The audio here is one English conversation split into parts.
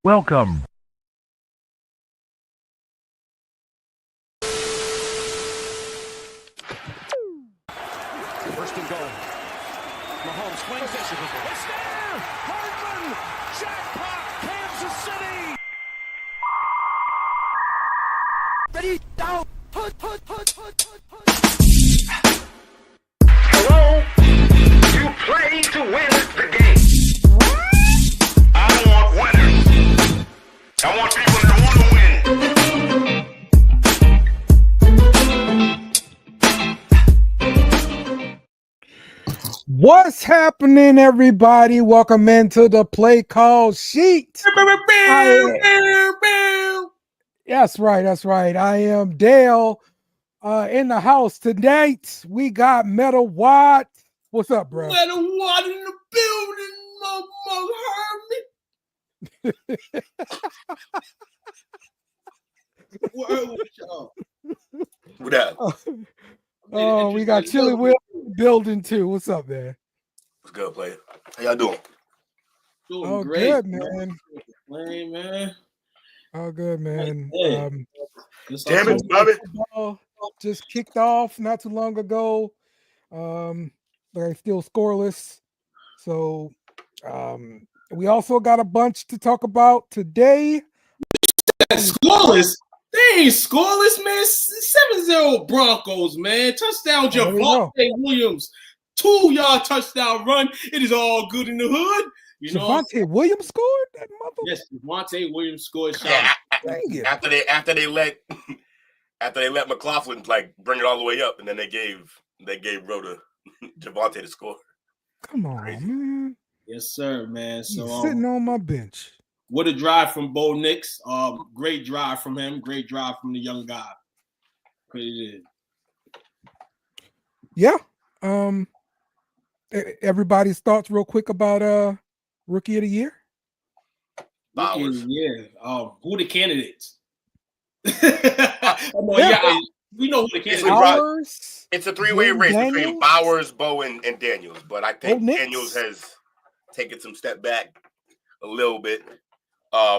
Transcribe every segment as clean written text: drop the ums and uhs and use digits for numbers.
Welcome. First and goal. Mahomes flings it. It's there! Hardman! Jackpot! Kansas City! Ready, down! Put. Hello? You play to win the game. I don't want winners. I want people that want to win. What's happening, everybody? Welcome into the Play Call Sheet. That's right. I am Dale in the house tonight. We got Metal Watt. What's up, bro? Metal Watt in the building, What up? Oh, we got Chili Will in the building too. What's up, man? What's good, player? How y'all doing? Oh, great, good, man. Man. Oh, good, man. Hey. Damn it, Bobby. Football just kicked off not too long ago. They're still scoreless. So we also got a bunch to talk about today. Scoreless? They ain't scoreless, man. 7-0 Broncos, man. Touchdown, Javonte Williams. 2-yard touchdown run. It is all good in the hood. Javonte Williams scored that mother. Yes, Javonte Williams scored. Yeah, after they let McCaffrey like bring it all the way up, and then they gave Rhoda Javonte to score. Come on, Crazy. Man. Yes, sir, man. So sitting on my bench. What a drive from Bo Nix. Great drive from him. Great drive from the young guy. Yeah. Everybody's thoughts real quick about Rookie of the Year? Bowers. Who the candidates? We know who the candidates are. It's a three-way race between Bowers, Bo, and Daniels. But I think Daniels has taken some step back a little bit.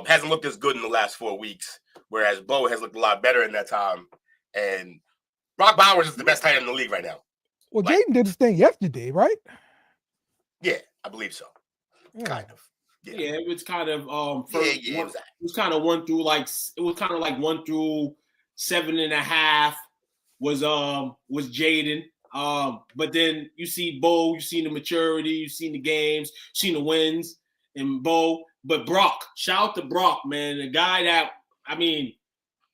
Hasn't looked as good in the last 4 weeks, whereas Bo has looked a lot better in that time. And Brock Bowers is the best tight end in the league right now. Well, Jaden did his thing yesterday, right? Yeah, I believe so. Yeah. Kind of. Yeah, it was kind of it was kind of 1 through like 1 through 7.5 was Jaden. But then you see Bo, you seen the maturity, you seen the games, you seen the wins in Bo. But Brock, shout out to Brock, man. The guy that, I mean,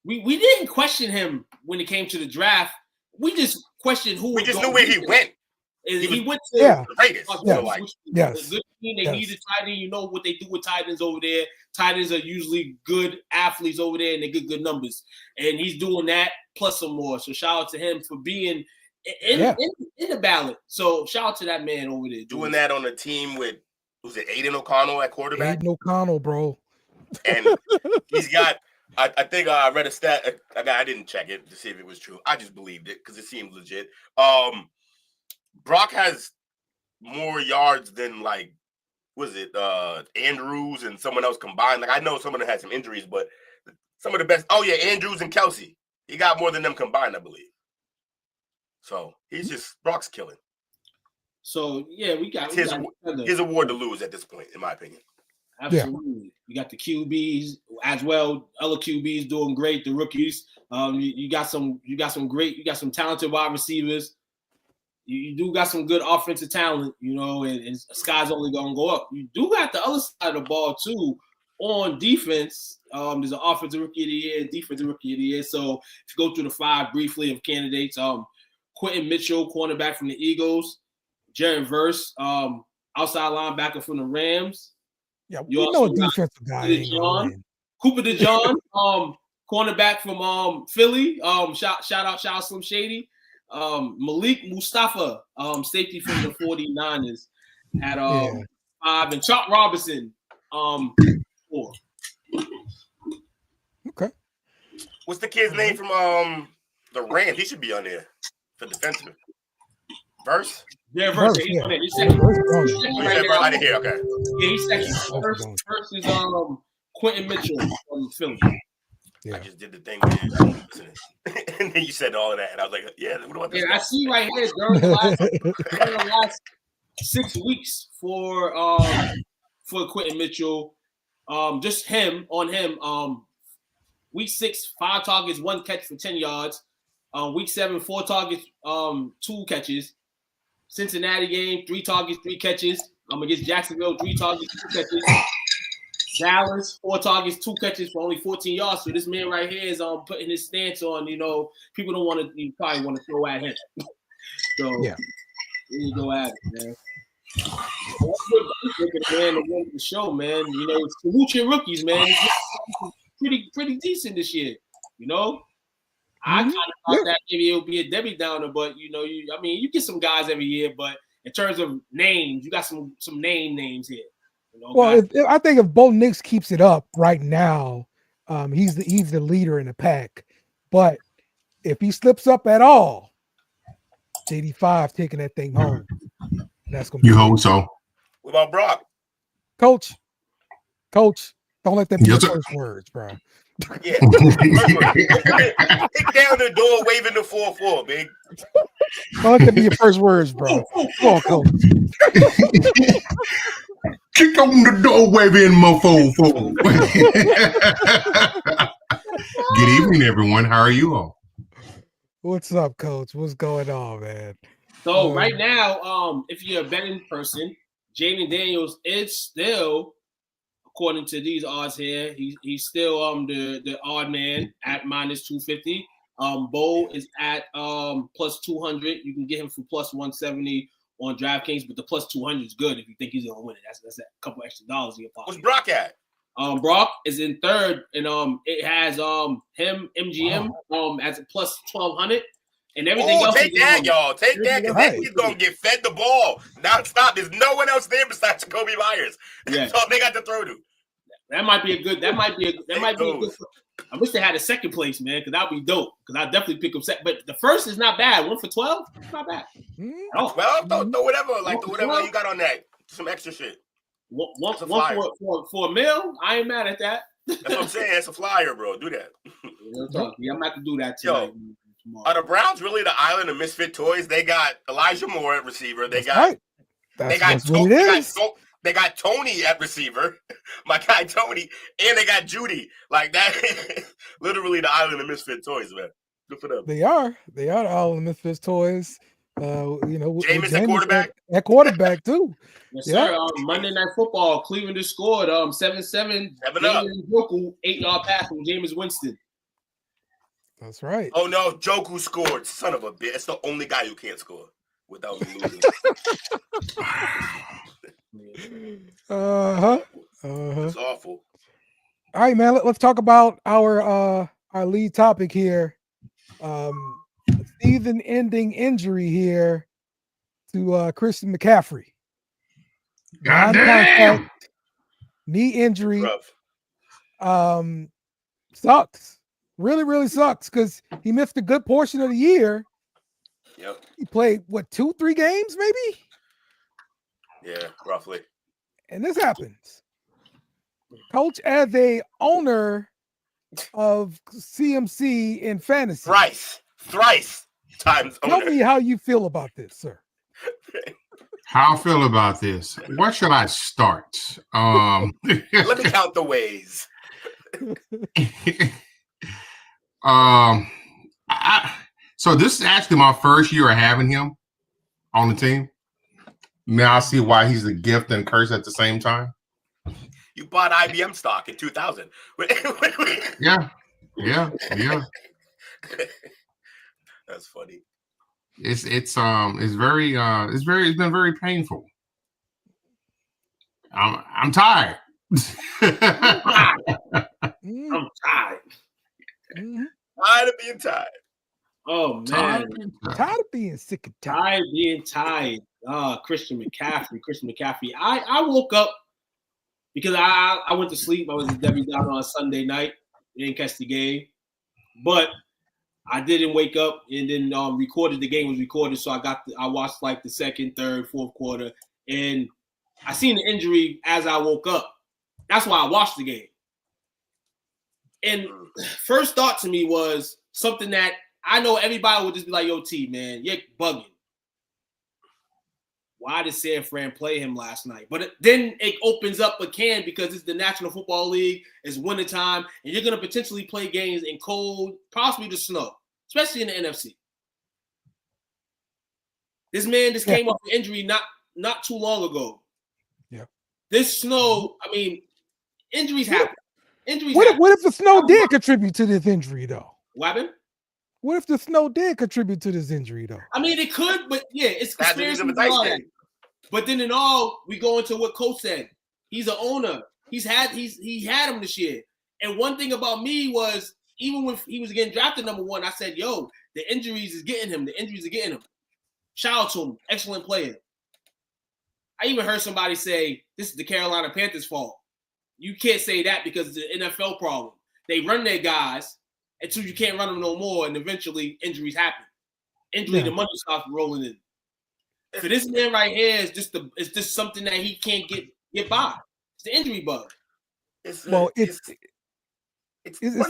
we didn't question him when it came to the draft. We just questioned who. We just knew where he went. He went to the Raiders. Yes. The good team. They needed tight end. You know what they do with tight ends over there. Tight ends are usually good athletes over there, and they get good numbers. And he's doing that plus some more. So shout out to him for being in the ballot. So shout out to that man over there. Doing that on a team with, was it Aiden O'Connell at quarterback? Aiden O'Connell, bro. And he's got, I think I read a stat. I didn't check it to see if it was true. I just believed it because it seemed legit. Brock has more yards than Andrews and someone else combined. Like I know someone that had some injuries, but some of the best. Oh yeah, Andrews and Kelsey. He got more than them combined, I believe. So Brock's killing. So yeah, we got his award to lose at this point, in my opinion. Absolutely. Yeah. You got the QBs as well. Other QBs doing great. The rookies. You got some talented wide receivers. You do got some good offensive talent, and sky's only gonna go up. You do got the other side of the ball too on defense. There's an offensive rookie of the year, defensive rookie of the year. So if you go through the 5 briefly of candidates, Quentin Mitchell, cornerback from the Eagles, Jared Verse, outside linebacker from the Rams. Yeah, we know a defensive guy. Cooper DeJean, cornerback from Philly. Shout out Slim Shady. Malik Mustafa, safety from the 49ers at 5, and Chuck Robinson, 4. Okay. What's the kid's name from the Rams? He should be on there for defensive. Verse? Yeah, Verse. Yeah. He's second. I didn't hear. Okay. Yeah, he's second. First is Quentin Mitchell from Philly. Yeah. I just did the thing where you and then you said all of that, and I was like, yeah, what about this? Yeah, I see right here during the last 6 weeks for Quentin Mitchell, just him. Week 6, 5 targets, 1 catch for 10 yards. Week 7, 4 targets, 2 catches. Cincinnati game, 3 targets, 3 catches. Against Jacksonville, 3 targets, 2 catches. Dallas, 4 targets, 2 catches for only 14 yards. So this man right here is putting his stance on, people don't want to, you probably want to throw at him. So yeah, you go at it, man. Man, to win the show, man. Salute your rookies, man. It's pretty decent this year, I kind of thought that maybe it'll be a Debbie Downer, but you get some guys every year, but in terms of names, you got some names here. Well, I think if Bo Nix keeps it up right now, he's the leader in the pack. But if he slips up at all, it's 85 taking that thing home. That's gonna be. You hope so. What about Brock? Coach, don't let that be your first words, bro. Yeah. Kick down the door, waving the 4-4, big. Don't let that be your first words, bro. Come on, Coach. Kick on the door, waving mofo. Good evening, everyone. How are you all? What's up, Coach? What's going on, man? So right now, if you're a betting person, Jaden Daniels is still, according to these odds here, he's still the odd man at -250. Bo is at +200. You can get him for +170 on DraftKings, but the +200 is good if you think he's gonna win it. That's a couple extra dollars in your pocket. What's Brock at? Brock is in third, and it has him MGM as a +1200. And everything else. Take that, y'all. Take that, because he's gonna get fed the ball nonstop. There's no one else there besides Jacoby Myers. Yeah. That's all they got to throw to. That might be a good. I wish they had a second place, man, because that'd be dope. Because I definitely pick up second. But the first is not bad. 1 for 12, it's not bad. 12, throw whatever, whatever you got on that. Some extra shit. One for a meal. I ain't mad at that. That's what I'm saying. It's a flyer, bro. Do that. Yeah, I'm about to do that tonight. Are the Browns really the island of misfit toys? They got Elijah Moore at receiver. They got right. They got Tony at receiver, my guy Tony, and they got Judy. Like that, literally the island of misfit toys, man. Good for them. They are the island of misfit toys. Jameis at quarterback. At quarterback too. Yes, sir. Monday Night Football, Cleveland has scored 7-7. 8-yard pass from Jameis Winston. That's right. Oh no, Joku scored. Son of a bitch. It's the only guy who can't score without me losing. It's awful. All right, man. Let's talk about our lead topic here. Season-ending injury here to Christian McCaffrey. Goddamn. Knee injury. Sucks. Really, really sucks because he missed a good portion of the year. Yep. He played, 2-3 games, maybe? Yeah, roughly. And this happens. Coach, as a owner of CMC in fantasy. Thrice times owner. Tell me how you feel about this, sir. How I feel about this? Where should I start? Let me count the ways. So this is actually my first year of having him on the team. Now I see why he's a gift and curse at the same time. You bought IBM stock in 2000. Yeah. That's funny. It's been very painful. I'm tired. I'm tired. Mm-hmm. Tired of being tired. Oh man, tired of being sick and tired. Tired of being tired. Christian McCaffrey. I woke up because I went to sleep. I was at Debbie Downer on Sunday night. Didn't catch the game, but I didn't wake up and then recorded. The game was recorded, so I watched like the second, third, fourth quarter, and I seen the injury as I woke up. That's why I watched the game. And first thought to me was something that I know everybody would just be like, yo, T, man, you're bugging. Why did San Fran play him last night? But then it opens up a can because it's the National Football League. It's wintertime, and you're going to potentially play games in cold, possibly the snow, especially in the NFC. This man just came off an injury not too long ago. Yeah. This snow, I mean, injuries happen. What if the snow did contribute to this injury, though? What happened? What if the snow did contribute to this injury, though? I mean, it could, but yeah, it's conspiracy. But then in all, we go into what Coach said. He's an owner. He had him this year. And one thing about me was, even when he was getting drafted number 1, I said, yo, the injuries is getting him. The injuries are getting him. Shout out to him. Excellent player. I even heard somebody say, this is the Carolina Panthers' fault. You can't say that because it's an NFL problem. They run their guys until you can't run them no more, and eventually injuries happen. The money starts rolling in. So this man right here is just something that he can't get by. It's the injury bug. It's the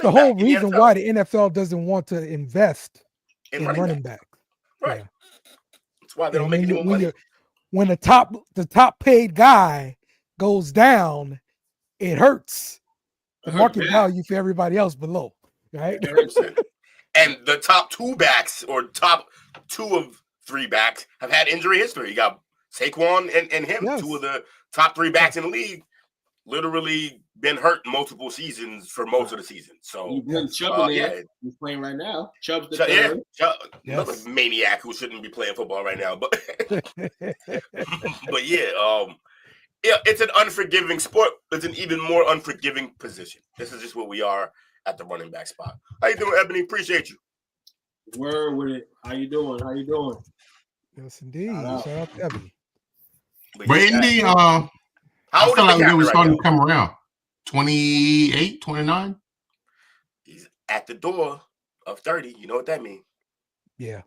whole reason why the NFL doesn't want to invest in running back. Right. Yeah. That's why they don't make any more money. When the top paid guy goes down, it hurts the market value for everybody else below, right? And the top 2 backs or top 2 of 3 backs have had injury history. You got Saquon and him, 2 of the top 3 backs in the league, literally been hurt multiple seasons for most of the season. So Chubb he's playing right now. Chubb's the third. Another maniac who shouldn't be playing football right now. But but it's an unforgiving sport. It's an even more unforgiving position. This is just what we are at the running back spot. How you doing, Ebony? Appreciate you. Word with it. How you doing? Yes, indeed. Shout out to Ebony. Brandy, how old I feel like we're starting to come around. 28, 29? He's at the door of 30. You know what that means? Yeah.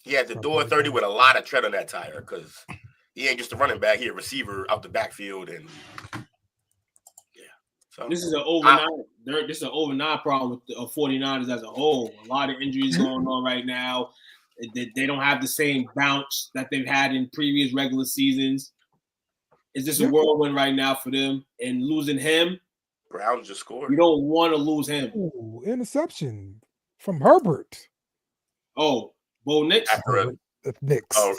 He at the door of 30 with a lot of tread on that tire because he ain't just a running back. He a receiver out the backfield. And so this is an overnight. This is an overnight problem with the 49ers as a whole. A lot of injuries going on right now. They don't have the same bounce that they've had in previous regular seasons. It's just a whirlwind right now for them. And losing him, Brown just scored. You don't want to lose him. Ooh, interception from Herbert. Oh, Bo Nix. Nix. Oh,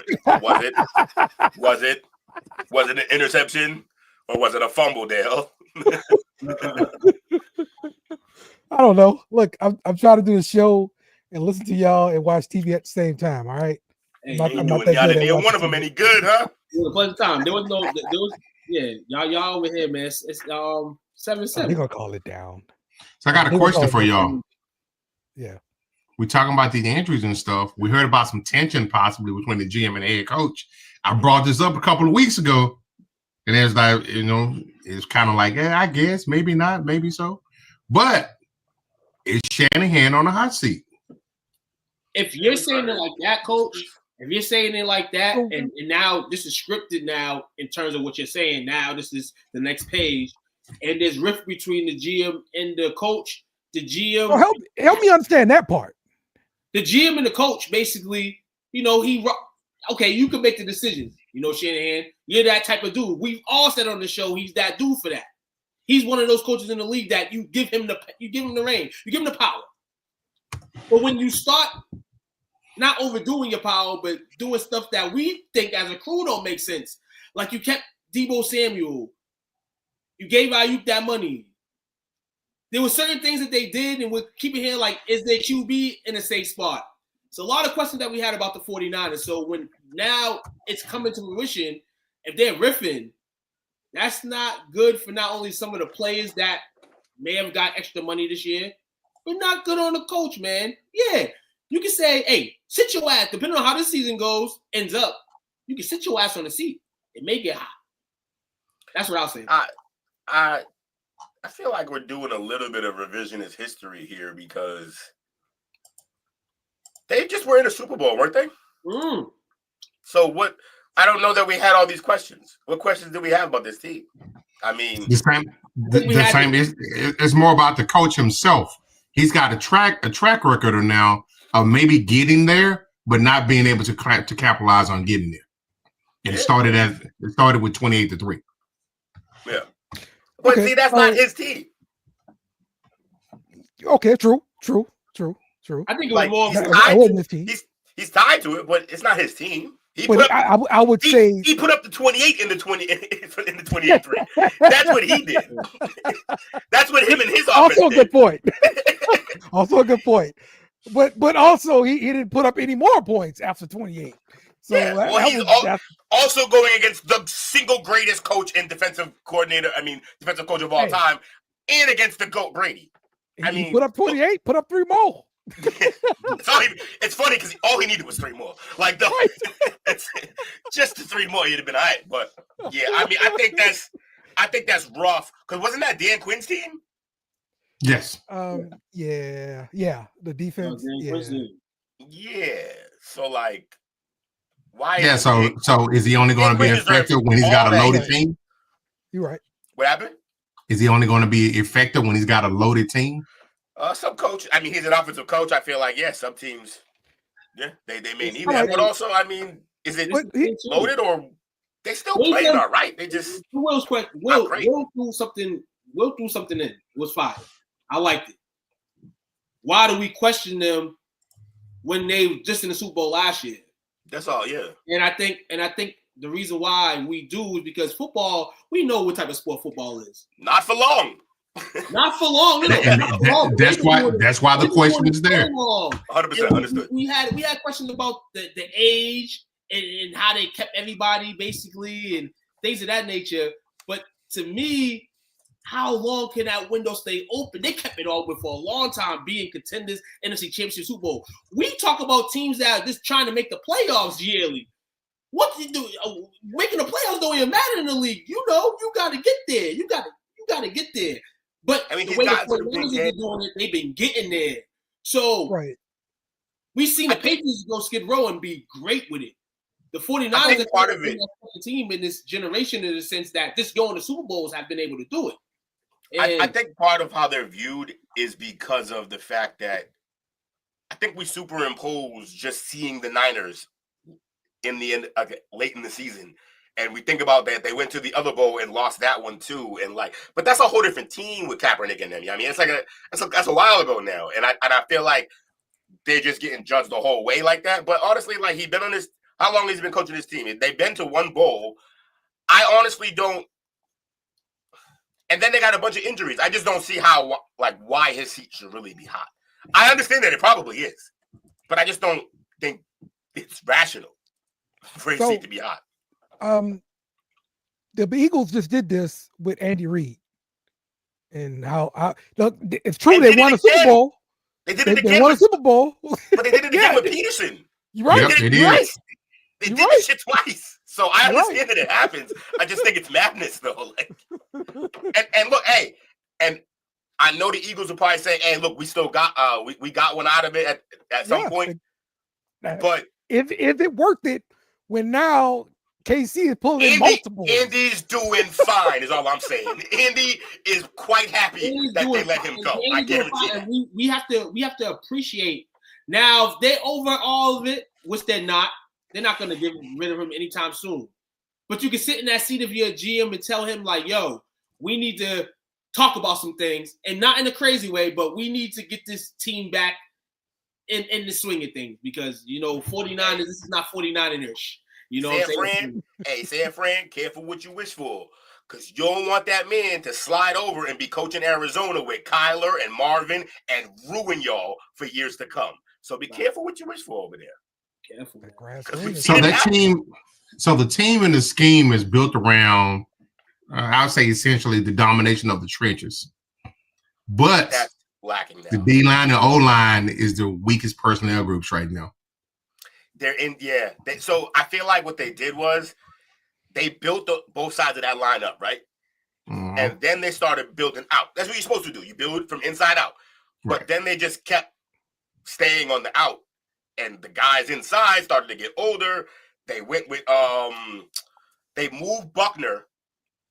was it an interception or was it a fumble, Dale? I don't know. Look, I'm trying to do a show and listen to y'all and watch TV at the same time. All right. Hey, I'm not one of them any good, huh? It was a pleasant time. There was y'all over here, man. It's 7-7. They're gonna call it down. So I got a question for y'all. Yeah. We're talking about the injuries and stuff. We heard about some tension possibly between the GM and the head coach. I brought this up a couple of weeks ago, and it's like, it's kind of like, I guess, maybe not, maybe so. But is Shanahan on the hot seat? If you're saying it like that, Coach, if you're saying it like that, and now this is scripted now in terms of what you're saying now, this is the next page, and there's rift between the GM and the coach. The GM help me understand that part. The GM and the coach basically, you can make the decisions. Shanahan, you're that type of dude. We've all said on the show he's that dude for that. He's one of those coaches in the league that you give him the reign, you give him the power. But when you start not overdoing your power, but doing stuff that we think as a crew don't make sense, like you kept Deebo Samuel, you gave Ayuk that money. There were certain things that they did, and we're keeping here like, is their QB in a safe spot? So a lot of questions that we had about the 49ers. So when now it's coming to fruition, if they're riffing, that's not good for not only some of the players that may have got extra money this year, but not good on the coach, man. Yeah, you can say, hey, sit your ass, depending on how this season ends up, you can sit your ass on the seat. It may get hot. That's what I'll say. I feel like we're doing a little bit of revisionist history here because they just were in a Super Bowl, weren't they? So what? I don't know that we had all these questions. What questions do we have about this team? I mean, the same. It's more about the coach himself. He's got a track record now of maybe getting there, but not being able to capitalize on getting there. And it started with 28-3. Yeah, but see, that's not his team. Okay, true. I think it was more. That wasn't his team. He's tied to it, but it's not his team. I would say he put up the 28 in the 28-3. That's what he did. That's what him and his offense also a did. good point. Also a good point. But also he didn't put up any more points after 28. So he's also going against the single greatest coach and defensive coach of all time, and against the GOAT Brady. He put up 28, put up 3 more. It's funny because all he needed was 3 more. Like just the 3 more, he'd have been all right. But yeah, I mean, I think that's rough. Because wasn't that Dan Quinn's team? Yes. Yeah. The defense. Yeah. So like, why? Yeah. So is he only going to be effective when he's got a loaded team? You're right. What happened? Is he only going to be effective when he's got a loaded team? Some coach. I mean, he's an offensive coach. I feel like some teams, they may need that. But also, I mean, is it loaded or they still playing all right? They just Will's question. Will threw something. Will threw something in. It was fire. I liked it. Why do we question them when they just in the Super Bowl last year? That's all. Yeah. And I think the reason why we do is because football. We know what type of sport football is. Not for long. Not for long. That's why the question is there. 100% understood. We had questions about the age and how they kept everybody basically and things of that nature. But to me, how long can that window stay open? They kept it open for a long time, being contenders, NFC Championship, Super Bowl. We talk about teams that are just trying to make the playoffs yearly. What do you do? Making the playoffs don't even matter in the league. You got to get there. You got to get there. But I mean, the way the 49ers are doing it, they've been getting there. So we've seen the Patriots go Skid Row and be great with it. The 49ers are part of it. The team in this generation in the sense that just going to Super Bowls have been able to do it. I think part of how they're viewed is because of the fact that I think we superimpose just seeing the Niners in the end, late in the season. And we think about that they went to the other bowl and lost that one too, and but that's a whole different team with Kaepernick and them. I mean, that's a while ago now, and I feel like they're just getting judged the whole way like that. But honestly, like he's been on this. How long has he been coaching this team? They've been to one bowl. I honestly don't. And then they got a bunch of injuries. I just don't see why his seat should really be hot. I understand that it probably is, but I just don't think it's rational for his seat to be hot. The Eagles just did this with Andy Reid, and it's true they won a Super Bowl. They did it again. They won a Super Bowl, but they did it again with Peterson. You're right. Yep, they did. They did this shit twice, so I understand that it happens. I just think it's madness, though. And look, hey, and I know the Eagles will probably say, "Hey, look, we still got we got one out of it at some point." But if it worked it when now KC is pulling multiple. Andy's doing fine, is all I'm saying. Andy is quite happy that they let him go. I guarantee it. We have to appreciate now if they're over all of it, which they're not going to get rid of him anytime soon. But you can sit in that seat of your GM and tell him like, yo, we need to talk about some things, and not in a crazy way, but we need to get this team back in the swing of things because 49ers, this is not 49ers. You know what I'm saying? San Fran, careful what you wish for. Because you don't want that man to slide over and be coaching Arizona with Kyler and Marvin and ruin y'all for years to come. So be careful what you wish for over there. Careful. So the team and the scheme is built around, I would say essentially the domination of the trenches. But that's lacking now. The D-line and O-line is the weakest personnel groups right now. They're in, so I feel like what they did was they built both sides of that line up, right? Mm-hmm. And then they started building out. That's what you're supposed to do. You build from inside out. Right. But then they just kept staying on the out. And the guys inside started to get older. They went with they moved Buckner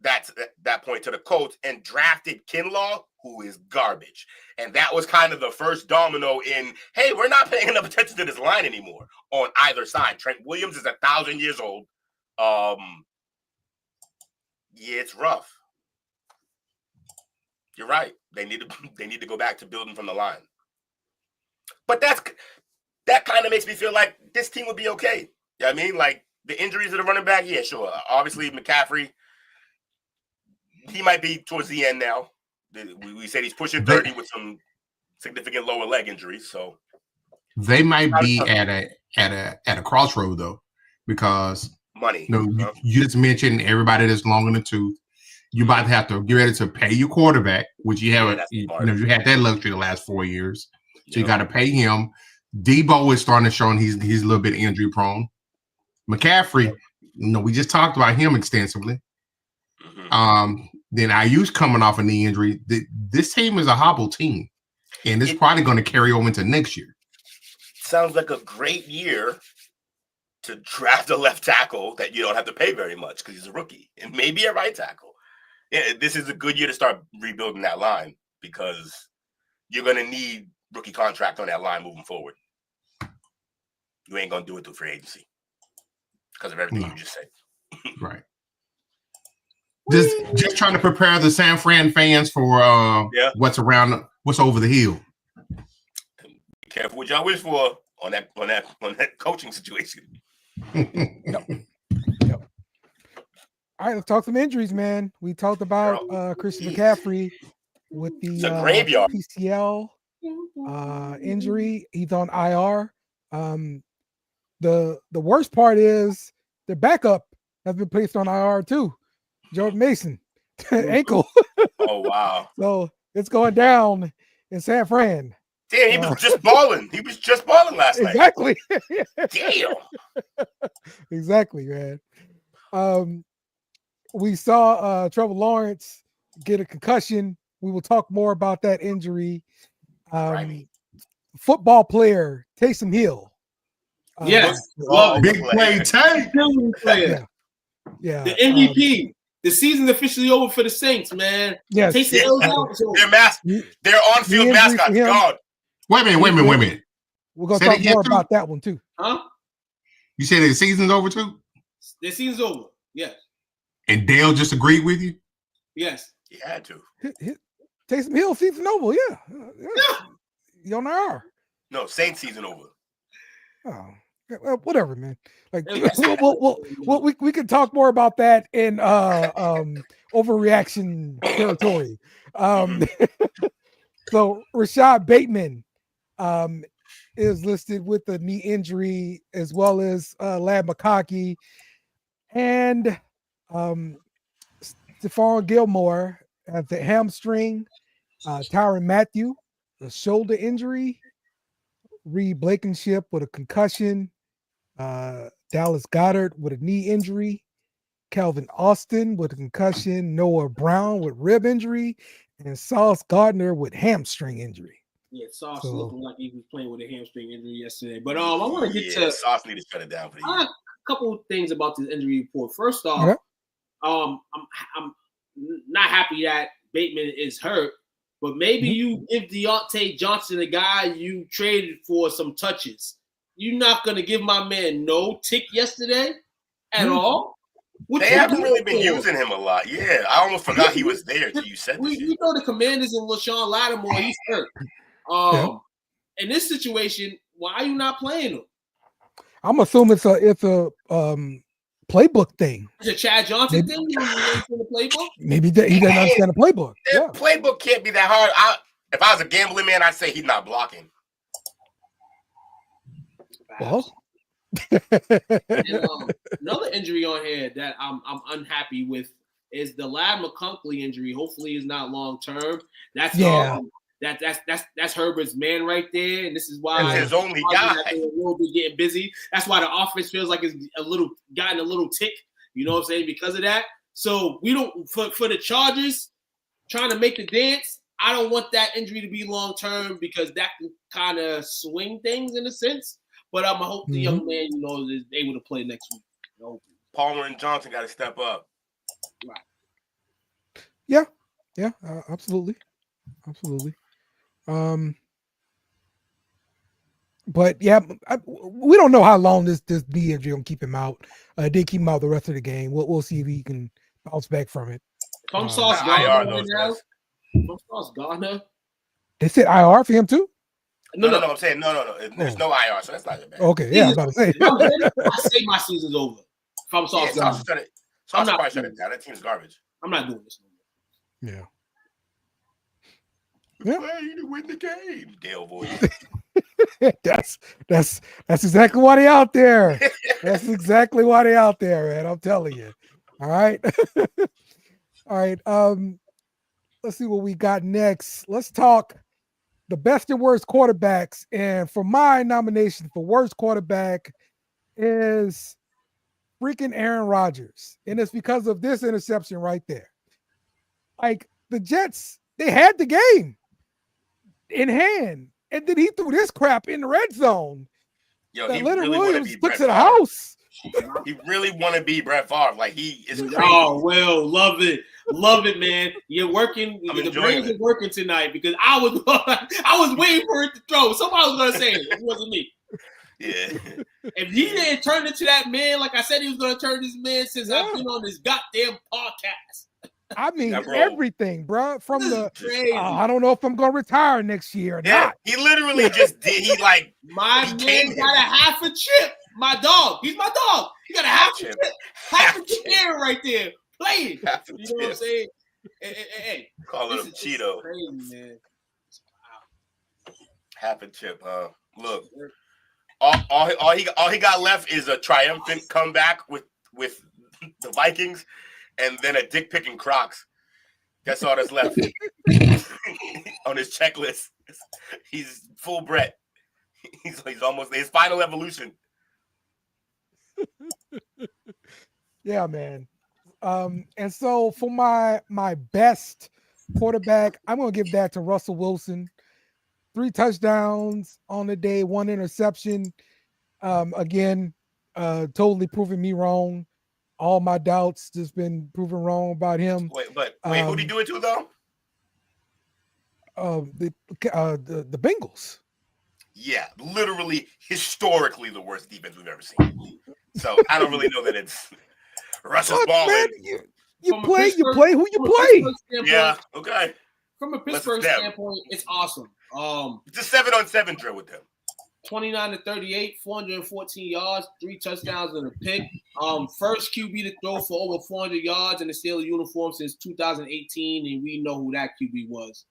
that point to the Colts and drafted Kinlaw, who is garbage. And that was kind of the first domino in, hey, we're not paying enough attention to this line anymore on either side. Trent Williams is 1,000 years old. Yeah, it's rough. You're right. They need to go back to building from the line. But that kind of makes me feel like this team would be okay. You know what I mean? Like the injuries to the running back, yeah, sure. Obviously, McCaffrey, he might be towards the end now. We said he's pushing 30 with some significant lower leg injuries. So they might be at a crossroad though, because money. You just mentioned everybody that's long in the tooth. You might have to get ready to pay your quarterback, which you have. You had that luxury the last 4 years, so you got to pay him. Debo is starting to show he's a little bit injury prone. McCaffrey, we just talked about him extensively. Then Ayuk's coming off a knee injury. This team is a hobble team, and it's probably going to carry over into next year. Sounds like a great year to draft a left tackle that you don't have to pay very much because he's a rookie, and maybe a right tackle. Yeah, this is a good year to start rebuilding that line because you're going to need rookie contract on that line moving forward. You ain't going to do it through free agency because of everything you just said. Right. Just trying to prepare the San Fran fans for what's over the hill. Be careful what y'all wish for on that coaching situation. Yep. All right, let's talk some injuries, man. We talked about Christian McCaffrey with the PCL injury. He's on IR. The worst part is the backup has been placed on IR too. Jordan Mason, ankle. Oh, wow. So it's going down in San Fran. Damn, he was just balling. He was just balling last night. Exactly. Damn. Exactly, man. We saw Trevor Lawrence get a concussion. We will talk more about that injury. Football player, Taysom Hill. Yes. Big play tank. Yeah. The MVP. The season's officially over for the Saints, man. Yes. Taysom Hill's out. Their on-field mascot's gone. Wait a minute. We're going to talk more about that one, too. Huh? You said the season's over, too? The season's over, yes. And Dale just agreed with you? Yes. He had to. Taysom Hill season over, yeah. You on IR. No, Saints season over. Oh, well, whatever, man. Like we can talk more about that in overreaction territory. So Rashad Bateman is listed with a knee injury, as well as Lad McConkey and Stephon Gilmore at the hamstring, Tyrann Mathieu, a shoulder injury, Reed Blankenship with a concussion, Dallas Goedert with a knee injury, Calvin Austin with a concussion, Noah Brown with rib injury, and Sauce Gardner with hamstring injury. Yeah, Sauce looking like he was playing with a hamstring injury yesterday. But I want to get to Sauce need to shut it down for a couple of things about this injury report. First off, I'm not happy that Bateman is hurt, but maybe you give Deontay Johnson, the guy you traded for, some touches. You're not going to give my man no tick yesterday at all? They haven't really been using him a lot. Yeah, I almost forgot he was there until you said this. You know the Commanders and LaShawn Lattimore, he's hurt. In this situation, why are you not playing him? I'm assuming it's a playbook thing. It's a Chad Johnson thing? You don't the playbook? Maybe he doesn't understand the playbook. The playbook can't be that hard. If I was a gambling man, I'd say he's not blocking. Well, and, another injury on here that I'm unhappy with is the Lad McConkey injury. Hopefully, is not long term. That's that's Herbert's man right there, and this is why that's his only guy. A little bit getting busy. That's why the offense feels like it's gotten a little tick. You know what I'm saying? Because of that. So we don't for the Chargers trying to make the dance. I don't want that injury to be long term because that can kind of swing things in a sense. But I hope the young man, is able to play next week. Palmer and Johnson got to step up. Right. Yeah, absolutely. But yeah, we don't know how long this knee injury gonna keep him out. Did keep him out the rest of the game. We'll see if he can bounce back from it. From Sauce IR Gardner those now. guys. From Sauce Gardner. They said IR for him too. No. I'm saying no. There's no IR, so that's not that bad. Okay, yeah, I'm about to say. I say my season's over. From Sauce Gardner. Sauce probably shut it down. That team's garbage. I'm not doing this no more. Yeah. Play to win the game, Dale voice. That's exactly why they out there. That's exactly why they out there, man. I'm telling you. All right. All right. Let's see what we got next. Let's talk the best and worst quarterbacks. And for my nomination for worst quarterback is freaking Aaron Rodgers. And it's because of this interception right there. Like the Jets, they had the game in hand. And then he threw this crap in the red zone. Yo, that he Leonard really Williams took Brett to the Favre. House. He really want to be Brett Favre. Like he is crazy. Oh, well, love it, man. You're working. The brains are working tonight because I was waiting for it to throw. Somebody was gonna say it. It wasn't me. Yeah. If he didn't turn into that man, like I said, he was gonna turn this man since I've been on this goddamn podcast. I mean, everything, bro. From I don't know if I'm gonna retire next year or not. He literally just did. He like my man got a half a chip. My dog. He's my dog. He got a half a chip. Half a chip there right there. Playing. You know what I'm saying? Hey. Call it a Cheeto. Crazy, man. Half a chip, look. All he got left is a triumphant comeback with the Vikings. And then a dick picking Crocs. That's all that's left on his checklist. He's full Brett. He's almost his final evolution. Yeah, man. And so for my best quarterback, I'm gonna give that to Russell Wilson. 3 touchdowns on the day, 1 interception. Again, totally proving me wrong. All my doubts just been proven wrong about him. Wait, who'd he do it to though? The Bengals. Yeah, literally historically the worst defense we've ever seen. So I don't really know that it's Russell's balling. You play who you play. Yeah, okay. From a Pittsburgh standpoint, it's awesome. It's a 7-on-7 drill with them. 29-38, 414 yards, 3 touchdowns and a pick. First QB to throw for over 400 yards in the Steelers uniform since 2018, and we know who that QB was.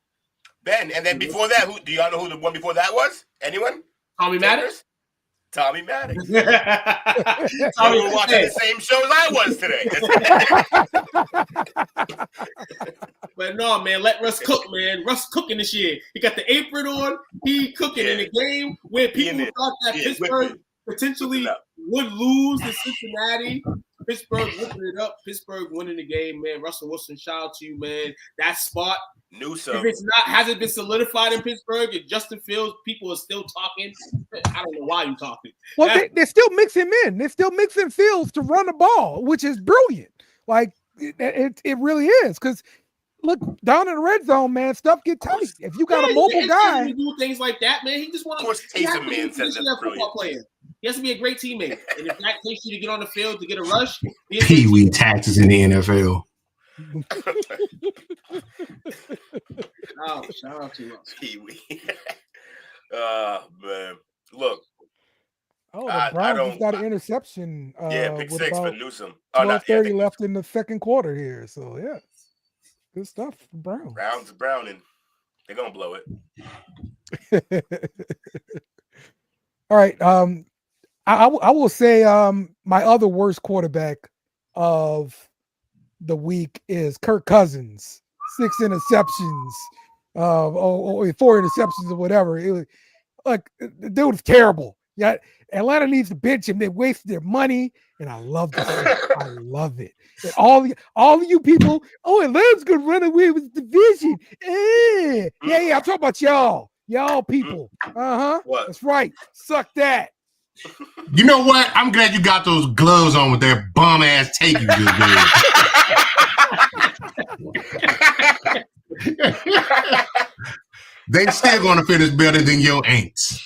Ben, and then before that, do y'all know who the one before that was? Anyone? Tommy Maddox? Tommy Maddox. Tommy was watching the same show as I was today. But no, man, let Russ cook, man. Russ cooking this year. He got the apron on. He cooking in a game where people thought that Pittsburgh potentially would lose to Cincinnati. Pittsburgh whipping it up. Pittsburgh winning the game, man. Russell Wilson, shout out to you, man. That spot. Newsome. If it's not, hasn't been solidified in Pittsburgh, if Justin Fields, people are still talking. I don't know why you're talking. Well, they're still mixing in. They're still mixing Fields to run the ball, which is brilliant. Like, it really is. Because, look, down in the red zone, man, stuff get tight. If you got a mobile guy. He do things like that, man. He just want to. Of course, Taysom Man says that's brilliant. Player. He has to be a great teammate. And if that takes you to get on the field to get a rush. Pee-wee taxes in the NFL. Oh, shout out to us. Pee-wee. Man. Look. Oh, the Browns got an interception. Pick 6 for Newsome. 12:30 left in the second quarter here. So, yeah. Good stuff for Browns. Browns Browning. They're going to blow it. All right. I will say my other worst quarterback of the week is Kirk Cousins. 6 interceptions, or 4 interceptions or whatever. It was like the dude is terrible. Yeah, Atlanta needs to bench him. They wasted their money, and I love this. I love it. And all of you people, Atlanta's gonna run away with the division. Yeah. I'm talking about y'all people. What? That's right. Suck that. You know what? I'm glad you got those gloves on with that bum ass take you just gave. They still gonna finish better than your Aints.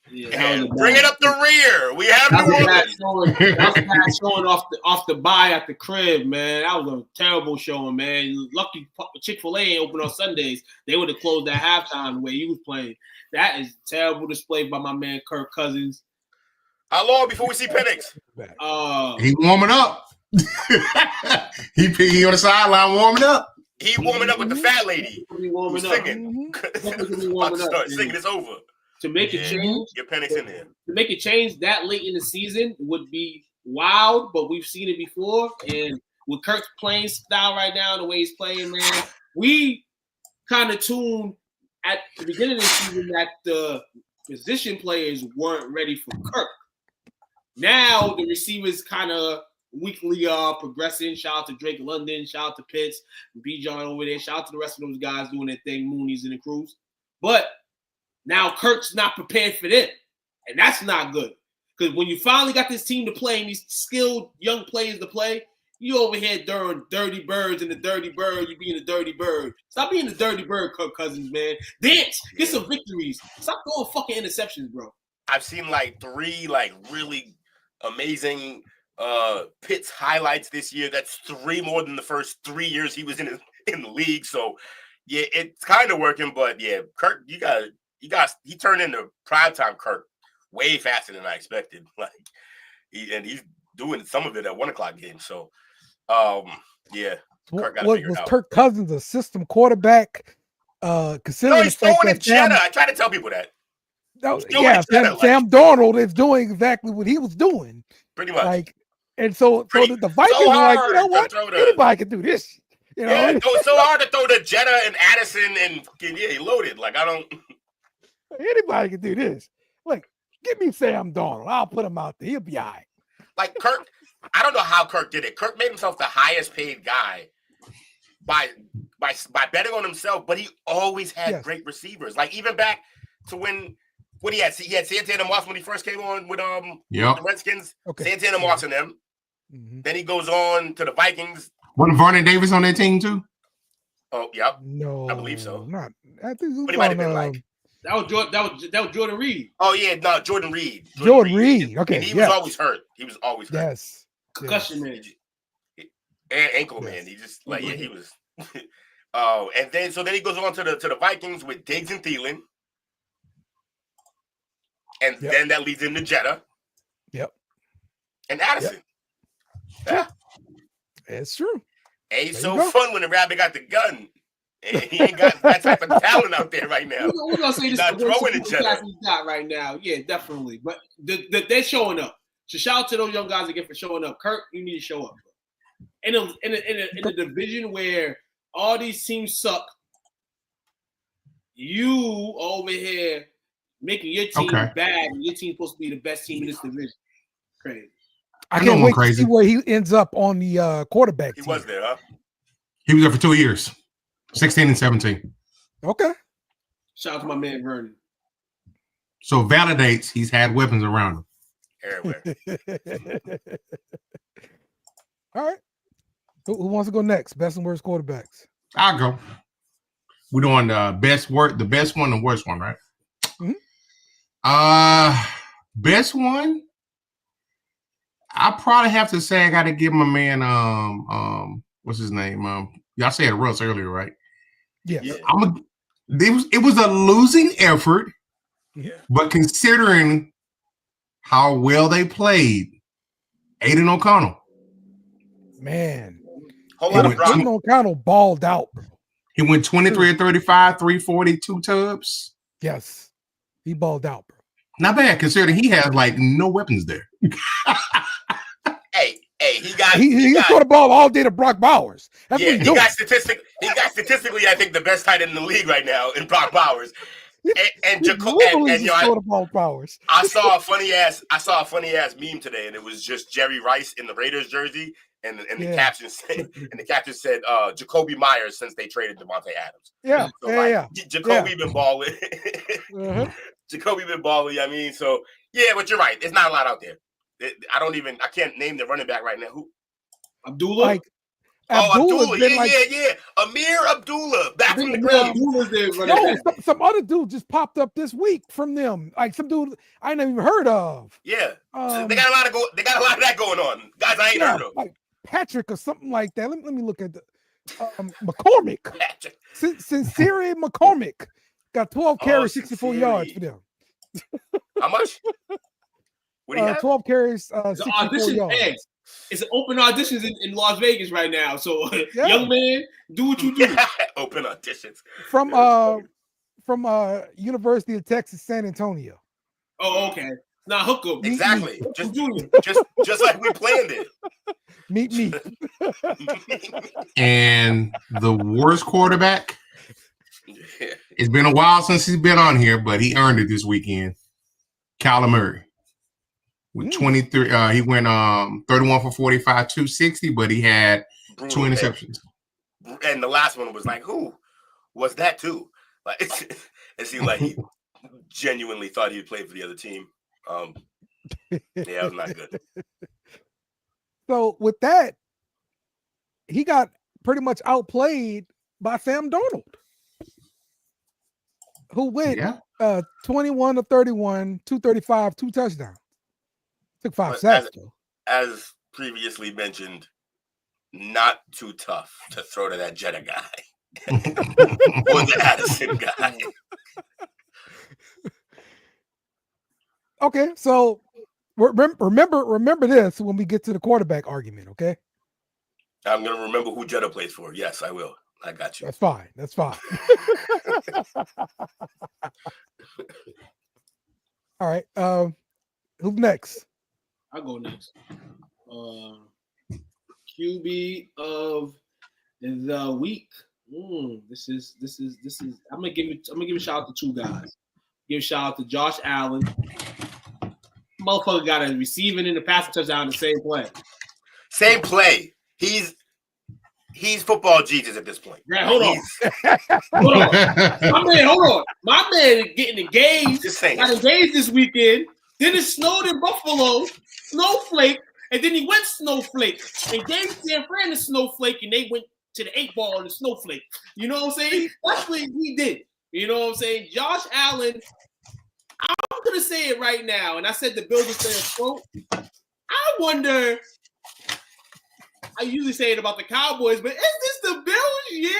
Yeah, bring it up the rear. We have New Orleans. That was showing off the bye at the crib, man. That was a terrible showing, man. Lucky Chick-fil-A ain't open on Sundays. They would have closed at halftime the way he was playing. That is terrible display by my man Kirk Cousins. How long before we see Penix? He warming up. he on the sideline warming up. He warming up with the fat lady. He warming up. Singing. About to start singing. It's over. To make a change, get Penix in there. To make a change that late in the season would be wild, but we've seen it before. And with Kirk's playing style right now, the way he's playing, man, we kind of tuned at the beginning of the season that the position players weren't ready for Kirk. Now the receivers kind of weekly progressing. Shout out to Drake London, shout out to Pitts, B. John over there. Shout out to the rest of those guys doing their thing, Mooney's and the crews. But now Kirk's not prepared for them, and that's not good. Because when you finally got this team to play and these skilled young players to play, you over here during dirty birds and the dirty bird, you being a dirty bird. Stop being a dirty bird, Kirk Cousins, man. Dance, get some victories. Stop throwing fucking interceptions, bro. I've seen like 3 like really amazing Pitts highlights this year. That's 3 more than the first 3 years he was in the league. So yeah, it's kind of working, but yeah, Kirk, he turned into primetime Kirk way faster than I expected. Like he's doing some of it at 1:00 games. So yeah, Kirk got to figure it out. Kirk Cousins a system quarterback? Considering he's throwing in Jetta. I try to tell people that. Sam Darnold is doing exactly what he was doing. Pretty much. Like, and so the Vikings are like, you know what? Anybody can do this. You know, it was so hard to throw to Jetta and Addison and he loaded. Like anybody can do this. Like, give me Sam Darnold. I'll put him out there. He'll be all right. Like Kirk, I don't know how Kirk did it. Kirk made himself the highest paid guy by betting on himself, but he always had great receivers. Like even back to when he had Santana Moss when he first came on with the Redskins. Santana Moss and them. Mm-hmm. Then he goes on to the Vikings. Wasn't Vernon Davis on that team too? Oh, yep. No, I believe so. I think but he might have been like that was Jordan Reed. Oh yeah, no, Jordan Reed. Jordan Reed. Okay, and he was always hurt. He was always hurt. Yes, concussion man and ankle man. He just like he was. And then he goes on to the Vikings with Diggs and Thielen, and then that leads into Jetta. Yep. And Addison. Yeah, it's true. And it's so fun when the rabbit got the gun. And he ain't got that type of talent out there right now. We're gonna say this not throwing each other. He's got right now. Yeah, definitely. But they're showing up. So shout out to those young guys again for showing up. Kirk, you need to show up. In a division where all these teams suck, you over here making your team bad, and your team's supposed to be the best team in this division. Crazy. I can't wait to see where he ends up on the quarterback team. He was there, huh? He was there for 2 years, 16 and 17. Okay. Shout out to my man Vernon. So validates he's had weapons around him. Everywhere. All right. Who wants to go next? Best and worst quarterbacks. I'll go. We're doing the best one, the worst one, right? Mm-hmm. Best one. I probably have to say I got to give my man what's his name? Y'all said Russ earlier, right? Yes. Yeah. It was a losing effort, but considering how well they played, Aiden O'Connell. Man. Aiden O'Connell balled out, bro. He went 23 of 35, 340, 2 tubs. Yes. He balled out, bro. Not bad considering he has like no weapons there. He threw the ball all day to Brock Bowers. That's what he got statistically, I think, the best tight end in the league right now in Brock Bowers. I saw a funny ass meme today, and it was just Jerry Rice in the Raiders jersey, And the caption said Jacoby Myers since they traded Devontae Adams. Yeah, so Jacoby been balling. Jacoby been balling. I mean, so yeah, but you're right. There's not a lot out there. I can't name the running back right now. Who? Abdullah. Abdullah. Yeah. Amir Abdullah. Back from the grave. Some other dude just popped up this week from them. Like some dude I never even heard of. Yeah. They got a lot of that going on. Guys I ain't heard of. Like Patrick or something like that. Let me look at the McCormick. Patrick. Sincere McCormick got 12 carries, 64 yards for them. How much? What do you have? 12 carries, 64 yards. It's an open auditions in Las Vegas right now. So, young man, do what you do. Open auditions from University of Texas, San Antonio. Oh, okay. Now hook up. Exactly. Just like we planned it. Meet me. And the worst quarterback. It's been a while since he's been on here, but he earned it this weekend. Kyler Murray. With 23, he went 31 for 45, 260, but he had 2 interceptions. And the last one was like, who was that too? Like it seemed like he genuinely thought he'd play for the other team. Yeah, it was not good. So with that, he got pretty much outplayed by Sam Darnold, who went 21 to 31, 235, 2 touchdowns. Took 5 sacks. As previously mentioned, not too tough to throw to that Jetta guy or the Addison guy. Okay, so remember this when we get to the quarterback argument, okay? I'm going to remember who Jetta plays for. Yes, I will. I got you. That's fine. That's fine. All right. Who's next? I'll go next. QB of the week. This is. I'm gonna give a shout out to 2 guys. Give a shout out to Josh Allen. Motherfucker got a receiving and a passing touchdown the same play. Same play. He's football Jesus at this point. Right, hold on. Hold on. My man getting engaged. Got engaged this weekend. Then it snowed in Buffalo. Snowflake. And then he went Snowflake. Engaged San Fran to Snowflake. And they went to the 8-ball on the Snowflake. You know what I'm saying? That's what he did. You know what I'm saying? Josh Allen. I'm going to say it right now. And I said the Bills would say a quote. I wonder. I usually say it about the Cowboys, but is this the Bills' year?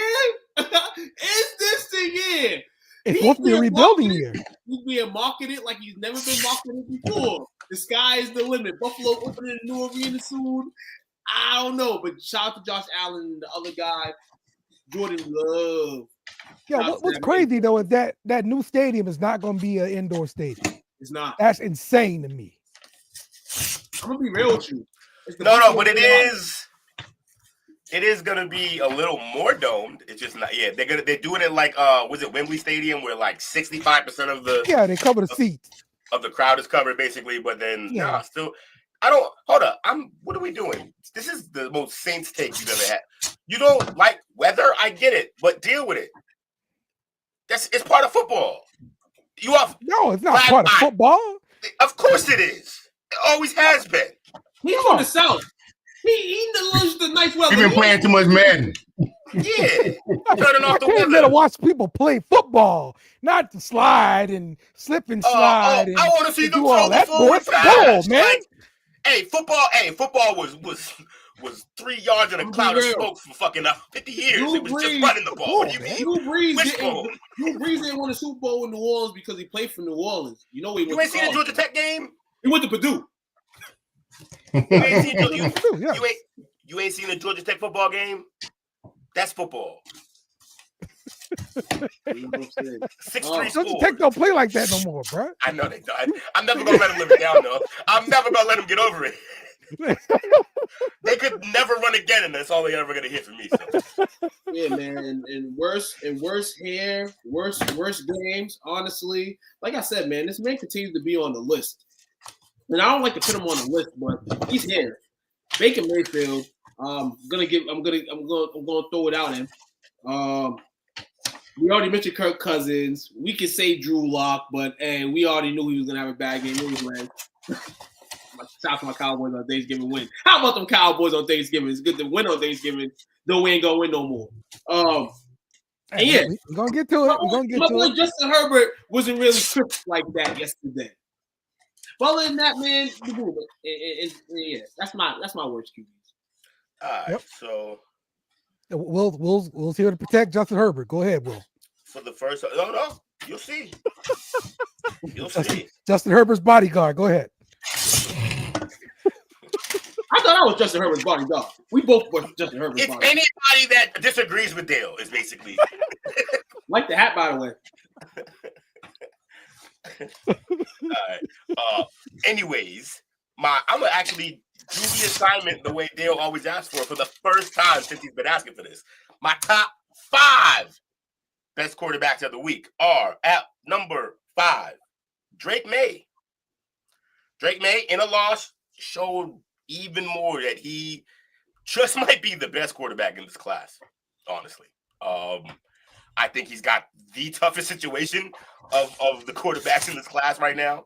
Is this the year? It's supposed to be a rebuilding year. He's being marketed like he's never been marketed before. The sky is the limit. Buffalo opening a new arena soon. I don't know, but shout out to Josh Allen and the other guy, Jordan Love. Yeah, what's crazy though is that new stadium is not going to be an indoor stadium. It's not. That's insane to me. I'm gonna be real with you. No, but it is. It is gonna be a little more domed. It's just not. Yeah, they're doing it like was it Wembley Stadium where like 65% of the they cover the seats of the crowd is covered basically, but then still. I don't hold up. What are we doing? This is the most Saints take you've ever had. You don't like weather, I get it, but deal with it. It's part of football. No, it's not part of football. Of course it is. It always has been. He's from the South. He loves the nice weather. You've been playing too much Madden. Yeah. Turning off the weather. You gotta watch people play football, not to slide and slip and slide. I want to see them all throw that forward football, man. Like, football was 3 yards in a cloud of smoke for fucking 50 years. It was just running the ball. What do you mean? Drew Brees didn't win a Super Bowl in New Orleans because he played for New Orleans. You know you ain't seen the Georgia Tech game? He went to Purdue. You ain't seen the Georgia Tech football game? That's football. 6-3 Georgia Tech don't play like that no more, bro. I know they don't. I'm never gonna let them live it down, though. I'm never gonna let them get over it. They could never run again, and that's all they're ever gonna hear from me. So. Yeah, man, and worse games. Honestly, like I said, man, this man continues to be on the list. And I don't like to put him on the list, but he's here. Baker Mayfield I'm gonna throw it out in. We already mentioned Kirk Cousins. We could say Drew Lock, but we already knew he was gonna have a bad game anyway. Shout out to my Cowboys on Thanksgiving win. How about them Cowboys on Thanksgiving? It's good to win on Thanksgiving, though we ain't gonna win no more. We're gonna get to it. We're gonna get to it. Justin Herbert wasn't really crisp like that yesterday. But other than that, man, that's my worst QBs. All right, Yep. So Will's here to protect Justin Herbert. Go ahead, Will. for the first, no, you'll see. You'll see. Justin Herbert's bodyguard. Go ahead. I thought I was Justin Herbert's bodyguard. We both were Justin Herbert's It's bodyguard. anybody that disagrees with Dale is basically. Like the hat, by the way. All right. Anyways, I'm gonna actually do the assignment the way Dale always asks for the first time since he's been asking for this. My top 5 best quarterbacks of the week are at number 5, Drake May. Drake May, in a loss, showed even more that he just might be the best quarterback in this class, honestly. I think he's got the toughest situation of the quarterbacks in this class right now.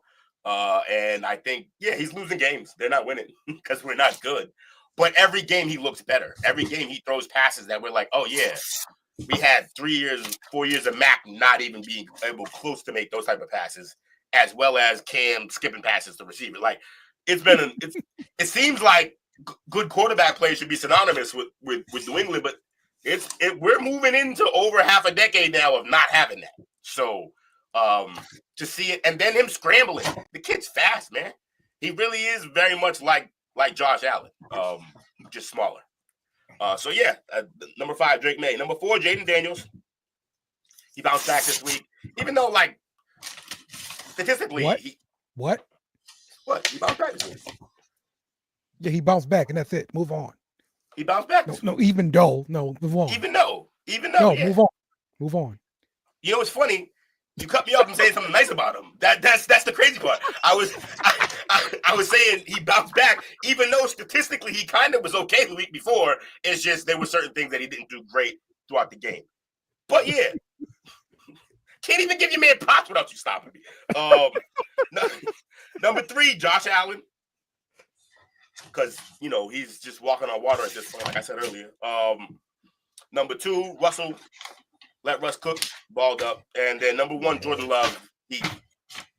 And I think, he's losing games. They're not winning because we're not good. But every game he looks better. Every game he throws passes that we're like, oh, yeah. We had 4 years of Mac not even being able close to make those type of passes, as well as Cam skipping passes to receiver. Like, it seems like good quarterback play should be synonymous with New England, but we're moving into over half a decade now of not having that. So to see it, and then him scrambling, the kid's fast, man. He really is very much like Josh Allen, just smaller. Number 5, Drake May. Number 4, Jaden Daniels. He bounced back this week, even though statistically, What? He bounced back this week. Yeah, he bounced back, and that's it. Move on. He bounced back. No, even though. No, move on. Even though. No, move on. Move on. You know, it's funny. You cut me off and saying something nice about him. That's the crazy part. I was saying he bounced back, even though statistically he kind of was okay the week before. It's just there were certain things that he didn't do great throughout the game. But yeah, can't even give your man props without you stopping me. Number 3, Josh Allen, because he's just walking on water at this point, like I said earlier. Number 2, Russell. Let Russ cook, balled up. And then number 1, Jordan Love. He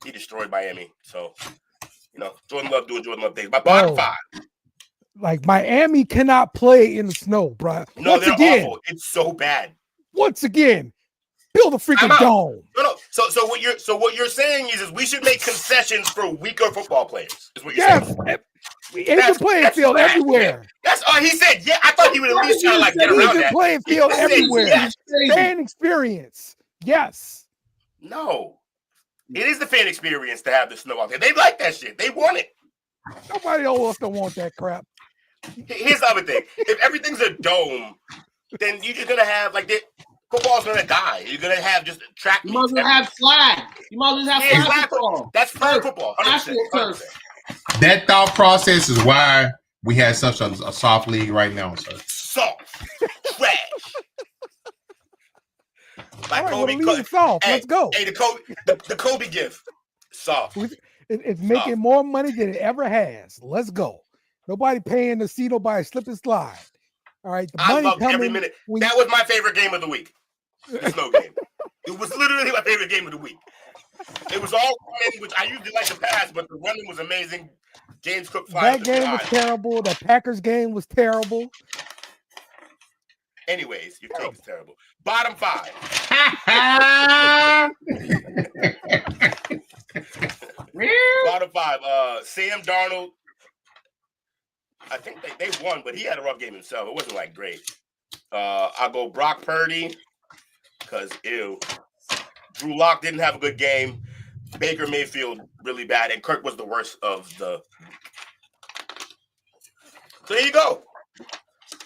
destroyed Miami. So, Jordan Love doing Jordan Love things. My bottom 5. Like, Miami cannot play in the snow, bro. No, they're awful. It's so bad. Once again, build a freaking dome. No. So what you're saying is we should make concessions for weaker football players. Is what you're saying. Even playing field everywhere. Yeah. That's all he said. Yeah, I thought he would at least try to get around that. Playing field everywhere. Yes. Fan experience. Yes. No. It is the fan experience to have the snow out there. They like that shit. They want it. Nobody else don't want that crap. Here's the other thing. If everything's a dome, then you're just going to have, football's going to die. You're going to have just track meets. You might as well have flag. You might as well have flag football. That's flag football. 100%. That thought process is why we had such a soft league right now, sir. Soft. Trash. Like Kobe. Soft. Let's go. Hey, the Kobe gift. Soft. It's making more money than it ever has. Let's go. Nobody paying to see nobody slip and slide. All right. I loved every minute. That was my favorite game of the week. The snow game. It was literally my favorite game of the week. It was all running, which I usually like to pass, but the running was amazing. James Cook flying. That game was terrible. The Packers game was terrible. Anyways, your take is terrible. Bottom 5. Bottom 5. Sam Darnold. I think they won, but he had a rough game himself. It wasn't great. I'll go Brock Purdy because Drew Lock didn't have a good game. Baker Mayfield really bad, and Kirk was the worst of the. So there you go.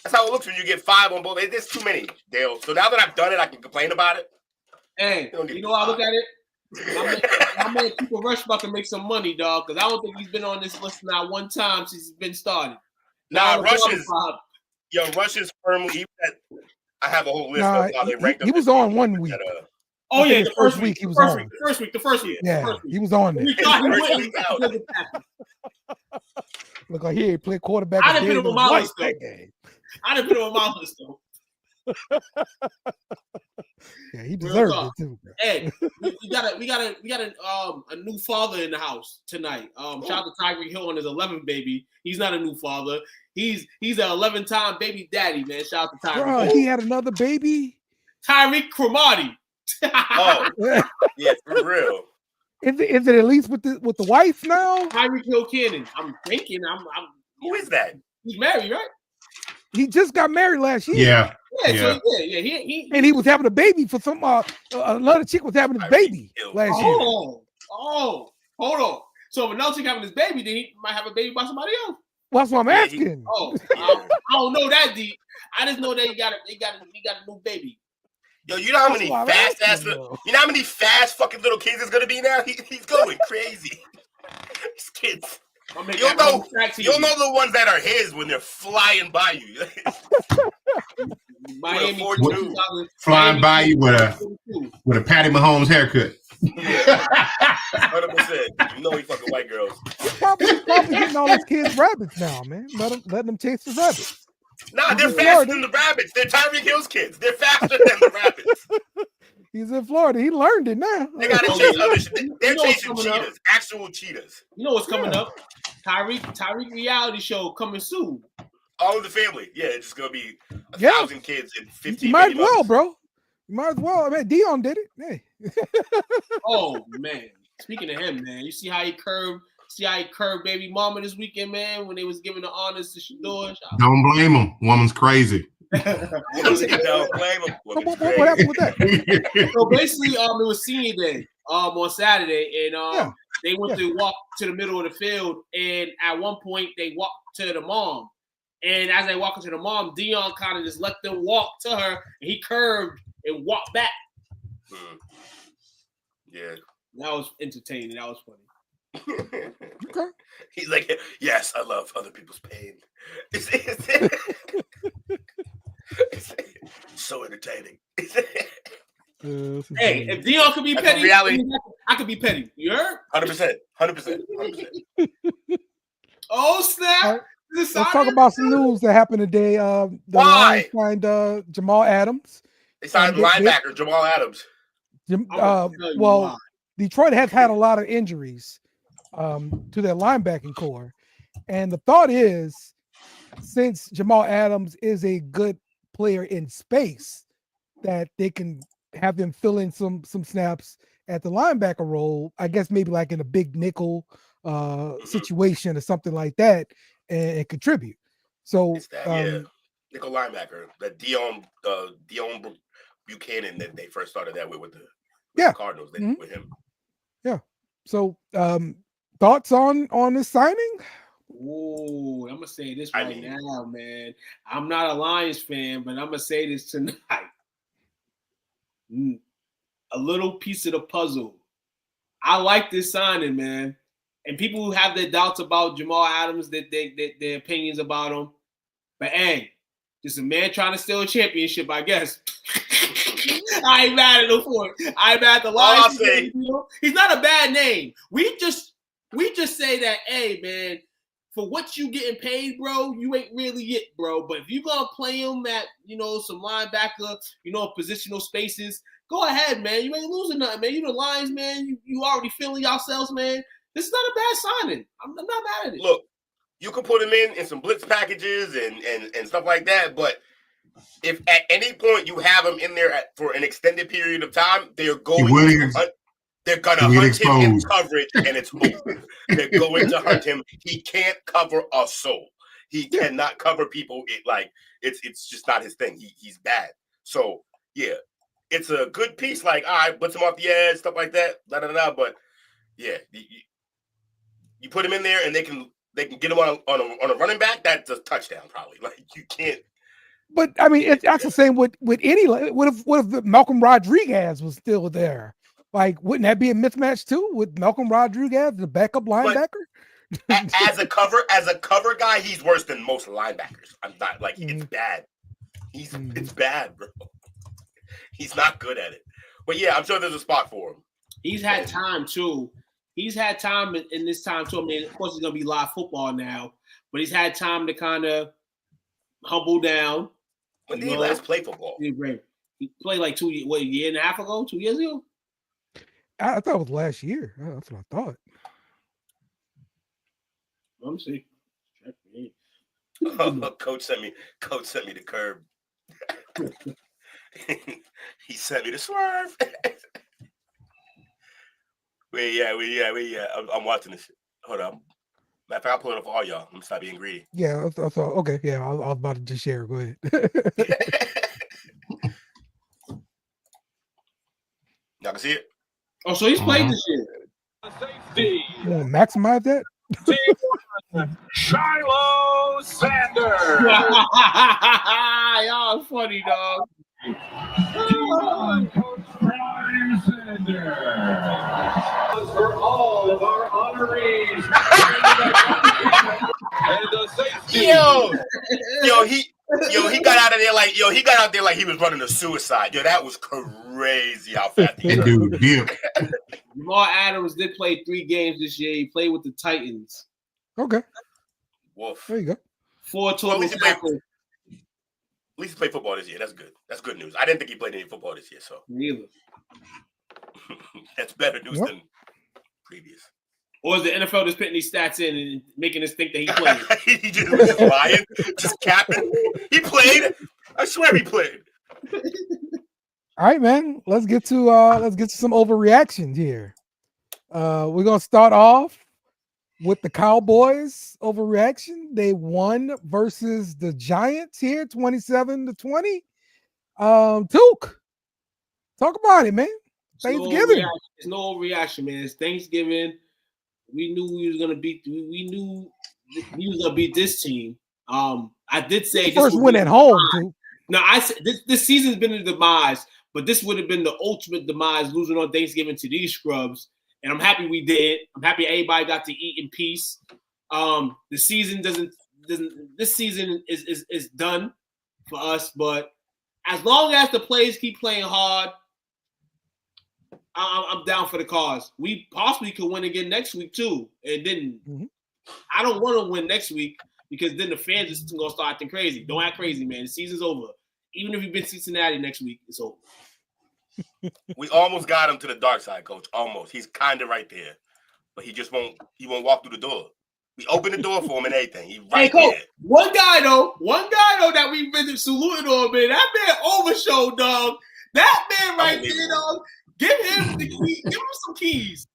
That's how it looks when you get 5 on both. There's too many, Dale. So now that I've done it, I can complain about it. Hey, you know how I look at it? My man Cooper Rush about to make some money, dog, because I don't think he's been on this list not one time since he's been started. Nah, Rush Yo, Rush is firmly. I have a whole list of how they ranked him. He was on one week. Oh yeah, the first week he was on. The first week. Yeah, he was on there. We thought he wouldn't. Look like he ain't played quarterback. I didn't put him on my list though. I didn't put him on my list though. Yeah, he deserved it too. Bro. Hey, we got a new father in the house tonight. Shout out to Tyreek Hill on his 11th baby. He's not a new father. He's an 11-time baby daddy, man. Shout out to Tyreek. Bro, he had another baby. Tyreek Cromartie. Oh, yeah, for real. Is it at least with the wife now? Tyreek Hill Cannon. I'm thinking. Who is that? He's married, right? He just got married last year. Yeah. So he and he was having a baby for some another chick was having a baby last year. Oh, hold on. So if another chick having this baby, then he might have a baby by somebody else. Well, that's what I'm asking. I don't know that deep. I just know that he got a new baby. Yo, you know how many fast fucking little kids is gonna be now? He's going crazy. These kids. You'll know the ones that are his when they're flying by you. Miami flying by you with a Patty Mahomes haircut. 100%. You know he fucking white girls. Probably getting all his kids rabbits now, man. Letting them chase the rabbits. Nah, they're faster than the rabbits. They're Tyreek Hill's kids. They're faster than the rabbits. He's in Florida. He learned it now. They gotta chase other shit. They're chasing cheetahs, actual cheetahs. You know what's coming up? Tyreek reality show coming soon. All of the family. Yeah, it's gonna be 1,000 kids in 15 You might as well, months. bro. You might as well. I mean, Dion did it. Hey. Oh man. Speaking of him, man, you see how he curved baby mama this weekend, man, when they was giving the honors to Shador. Don't blame him. Woman's crazy. Don't blame him. What happened with that? So basically, it was senior day on Saturday, and they went to walk to the middle of the field, and at one point they walked to the mom. And as they walked to the mom, Dion kind of just let them walk to her, and he curved and walked back. Yeah. That was entertaining. That was funny. Okay. He's like, yes, I love other people's pain. It's so entertaining. Hey, if Dion could be petty, reality, I could be petty. You heard? 100%. Oh, snap. Let's talk about some news that happened today. The Lions signed Jamal Adams. They signed linebacker Jamal Adams. Well, Detroit has had a lot of injuries to their linebacking core. And the thought is, since Jamal Adams is a good player in space, that they can have him fill in some snaps at the linebacker role, I guess maybe like in a big nickel situation or something like that, and contribute. So nickel linebacker, that Dion Buchanan that they first started that with the Cardinals, with him. Yeah. So thoughts on this signing? Ooh, I'm gonna say this now, man. I'm not a Lions fan, but I'm gonna say this tonight. A little piece of the puzzle. I like this signing, man. And people who have their doubts about Jamal Adams, their opinions about him. But hey, just a man trying to steal a championship, I guess. I ain't mad at him for it. I ain't mad at the Lions. He's not a bad name. We just say that, hey, man, for what you getting paid, bro, you ain't really it, bro. But if you gonna play him at, some linebacker, positional spaces, go ahead, man. You ain't losing nothing, man. You the Lions, man. You already feeling yourselves, man. This is not a bad signing. I'm not mad at it. Look, you could put him in some blitz packages and stuff like that, but if at any point you have him in there for an extended period of time, they're going to hunt him in coverage, and it's over. They're going to hunt him. He can't cover a soul. He cannot cover people. It's just not his thing. He's bad. So yeah, it's a good piece. Like, all right, blitz him off the edge, stuff like that. But yeah, you put him in there, and they can get him on a running back. That's a touchdown, probably. Like, you can't. But I mean, that's the same with any. What if Malcolm Rodriguez was still there? Like, wouldn't that be a mismatch too with Malcolm Rodriguez, the backup linebacker? as a cover guy, he's worse than most linebackers. I'm not like it's bad. It's bad, bro. He's not good at it. But yeah, I'm sure there's a spot for him. He's had time too. He's had time in this time too. I mean, of course, it's gonna be live football now, but he's had time to kind of humble down. When did he last play football? He played like a year and a half ago, 2 years ago. I thought it was last year. That's what I thought. Let me see. Coach sent me the curb. He sent me the swerve. I'm watching this shit. Hold on. Matter of fact, I'll pull it up for all y'all. I'm gonna stop being greedy. Yeah, I thought. Okay, yeah, I was about to just share. Go ahead. Y'all can see it. Oh, so he's played this year. Safety. You want to maximize that? Shiloh Sanders. Y'all funny, dog. Coach Brian Sanders. For all of our honorees. And the safety. He got out there like he was running a suicide. Yo, that was crazy how fast he That dude did. Jamal Adams did play 3 games this year. He played with the Titans. Okay. Wolf. There you go. 4 total At least he tackles. played football this year. That's good. That's good news. I didn't think he played any football this year, so Neither. that's better news than previous. Or is the NFL just putting these stats in and making us think that he played? He just was just lying, just capping. He played. I swear he played. All right, man. Let's get to some overreactions here. We're gonna start off with the Cowboys overreaction. They won versus the Giants here, 27-20. Took, talk about it, man. Thanksgiving. It's no overreaction, man. It's Thanksgiving. We knew we was gonna beat. We knew he was gonna beat this team. I did say first win at home, too. No, I said this season's been a demise, but this would have been the ultimate demise, losing on Thanksgiving to these scrubs. And I'm happy we did. I'm happy everybody got to eat in peace. The season doesn't. This season is done for us, but as long as the players keep playing hard, I'm down for the cause. We possibly could win again next week too, and then I don't want to win next week because then the fans is gonna start acting crazy. Don't act crazy, man. The season's over. Even if you've been Cincinnati next week, it's over. We almost got him to the dark side, Coach. Almost. He's kind of right there, but he just won't. He won't walk through the door. We opened the door for him and everything. He right Coach, there. One guy though that we've been saluting on, man. That man overshowed, dog. That man right there, dog. Give him the key. Give him some keys.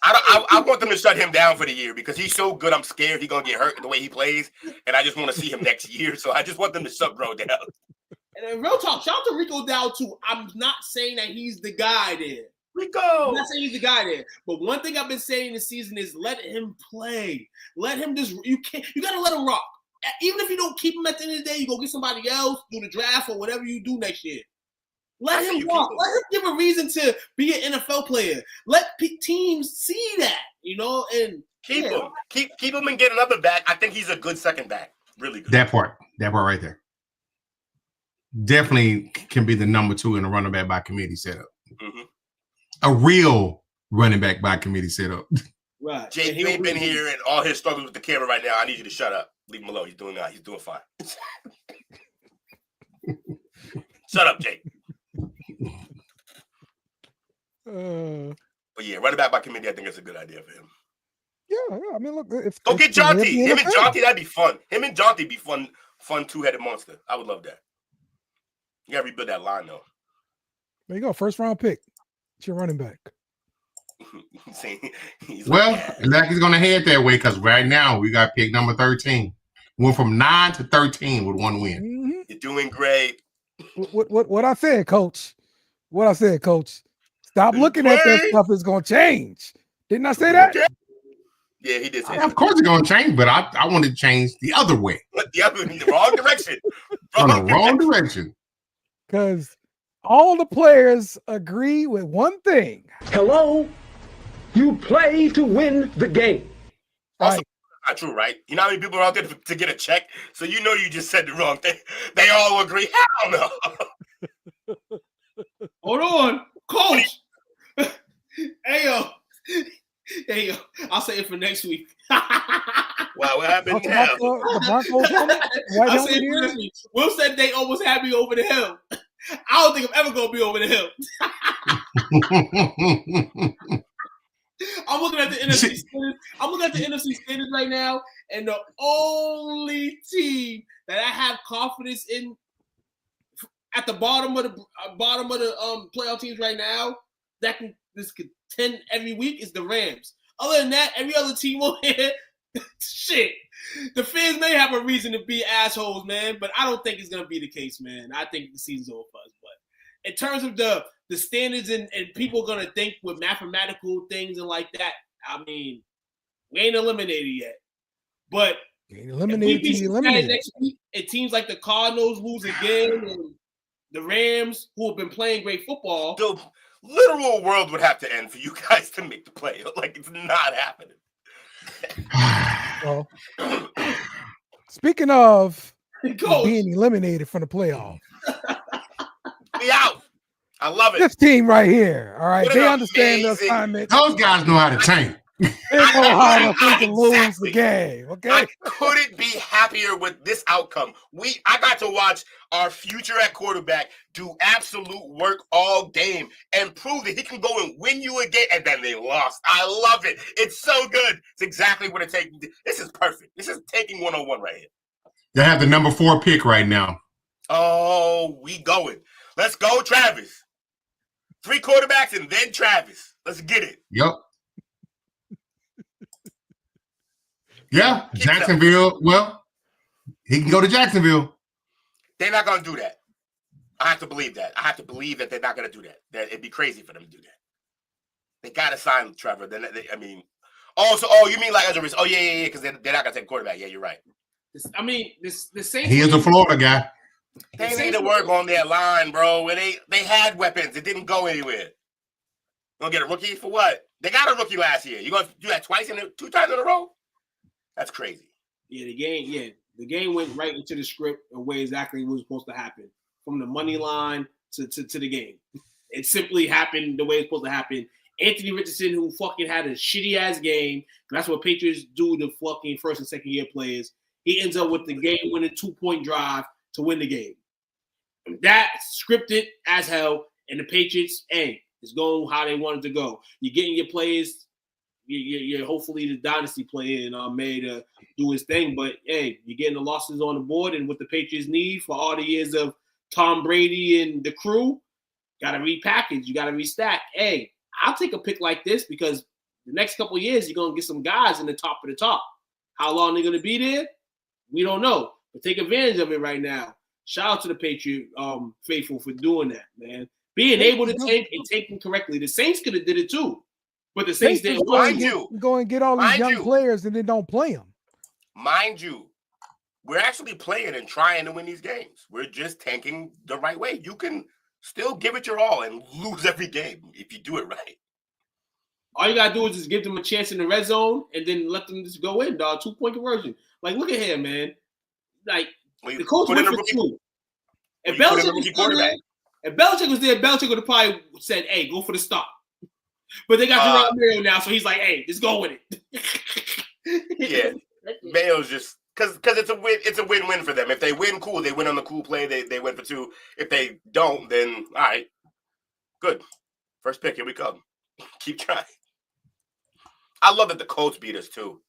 I want them to shut him down for the year because he's so good. I'm scared he's gonna get hurt the way he plays, and I just want to see him next year. So I just want them to shut bro down. And then real talk, shout out to Rico Dow too. I'm not saying that he's the guy there. Rico. I'm not saying he's the guy there. But one thing I've been saying this season is let him play. Let him just you gotta let him rock. Even if you don't keep him at the end of the day, you go get somebody else, do the draft or whatever you do next year. Let him walk. Let him give a reason to be an NFL player. Let teams see that, and keep him. Keep him and get another back. I think he's a good second back. Really good. That part right there. Definitely can be the number 2 in a running back by committee setup. Mm-hmm. A real running back by committee setup. Right. Jake, you ain't been here and all his struggles with the camera right now. I need you to shut up. Leave him alone. He's doing fine. Shut up, Jake. But yeah, running back by committee, I think it's a good idea for him. Yeah. I mean, look, go get Jonty. Him and Jonty, that'd be fun. Him and Jonty be fun 2-headed monster. I would love that. You gotta rebuild that line though. There you go. First round pick. It's your running back. He's he's gonna head that way because right now we got pick number 13. Went from 9 to 13 with 1 win. Mm-hmm. You're doing great. What I said, Coach. What I said, Coach. Stop looking at that stuff. It's gonna change. Didn't I say that? Yeah, he did say that. Of course it's gonna change, but I want to change the other way. The wrong direction. Wrong direction. Because all the players agree with one thing. Hello, you play to win the game. Also, Right. not true, right? You know how many people are out there to get a check? So you know you just said the wrong thing. They all agree. Hell no. Hold on, coach. Hey yo, I'll say it for next week. Wow, what happened now? The Broncos coming? White I'll say helmet it for here? next week. Will said they almost had me over the hill. I don't think I'm ever gonna be over the hill. I'm looking at the NFC standings. I'm looking at the NFC standings right now, and the only team that I have confidence in at the bottom of the playoff teams right now that can contend every week is the Rams. Other than that, every other team over here, shit. The fans may have a reason to be assholes, man, but I don't think it's gonna be the case, man. I think the season's over for us. But in terms of the standards and people gonna think with mathematical things and like that, I mean, we ain't eliminated yet. But Eliminated. Next week, it teams like the Cardinals lose again and the Rams, who have been playing great football. The literal world would have to end for you guys to make the play. Like, it's not happening. Well, speaking of Coach, being eliminated from the playoff, be out. I love it. this team right here, all right, What they an understand the amazing- assignment. Those guys know how to tank. They know how to freaking lose the Exactly. game. Okay, I couldn't be happier with this outcome. I got to watch our future at quarterback do absolute work all game and prove that he can go and win you again, and then they lost. I love it. It's so good. It's exactly what it takes. This is perfect. This is taking 101 right here. They have the number 4 pick right now. Oh, we going. Let's go, Travis. 3 quarterbacks and then Travis. Let's get it. Yep. Yeah, Jacksonville. Well, he can go to Jacksonville. They're not going to do that. I have to believe that. I have to believe that they're not going to do that. That it'd be crazy for them to do that. They got to sign Trevor. You mean like as a risk? Oh, yeah, because they're not going to take a quarterback. Yeah, you're right. the Saints. He is a Florida guy. They need to work on their line, bro. They had weapons. It didn't go anywhere. Gonna get a rookie for what? They got a rookie last year. You gonna do that 2 times in a row? That's crazy. Yeah, the game went right into the script of where exactly what was supposed to happen, from the money line to the game. It simply happened the way it's supposed to happen. Anthony Richardson, who fucking had a shitty ass game, that's what Patriots do to fucking first and second year players. He ends up with the game winning 2-point drive to win the game. That's scripted as hell, and the Patriots, it's going how they wanted to go. You're getting your players. You're hopefully the dynasty player and May to do his thing, but you're getting the losses on the board, and what the Patriots need for all the years of Tom Brady and the crew, got to repackage, you got to restack. I'll take a pick like this because the next couple of years you're gonna get some guys in the top of the top. How long they're gonna be there, we don't know, but take advantage of it right now. Shout out to the Patriot faithful for doing that, man. Being able to take and taking correctly. The Saints could have did it too. But the Saints didn't. Go and get all these young players and then don't play them. Mind you, we're actually playing and trying to win these games. We're just tanking the right way. You can still give it your all and lose every game if you do it right. All you gotta do is just give them a chance in the red zone and then let them just go in, dog. 2-point conversion. Like, look at him, man. Like, the coach went for 2. If Belichick was there, Belichick would have probably said, go for the stop. But they got Jerome Mayo now, so he's like, just go with it. Yeah. Mayo's just because it's a win-win for them. If they win, cool. They win on the cool play. They win for 2. If they don't, then all right. Good. First pick, here we come. Keep trying. I love that the Colts beat us too.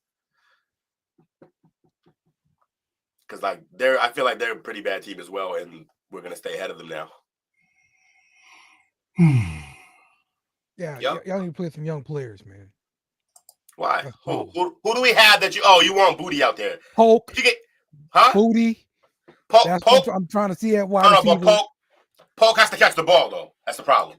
Because I feel like they're a pretty bad team as well, and we're gonna stay ahead of them now. Yeah, y'all need to play some young players, man. Why? Who do we have that you want Booty out there? Polk. Did you get Booty. Polk. I'm trying to see that wide receiver. But Polk has to catch the ball though. That's the problem.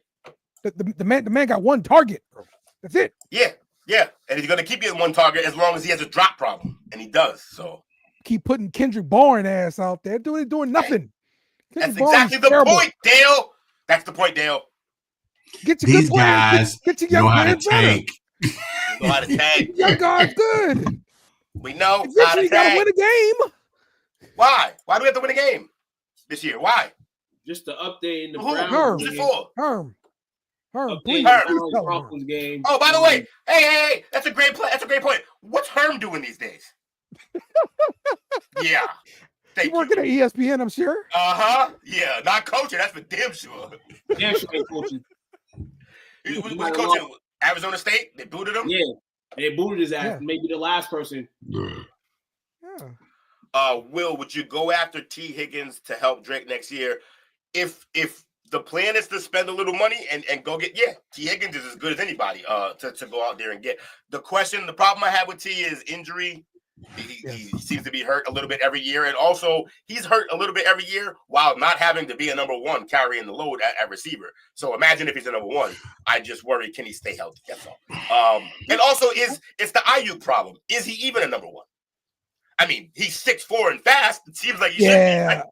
The man got 1 target, bro. That's it. Yeah, and he's gonna keep you in 1 target as long as he has a drop problem, and he does. So keep putting Kendrick Bourne ass out there, doing nothing. That's exactly the point, Dale. That's the point, Dale. Get your These good players. guys Get your young know how to players better. tank. Know how to tank. Young guys good. We know how You got to win a game. Why? Why do we have to win a game this year? Why? Just to update in the Browns game. Herm, Please. Broncos game. Oh, by the way, hey, that's a great play. That's a great point. What's Herm doing these days? Yeah. He's working at ESPN, I'm sure. Yeah, not coaching. That's for damn sure. Damn sure ain't coaching. He was coaching Arizona State. They booted him. Yeah, they booted his ass. Yeah. Maybe the last person. Yeah. Will, would you go after T. Higgins to help Drake next year? If the plan is to spend a little money and go get, T. Higgins is as good as anybody to go out there and get. The problem I have with T is injury. He seems to be hurt a little bit every year. And also, he's hurt a little bit every year while not having to be a number one carrying the load at receiver. So imagine if he's a number one. I just worry, can he stay healthy? That's all. And also, it's the IU problem. Is he even a number one? I mean, he's 6'4" and fast. It seems like he should be. Right?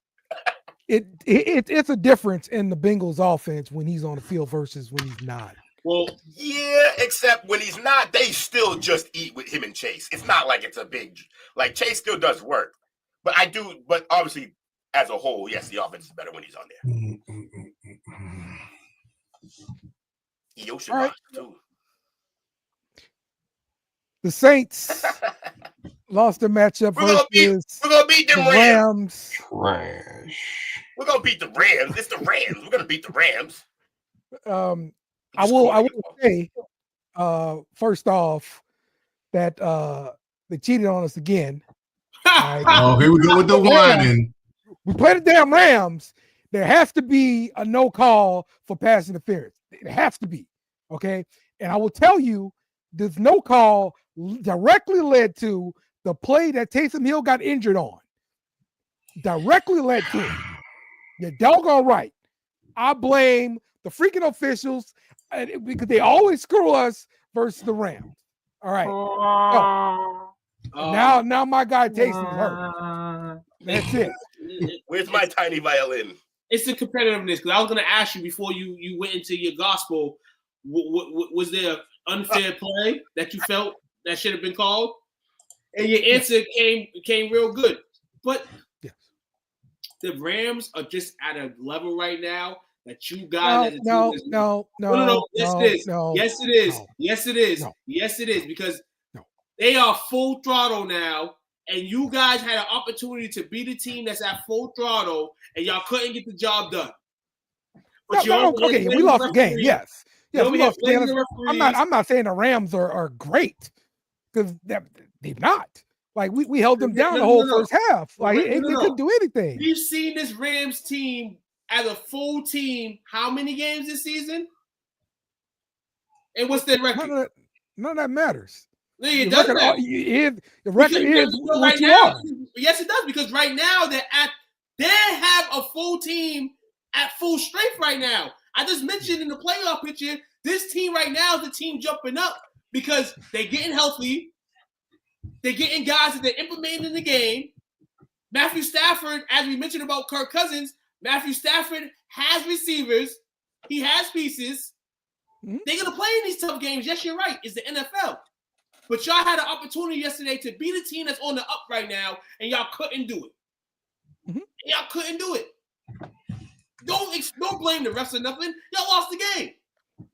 It's a difference in the Bengals offense when he's on the field versus when he's not. Well, yeah, except when he's not, they still just eat with him and Chase. It's not like it's a big, like Chase still does work. But obviously, as a whole, yes, the offense is better when he's on there. Yoshi right. Too. The Saints lost their matchup versus we're gonna beat the Rams. Trash. We're gonna beat the Rams. It's the Rams. We're gonna beat the Rams. I will say, first off, that they cheated on us again. Right? Oh, here we go with the whining. We play the damn Rams. There has to be a no call for pass interference. It has to be, okay? And I will tell you, this no call directly led to the play that Taysom Hill got injured on. Directly led to it. You're doggone right. I blame the freaking officials because they always screw us versus the Rams. All right. Now my guy Taysom's hurt. That's it. Where's my tiny violin? It's the competitiveness. Because I was going to ask you before you went into your gospel, was there an unfair play that you felt that should have been called? And your answer came real good. But the Rams are just at a level right now that you guys no. Yes, it is. Because they are full throttle now, and you guys had an opportunity to beat a team that's at full throttle, and y'all couldn't get the job done. But we lost the game. Yes, we lost the game. I'm not saying the Rams are great because they're not. Like we held them down the whole first half. Like they couldn't do anything. We've seen this Rams team as a full team how many games this season? And what's their record? None of that matters. No, it doesn't. The record is what right you now. are. Yes, it does, because right now they have a full team at full strength right now. I just mentioned in the playoff picture, this team right now is the team jumping up because they're getting healthy. They're getting guys that they're implementing in the game. Matthew Stafford, as we mentioned about Kirk Cousins, Matthew Stafford has receivers. He has pieces. Mm-hmm. They're going to play in these tough games. Yes, you're right. It's the NFL. But y'all had an opportunity yesterday to beat a team that's on the up right now, and y'all couldn't do it. Mm-hmm. Y'all couldn't do it. Don't blame the refs or nothing. Y'all lost the game.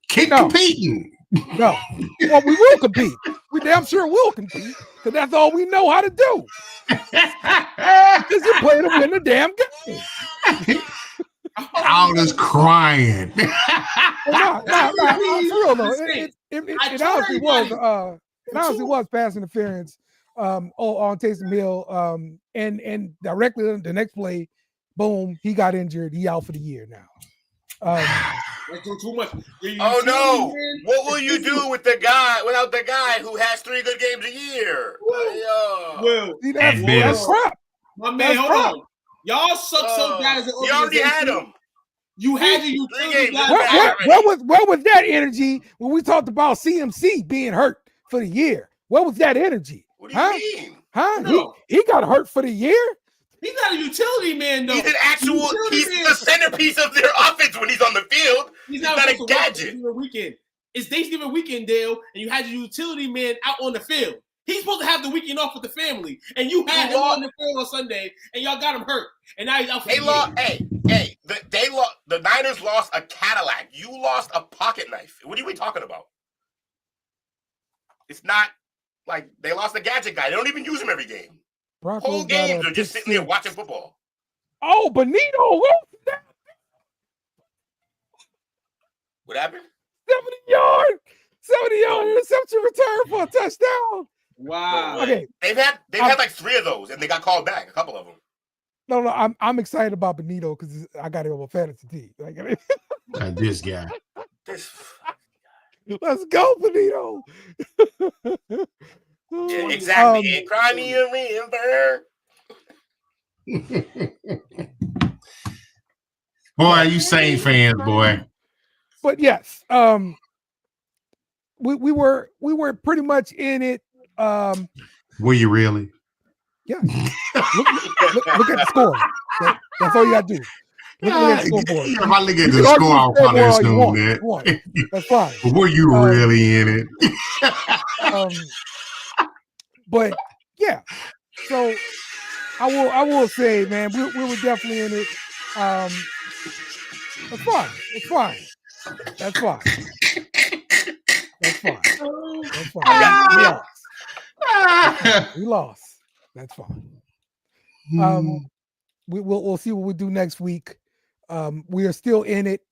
Keep competing. No. Well, we will compete. We damn sure will compete because that's all we know how to do. Because you play to win the damn game. I was crying. No, for real though. It honestly was pass interference on Taysom Hill. And directly the next play, boom, he got injured. He out for the year now. That's doing too much. Oh no! What will you do with the guy without the guy who has 3 good games a year? That's crap. My man, hold on. Y'all suck so bad as an organization. You already had him. You had your utility guy. Where was that energy when we talked about CMC being hurt for the year? Where was that energy? What do you mean? No. He got hurt for the year? He's not a utility man, though. He's the centerpiece of their offense when he's on the field. He's not a gadget. It's Thanksgiving weekend, Dale, and you had your utility man out on the field. He's supposed to have the weekend off with the family, and you had him on the field on Sunday, and y'all got him hurt, and now he's out for the year. The Niners lost a Cadillac. You lost a pocket knife. What are we talking about? It's not like they lost a gadget guy. They don't even use him every game. Broncos whole games are just sitting there watching football. Oh, Benito! What happened? 70-yard interception return for a touchdown. Wow. Okay. They've had like 3 of those, and they got called back. A couple of them. No, I'm excited about Benito because I got him on my fantasy team. This guy. Let's go, Benito. Yeah, exactly. Cry me a river. Boy, you Saints fans, boy. But yes, we were pretty much in it. Were you really? Yeah. Look at the score. That's all you got to do. Look at the scoreboard. If I look at the score, I'll probably assume that. That's fine. But were you really in it? But yeah, so I will say, man, we were definitely in it. That's fine. It's fine. That's fine. That's fine. That's fine. We lost. That's fine. We'll see what we do next week. We are still in it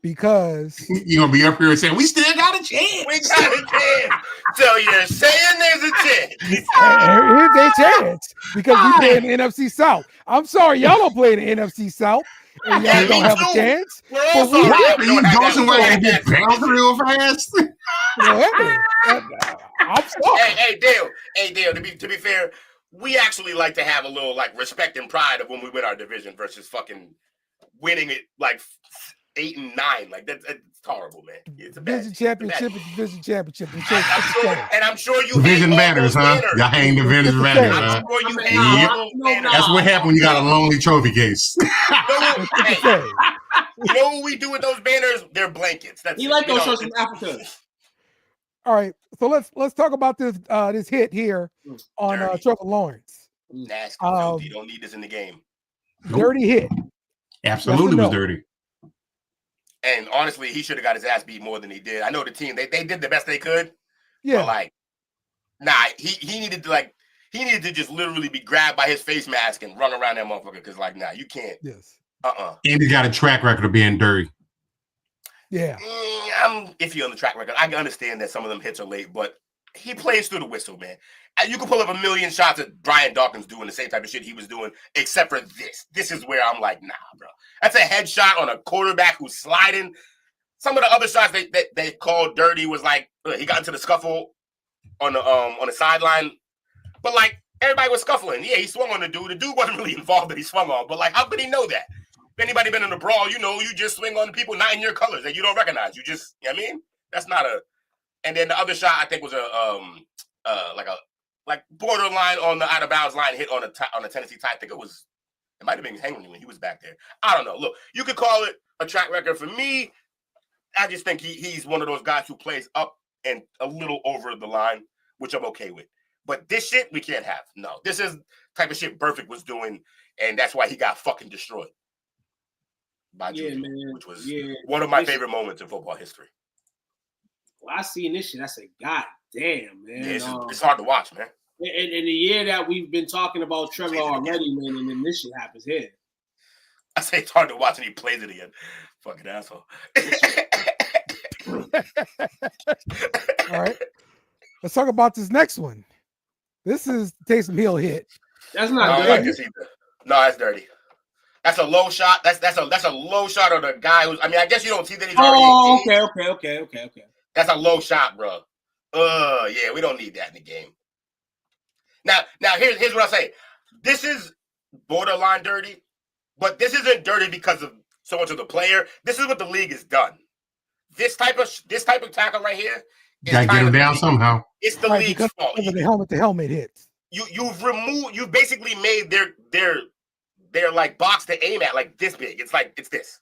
because you're gonna be up here and saying we still got a chance. We got a chance. So you're saying there's a chance. Here's a chance because we play in the NFC South. I'm sorry, y'all don't play in the NFC South. And y'all don't have a chance. We're also you going somewhere and get bounced real fast. I'm sorry. Hey, Dale. To be fair, we actually like to have a little like respect and pride of when we win our division versus fucking winning it like 8 and 9. Like that's horrible, man. It's a division championship. And I'm sure you division matters, huh? Y'all hang division matters, huh? That's what happened when you got a lonely trophy case. You know what we do with those banners? They're blankets. You like those shirts from Africa. All right, so let's talk about this hit here on Trevor Lawrence. Nasty. You don't need this in the game. Dirty hit. Absolutely was dirty. And honestly, he should have got his ass beat more than he did. I know the team, they did the best they could. Yeah. But he needed to just literally be grabbed by his face mask and run around that motherfucker. Because you can't. Yes. And he got a track record of being dirty. Yeah. I'm iffy on the track record. I can understand that some of them hits are late, but he plays through the whistle, man. You can pull up a million shots of Brian Dawkins doing the same type of shit he was doing, except for this. This is where I'm like, nah, bro. That's a headshot on a quarterback who's sliding. Some of the other shots they called dirty was like he got into the scuffle on the sideline, but like everybody was scuffling. Yeah, he swung on the dude. The dude wasn't really involved that he swung on, but like how could he know that? If anybody been in a brawl, you know you just swing on the people not in your colors that you don't recognize. You just, you know what I mean? That's not a. And then the other shot I think was like borderline on the out of bounds line hit on the Tennessee tie. I think it might have been Henry when he was back there. I don't know. Look, you could call it a track record. For me, I just think he's one of those guys who plays up and a little over the line, which I'm okay with. But this shit we can't have. No, this is type of shit Burfict was doing, and that's why he got fucking destroyed by Juju, which was one of my favorite moments in football history. Well, I seen this shit. I said, God damn, man. Yeah, it's hard to watch, man. In the year that we've been talking about Trevor already, man, and then this shit happens here. I say it's hard to watch and he plays it again. Fucking asshole. All right. Let's talk about this next one. This is Taysom Hill hit. That's not dirty. No, that's dirty. That's a low shot. That's a low shot of the guy who's. I mean, I guess you don't see that he's already. Okay. That's a low shot, bro. Yeah, we don't need that in the game. Now here's what I say. This is borderline dirty, but this isn't dirty because of so much of the player. This is what the league has done. This type of tackle right here. Gotta get him down somehow. It's the league's fault. The helmet hits. You've basically made their like box to aim at like this big. It's this.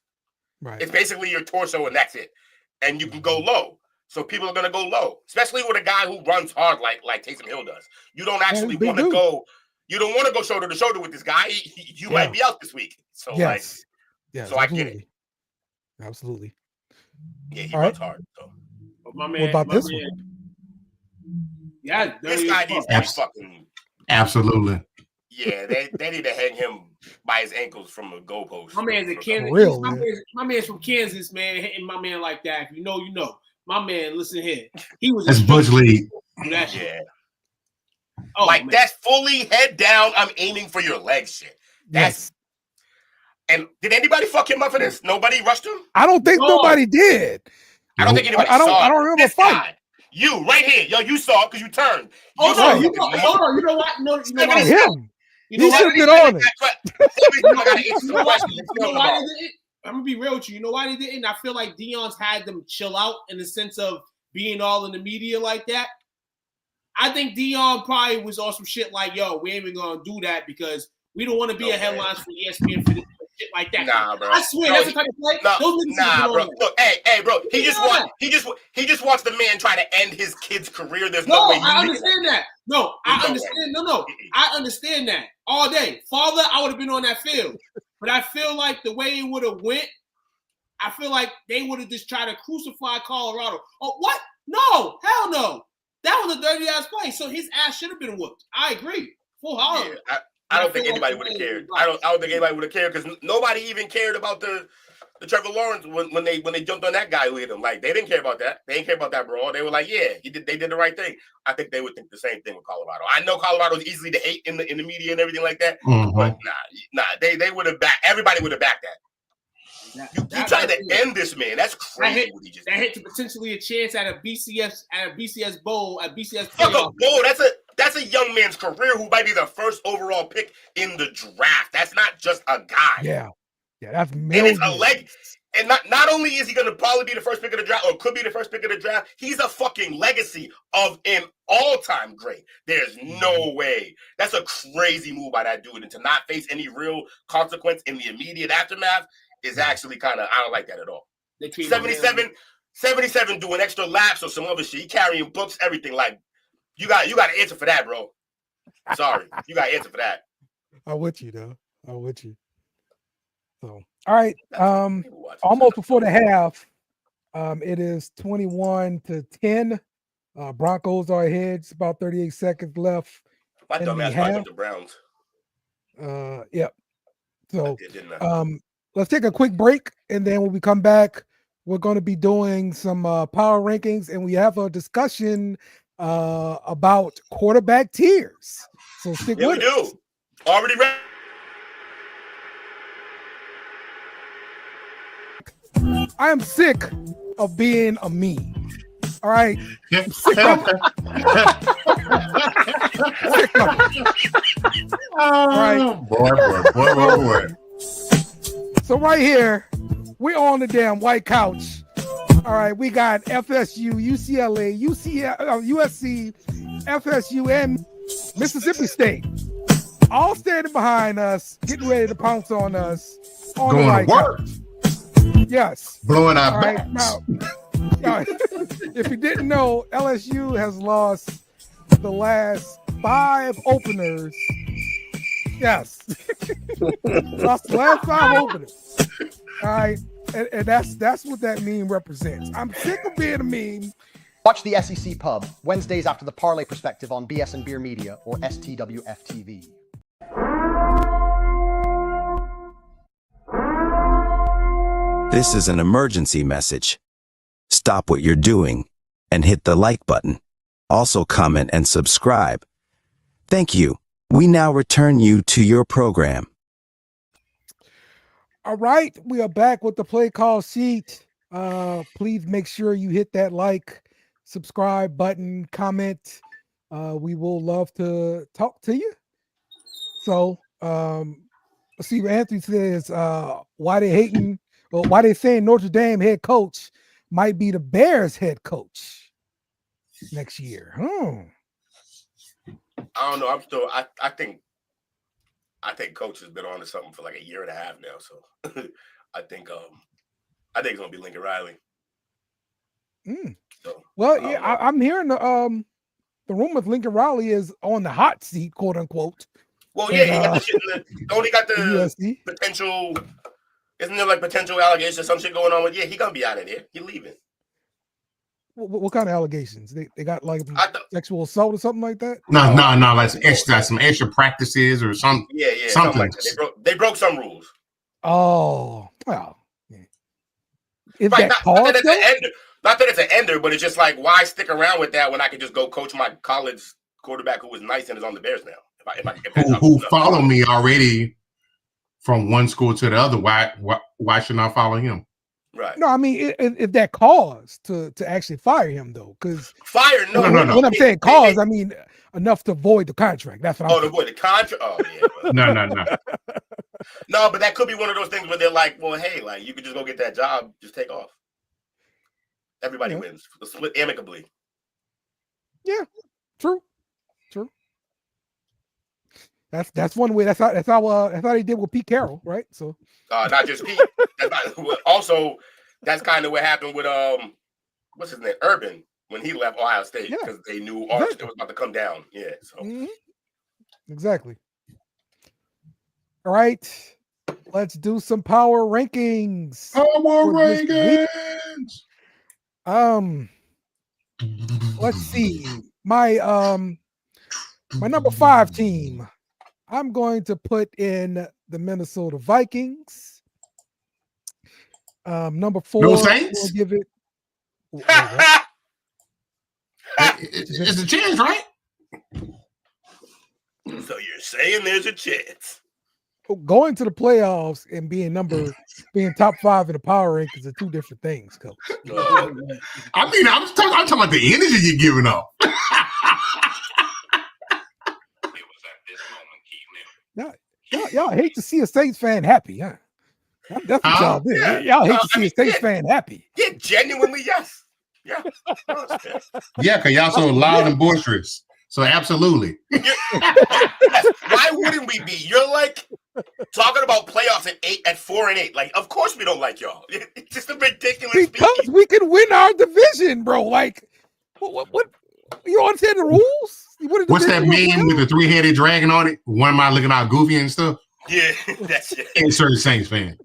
Right. It's basically your torso and that's it. And you can go low. So people are gonna go low, especially with a guy who runs hard like Taysom Hill does. You don't actually big want to dude. go. You don't want to go shoulder to shoulder with this guy. You might be out this week. So yes, so I get it. Absolutely. Yeah, he runs hard. So. But my man, What about this man, one? Yeah, this guy needs to be fucking. Absolutely. Yeah, they need to hang him by his ankles from a goalpost. My man's in Kansas. Real, my man's from Kansas, man. Hitting my man like that. If you know, you know. My man, listen here. He was. That's Butch League. That shit. Yeah. Oh, like man. that's fully head down. I'm aiming for your legs shit. That's. And did anybody fuck him up for this? Nobody rushed him? I don't think nobody did. I don't think anybody saw I don't remember this a fight. guy. You right here, yo, you saw it because you turned. Hold on, you know what? No, you know what? Him. You should have been on it. I'm gonna be real with you. You know why they didn't? I feel like Deion's had them chill out in the sense of being all in the media like that. I think Deion probably was on some shit like, yo, we ain't even gonna do that because we don't want to be a headlines for ESPN for this shit like that. Nah, bro. I swear, that's the type of play. Nah, bro. Look, hey, bro. He just wants the man try to end his kid's career. There's no way. I understand that. No, I understand. No, I understand that all day. Father, I would have been on that field, but I feel like the way it would have went, I feel like they would have just tried to crucify Colorado. Oh, what? No, hell no. That was a dirty ass play. So his ass should have been whooped. I agree. Full hard. Yeah, I don't think anybody would have cared. I don't think anybody would have cared because nobody even cared about the Trevor Lawrence when they jumped on that guy who hit him. Like they didn't care about that. They didn't care about that brawl. They were like, yeah, they did the right thing. I think they would think the same thing with Colorado. I know Colorado is easily to hate in the media and everything like that, but nah, they would have backed. Everybody would have backed that. You tried to end this man. That's crazy. That hit to potentially a chance at a BCS bowl at BCS. Fuck a bowl. That's a young man's career who might be the first overall pick in the draft. That's not just a guy. Yeah, that's millions. And it's a leg. And not only is he going to probably be the first pick of the draft, or could be the first pick of the draft, he's a fucking legacy of an all-time great. There's no way. That's a crazy move by that dude, and to not face any real consequence in the immediate aftermath is actually kind of, I don't like that at all. 77 doing extra laps or some other shit. He carrying books, everything. Like, you got to answer for that, bro. Sorry. You got to answer for that. I'm with you, though. I'm with you. So, all right. Almost before the half, it is 21-10. Broncos are ahead. It's about 38 seconds left. My dumb ass probably the Browns. Yep. So, let's take a quick break, and then when we come back, we're going to be doing some power rankings, and we have a discussion about quarterback tiers. So stick with us. We do. Already ready. I am sick of being a meme. All right. I'm sick of it. All right. Boy. So right here, we're on the damn white couch. All right, we got FSU, UCLA, USC, FSU, and Mississippi State all standing behind us, getting ready to pounce on us. On going the right to work. couch. Yes. Blowing our all backs. Right, now, if you didn't know, LSU has lost the last 5 openers. Yes. Lost the last 5 openers. All right. And that's what that meme represents. I'm sick of being a meme. Watch the SEC Pub Wednesdays after the Parlay Perspective on BS and Beer Media or STWF TV. This is an emergency message. Stop what you're doing and hit the like button. Also comment and subscribe. Thank you. We now return you to your program. All right, we are back with the play call sheet. Please make sure you hit that like, subscribe button, comment. We will love to talk to you. So, let's see what Anthony says. Why they hating? Well, why they saying Notre Dame head coach might be the Bears head coach next year? I don't know. I'm still. I think coach has been on to something for like a year and a half now. So I think it's gonna be Lincoln Riley. So, well, yeah, I'm hearing the rumors Lincoln Riley is on the hot seat, quote unquote. Well, yeah, he got the shit only got the USC. potential. Isn't there like potential allegations, some shit going on with? Yeah, he gonna be out of there. He leaving. What kind of allegations? They got like sexual assault or something like that? No, like some extra practices or something. Yeah, something like that. They broke some rules. Oh, well. Yeah. Is right, that not that it's an ender. Not that it's an ender, but it's just like, why stick around with that when I can just go coach my college quarterback who was nice and is on the Bears now? Who follow me already from one school to the other? Why should I follow him? Right. No, I mean, if that cause to actually fire him though, because fire no. When I'm saying cause, I mean enough to void the contract. That's what I'm to void the contract. Oh yeah. No. No, but that could be one of those things where they're like, well, hey, like you could just go get that job, just take off. Everybody wins. Split amicably. Yeah, true. That's one way. That's how they did with Pete Carroll, right? So not just Pete. Also, that's kind of what happened with what's his name, Urban, when he left Ohio State because they knew all shit was about to come down. Yeah, so exactly. All right, let's do some power rankings. Let's see. My number 5 team. I'm going to put in the Minnesota Vikings. Number 4. No Saints? We'll give it. It's a chance, right? So you're saying there's a chance. Going to the playoffs and being top 5 in the power rankings are 2 different things, Coach. I mean, I'm talking about the energy you're giving up. Y'all hate to see a Saints fan happy, huh? That's what y'all do. Yeah. Y'all hate to see a Saints fan happy. Yeah, genuinely, yes. Yeah. Yeah, because y'all so loud and boisterous. So absolutely. Why wouldn't we be? You're like talking about playoffs at 4-8. Like, of course we don't like y'all. It's just a ridiculous because we can win our division, bro. Like, what you understand the rules? What's that meme with the 3-headed dragon on it? One am I looking out goofy and stuff? Yeah, that's it. Insert Saints fan.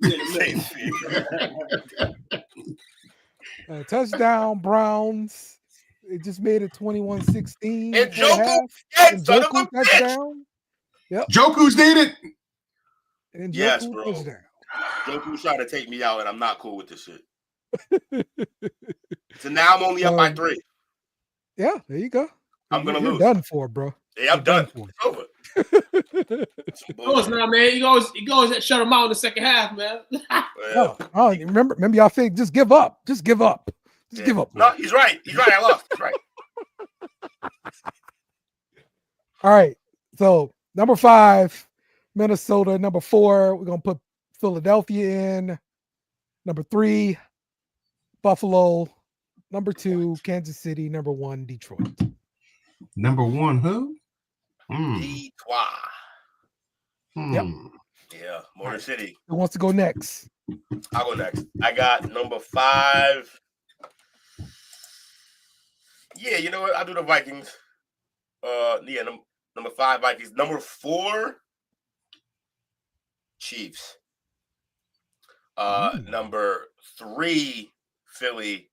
Touchdown Browns. It just made it 21-16. And Joku touchdown. Yep. Joku's did it. And yes, bro. Touchdown. Joku's trying to take me out, and I'm not cool with this shit. So now I'm only up by 3. Yeah, there you go. I'm gonna lose. Done for, bro. Yeah, I'm done. It's over. Now, man. You always shut them out in the second half, man. Remember y'all say just give up. Just give up. Give up. No, he's right. I lost. He's right. All right. So number 5, Minnesota. Number 4, we're gonna put Philadelphia in. Number 3, Buffalo. Number 2, Kansas City. Number 1, Detroit. Number 1, who? Detroit. Yep. Yeah, Motor City. Who wants to go next? I'll go next. I got number 5. Yeah, you know what? I'll do the Vikings. Number 5, Vikings. Number 4, Chiefs. Number 3, Philly.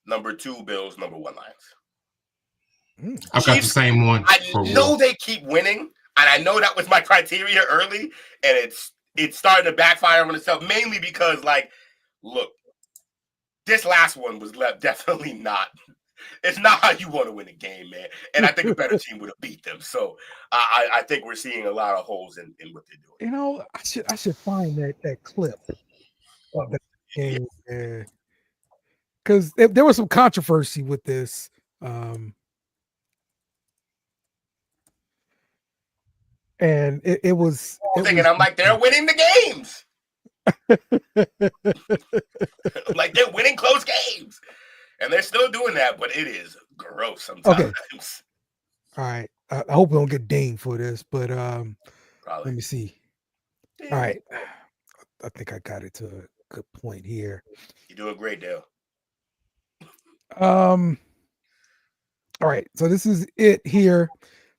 Number 2, Bills. Number 1, Lions. I've got the same one. I know they keep winning, and I know that was my criteria early, and it's starting to backfire on itself, mainly because, like, look, this last one was definitely not. It's not how you want to win a game, man. And I think a better team would have beat them. So I think we're seeing a lot of holes in what they're doing. You know, I should find that clip of that game, because there was some controversy with this. And it was I'm like, they're winning the games. Like they're winning close games. And they're still doing that, but it is gross sometimes. Okay. All right. I hope we don't get dinged for this, but let me see. All right. I think I got it to a good point here. You're doing great, Dale. All right, so this is it here.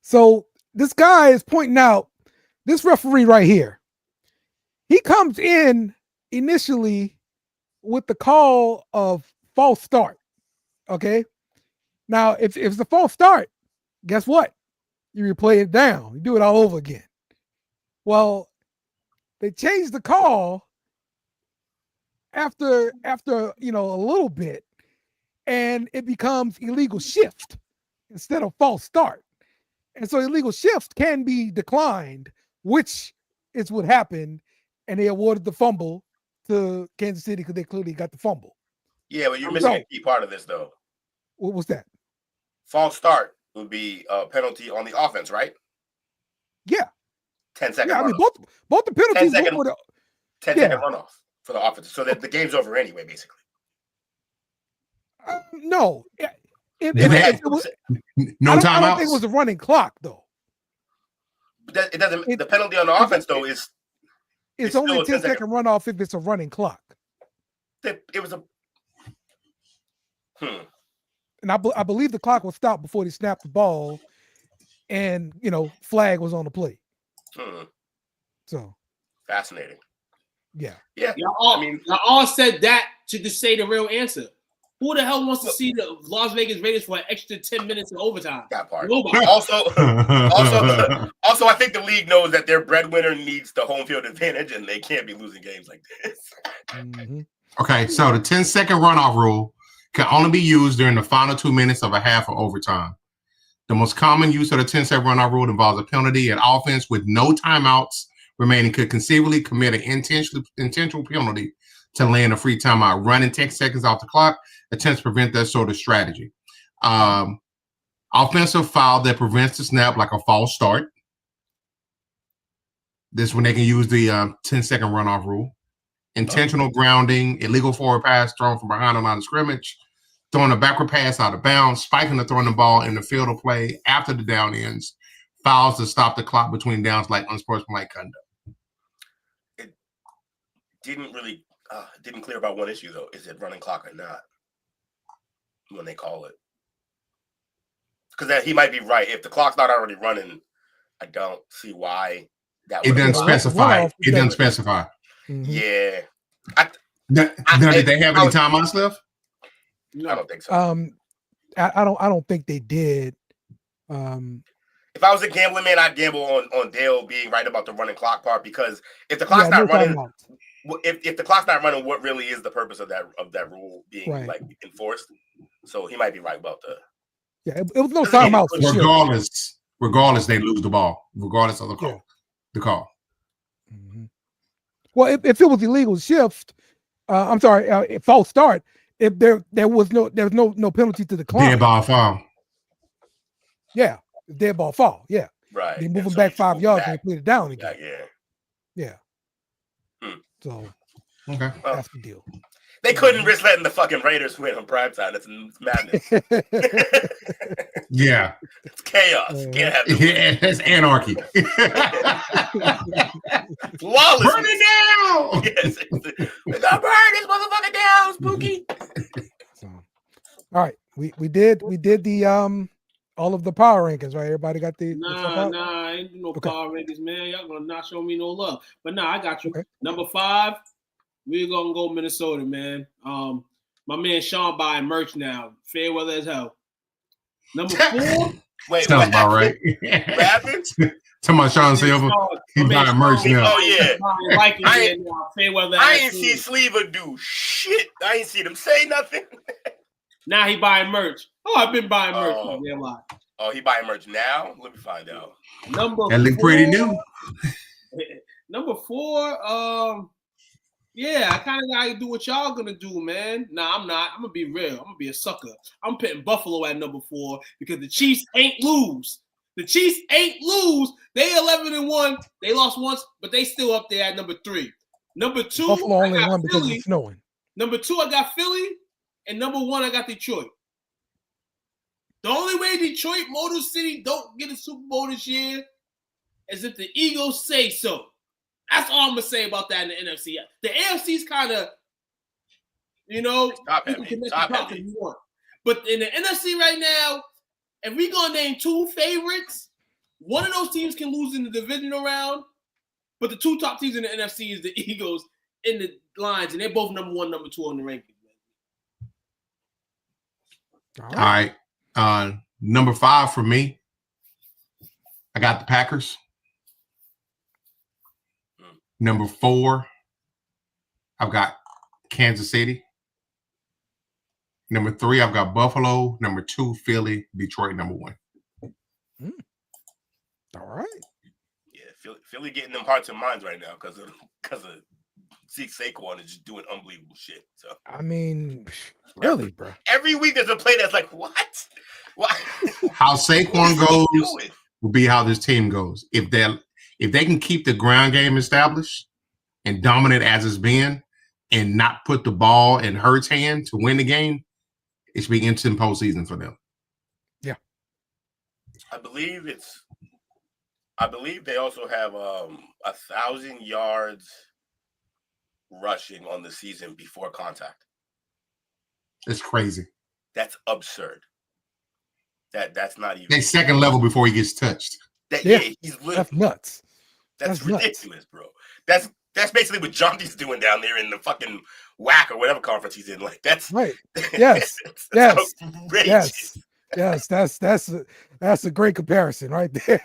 So this guy is pointing out this referee right here. He comes in initially with the call of false start. Okay. Now, if it's a false start, guess what? You replay it down. You do it all over again. Well, they changed the call after a little bit, and it becomes illegal shift instead of false start. And so illegal shift can be declined, which is what happened, and they awarded the fumble to Kansas City because they clearly got the fumble. Yeah, but you're missing a key part of this, though. What was that? False start would be a penalty on the offense, right? Yeah. 10-second Yeah, I mean, runoff. both the penalties 10-second were 10-second runoff for the offense, so that the game's over anyway, basically. No. It was, no timeouts. I don't think it was a running clock, though. But it doesn't. The penalty on the offense, though, is it's only a 10-second runoff if it's a running clock. It was a. And I believe the clock was stopped before they snapped the ball, and flag was on the play. So fascinating. Yeah. Y'all all said that to just say the real answer. Who the hell wants to see the Las Vegas Raiders for an extra 10 minutes in overtime? That part. Nobody. Also, I think the league knows that their breadwinner needs the home field advantage, and they can't be losing games like this. Okay, so the 10-second runoff rule can only be used during the final 2 minutes of a half or overtime. The most common use of the 10-second runoff rule involves a penalty. An offense with no timeouts remaining could conceivably commit an intentional penalty to land a free timeout, running 10 seconds off the clock, attempts to prevent that sort of strategy. Offensive foul that prevents the snap, like a false start. This is when they can use the 10-second runoff rule. Intentional grounding, illegal forward pass thrown from behind the line of scrimmage, throwing a backward pass out of bounds, spiking the throwing the ball in the field of play after the down ends, fouls to stop the clock between downs like unsportsmanlike conduct. It didn't really didn't clear about one issue, though. Is it running clock or not when they call it? Because he might be right. If the clock's not already running, I don't see why that would. It doesn't specify. It doesn't specify. Yeah. Did they have any timeouts left? No, I don't think so. I don't think they did. If I was a gambling man, I'd gamble on Dale being right about the running clock part, because if the clock's not running, if the clock's not running, what really is the purpose of that rule being like enforced? So he might be right about the. Yeah, it was no timeout. Regardless, they lose the ball. Regardless of the call. The call. Well, if it was illegal shift, I'm sorry, false start. If there was no penalty to the clock. Dead ball foul. Yeah, dead ball foul. Yeah, right. They move them back 5 yards and they put it down again. Yeah. So okay, that's the deal. They couldn't risk letting the fucking Raiders win on primetime. That's madness. Yeah, it's chaos. Can't have it's anarchy. Flawless. Burn it down. Yes, we gotta burn this motherfucker down, Spooky. So, all right, we did the all of the power rankings, right? Everybody got the Nah, I ain't do no power rankings, man. Y'all gonna not show me no love. But I got you. Okay. Number 5. We're gonna go Minnesota, man. My man Sean buying merch now. Fair weather as hell. Number 4. Wait, sounds about right. What happened? Talking about Sean Silver. He's buying merch now. Oh yeah. I ain't see Sleever do shit. I ain't see them say nothing. Now he buying merch. Oh, I've been buying merch for a lot. Oh, he buying merch now? Let me find out. Number that look pretty new. Number 4, yeah, I kind of gotta do what y'all gonna do, man. Nah, I'm not. I'm gonna be real. I'm gonna be a sucker. I'm putting Buffalo at number 4 because the Chiefs ain't lose. The Chiefs ain't lose. They 11-1. They lost once, but they still up there at number 3. Number 2, Buffalo only won because it's snowing. Number 2, I got Philly, and number 1, I got Detroit. The only way Detroit, Motor City don't get a Super Bowl this year is if the Eagles say so. That's all I'm gonna say about that in the NFC. The AFC's kind of, top heavy. But in the NFC right now, if we gonna name two favorites, one of those teams can lose in the divisional round, but the two top teams in the NFC is the Eagles and the Lions, and they're both number 1, number 2 on the rankings. All right. Number 5 for me, I got the Packers. Number 4, I've got Kansas City. Number 3, I've got Buffalo. Number 2, Philly. Detroit, number 1. All right. Yeah, Philly getting them hearts and minds right now because of Saquon is just doing unbelievable shit. So I mean, really, bro. Every week there's a play that's like, what? How Saquon goes will be how this team goes. If they can keep the ground game established and dominant as it's been, and not put the ball in Hurts' hand to win the game, it should be instant postseason for them. Yeah, I believe they also have 1,000 yards rushing on the season before contact. It's crazy. That's absurd. That's not even. They second level before he gets touched. That's nuts. That's ridiculous, bro. That's basically what Jonty's doing down there in the fucking WAC or whatever conference he's in. Like that's right. Yes. that's yes. That's a great comparison right there.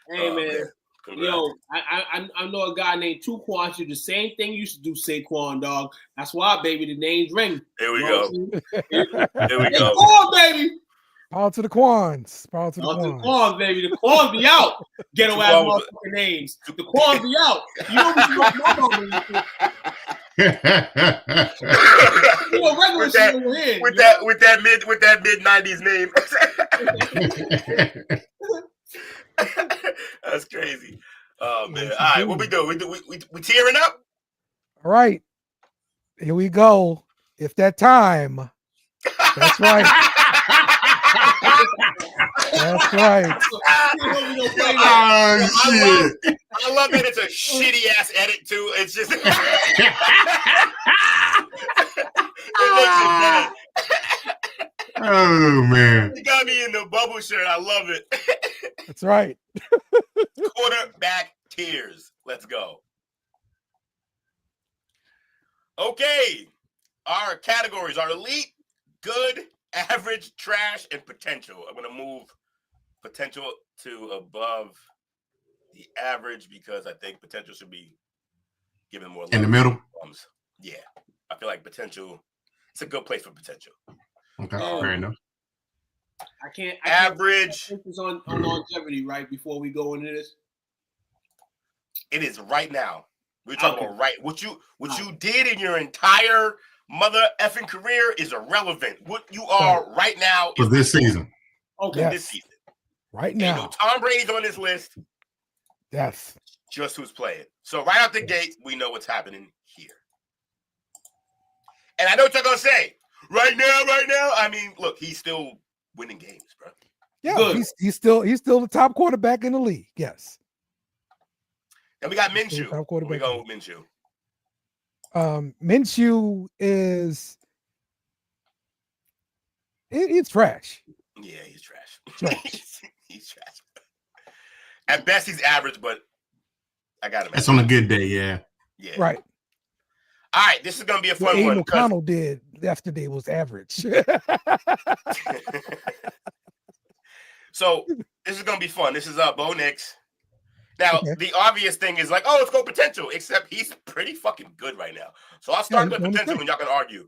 Hey man, yo, I know a guy named Tuquan do the same thing you used to do, Saquon, dog. That's why, baby, the name's ring. Here we go. Here we go. Come on, baby. Power to the Quans. Power to the Quans, baby. The Quans be out. Ghetto ass motherfucking names. The Quans be out. You know what you with that mid 90s name. That's crazy. Oh man. All right, what we do? We tearing up? All right. Here we go. If that time. That's right. That's right. I love that it's a shitty ass edit too. It's just it makes it bad. Oh man. You got me in the bubble shirt. I love it. That's right. Quarterback tears. Let's go. Okay. Our categories are elite, good, average, trash, and potential. I'm going to move potential to above the average because I think potential should be given more love. In the middle? Yeah. I feel like potential, it's a good place for potential. Okay, fair enough. I can't average focus on longevity right before we go into this. It is right now. We're talking about right. What you did in your entire mother effing career is irrelevant. What you are right now is for this season. Okay, yes. This season. Right now. No Tom Brady's on this list. Yes. Just who's playing. So right out the gate, we know what's happening here. And I know what you're gonna say. Right now. I mean, look, he's still winning games, bro. Yeah, he's still the top quarterback in the league. Yes. And we got Minshew. We go with Minshew. Minshew is it's trash. Yeah, he's trash. He's trash. At best, he's average, but I got him. That's on a good day, yeah. Yeah. Right. All right, this is gonna be a fun what one. O'Connell did yesterday was average. So this is gonna be fun. This is Bo Nix. Now, the obvious thing is like, oh, let's go potential, except he's pretty fucking good right now. So I'll start with potential and y'all can argue.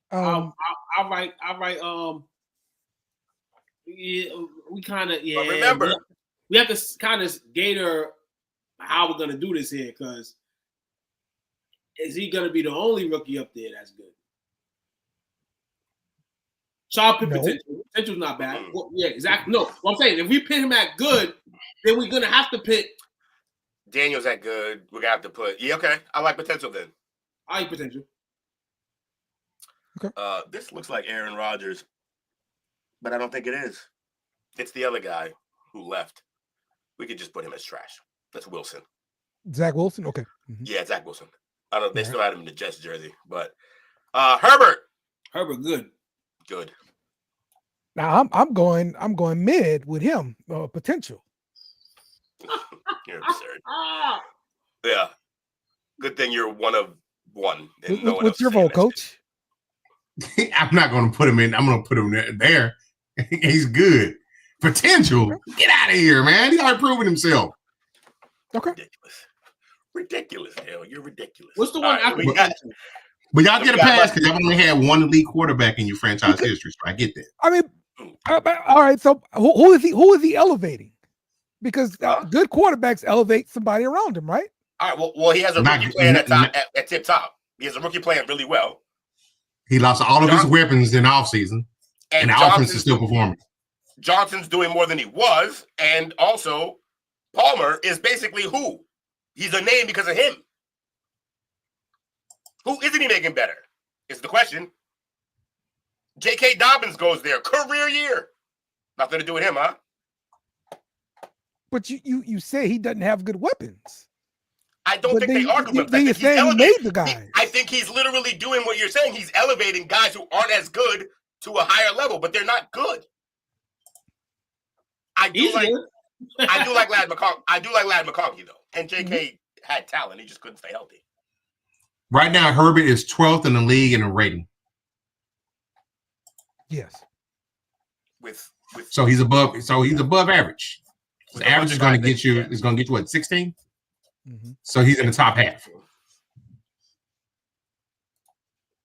I'll write, yeah, we kind of, yeah. But remember, we have to kind of gator how we're going to do this here, because is he going to be the only rookie up there that's good? So I'll pick potential. Potential's not bad. Well, yeah, exactly. No, what I'm saying, if we pit him at good, then we're gonna have to pit Daniel's at good. We're gonna have to put okay. I like potential then. I like potential. Okay. This looks like Aaron Rodgers, but I don't think it is. It's the other guy who left. We could just put him as trash. That's Wilson. Zach Wilson? Okay. Mm-hmm. Yeah, Zach Wilson. I don't. They still had him in the Jets jersey, but Herbert. Herbert, good. Good. Now I'm going mid with him. Potential. You're absurd. Yeah. Good thing you're one of one. And What's your vote, Coach? I'm not going to put him in. I'm going to put him there. He's good. Potential. Get out of here, man. He already proven himself. Okay. Ridiculous, hell. You're ridiculous. What's the one after? But y'all get a pass because y'all only had one elite quarterback in your franchise history. So I get that. I mean, all right. So who is he elevating? Because good quarterbacks elevate somebody around him, right? All right. Well, he has a rookie playing at tip top. He has a rookie playing really well. He lost all of his weapons in the offseason, and the offense is still performing. Johnson's doing more than he was, and also Palmer is basically who? He's a name because of him. Who isn't he making better? Is the question. J.K. Dobbins goes there. Career year. Nothing to do with him, huh? But you say he doesn't have good weapons. I don't think they are good weapons. Then you're saying he made the guys. I think he's literally doing what you're saying. He's elevating guys who aren't as good to a higher level, but they're not good. I do like Ladd McConkey though, and J.K. had talent. He just couldn't stay healthy. Right now, Herbert is 12th in the league in a rating. Yes. So he's above average. The average is going to get you what, 16? Mm-hmm. So he's in the top half.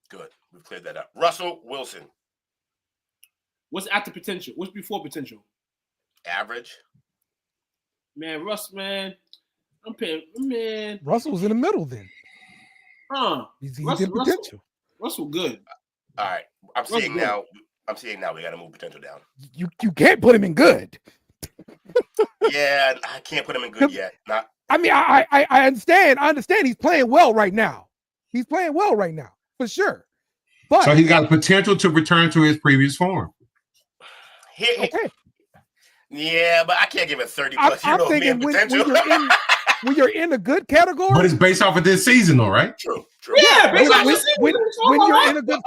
Good. We've cleared that up. Russell Wilson. What's after potential? What's before potential? Average. Man, Russ, man. I'm paying, man. Russell was in the middle then. He's in potential. Russell good. All right. I'm seeing now we got to move potential down. You can't put him in good. Yeah, I can't put him in good yet. I mean, I understand. I understand he's playing well right now. He's playing well right now, for sure. But so he's got the potential to return to his previous form. Okay. Yeah, but I can't give it 30+ year old man potential. When you're in a good category. But it's based off of this season, though, right? True. Yeah, when you're in a good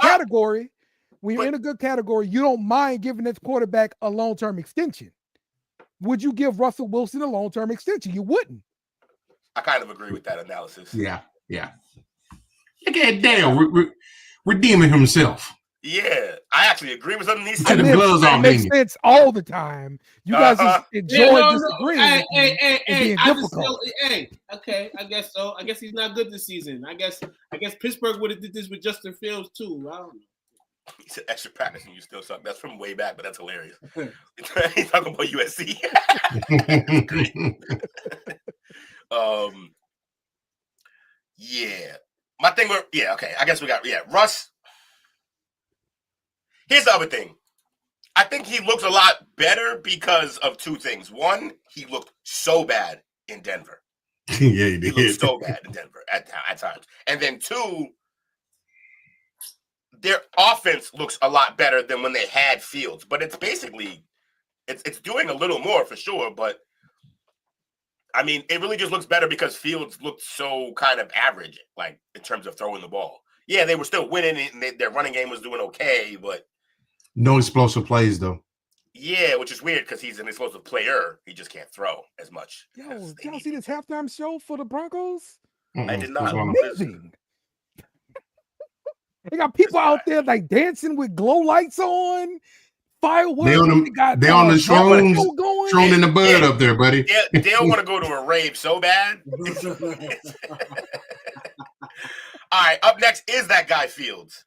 category, you don't mind giving this quarterback a long-term extension. Would you give Russell Wilson a long-term extension? You wouldn't. I kind of agree with that analysis. Yeah. Look at Dale redeeming himself. Yeah, I actually agree with something he said. That makes sense all the time. You guys just enjoy disagreeing and being difficult. Okay, I guess so. I guess he's not good this season. I guess Pittsburgh would have did this with Justin Fields too. I don't know. He said extra practice and you still suck. That's from way back, but that's hilarious. He's talking about USC. Yeah. My thing okay. I guess we got Russ. Here's the other thing. I think he looks a lot better because of two things. One, he looked so bad in Denver. Yeah, he did. He looked so bad in Denver at times. And then two, their offense looks a lot better than when they had Fields. But it's basically, it's doing a little more for sure. But, I mean, it really just looks better because Fields looked so kind of average, like, in terms of throwing the ball. Yeah, they were still winning, and their running game was doing okay, but no explosive plays, though. Yeah, which is weird because he's an explosive player. He just can't throw as much. Yo, did y'all see this halftime show for the Broncos? I did not. Amazing. They got people out there like dancing with glow lights on, fireworks. They on the Shrone in the bud up there, buddy. They don't want to go to a rave so bad. All right, up next is that guy Fields.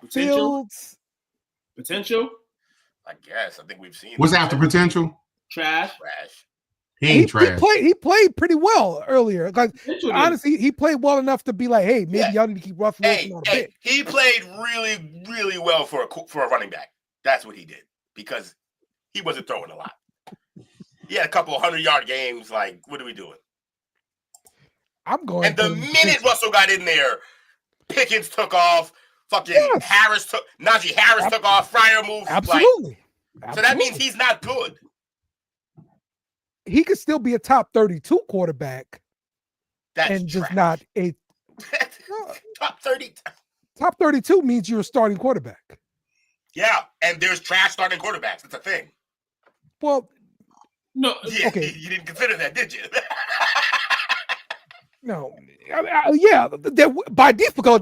Fields. Potential? I guess. I think we've seen. What's after potential? Trash. He ain't trash. He played pretty well earlier. Like honestly, he played well enough to be like, hey, maybe y'all need to keep Russell Wilson on a bit. He played really, really well for a running back. That's what he did because he wasn't throwing a lot. He had a couple 100-yard games. Like, what are we doing? I'm going. And the minute Russell got in there, Pickens took off. Fucking Najee Harris took off. Fryer moved. Absolutely. So that means he's not good. He could still be a top 32 quarterback, That's and just not a. Top 30. Top 32 means you're a starting quarterback. Yeah, and there's trash starting quarterbacks. It's a thing. Well, no, yeah, okay. You didn't consider that, did you? No, yeah. By default,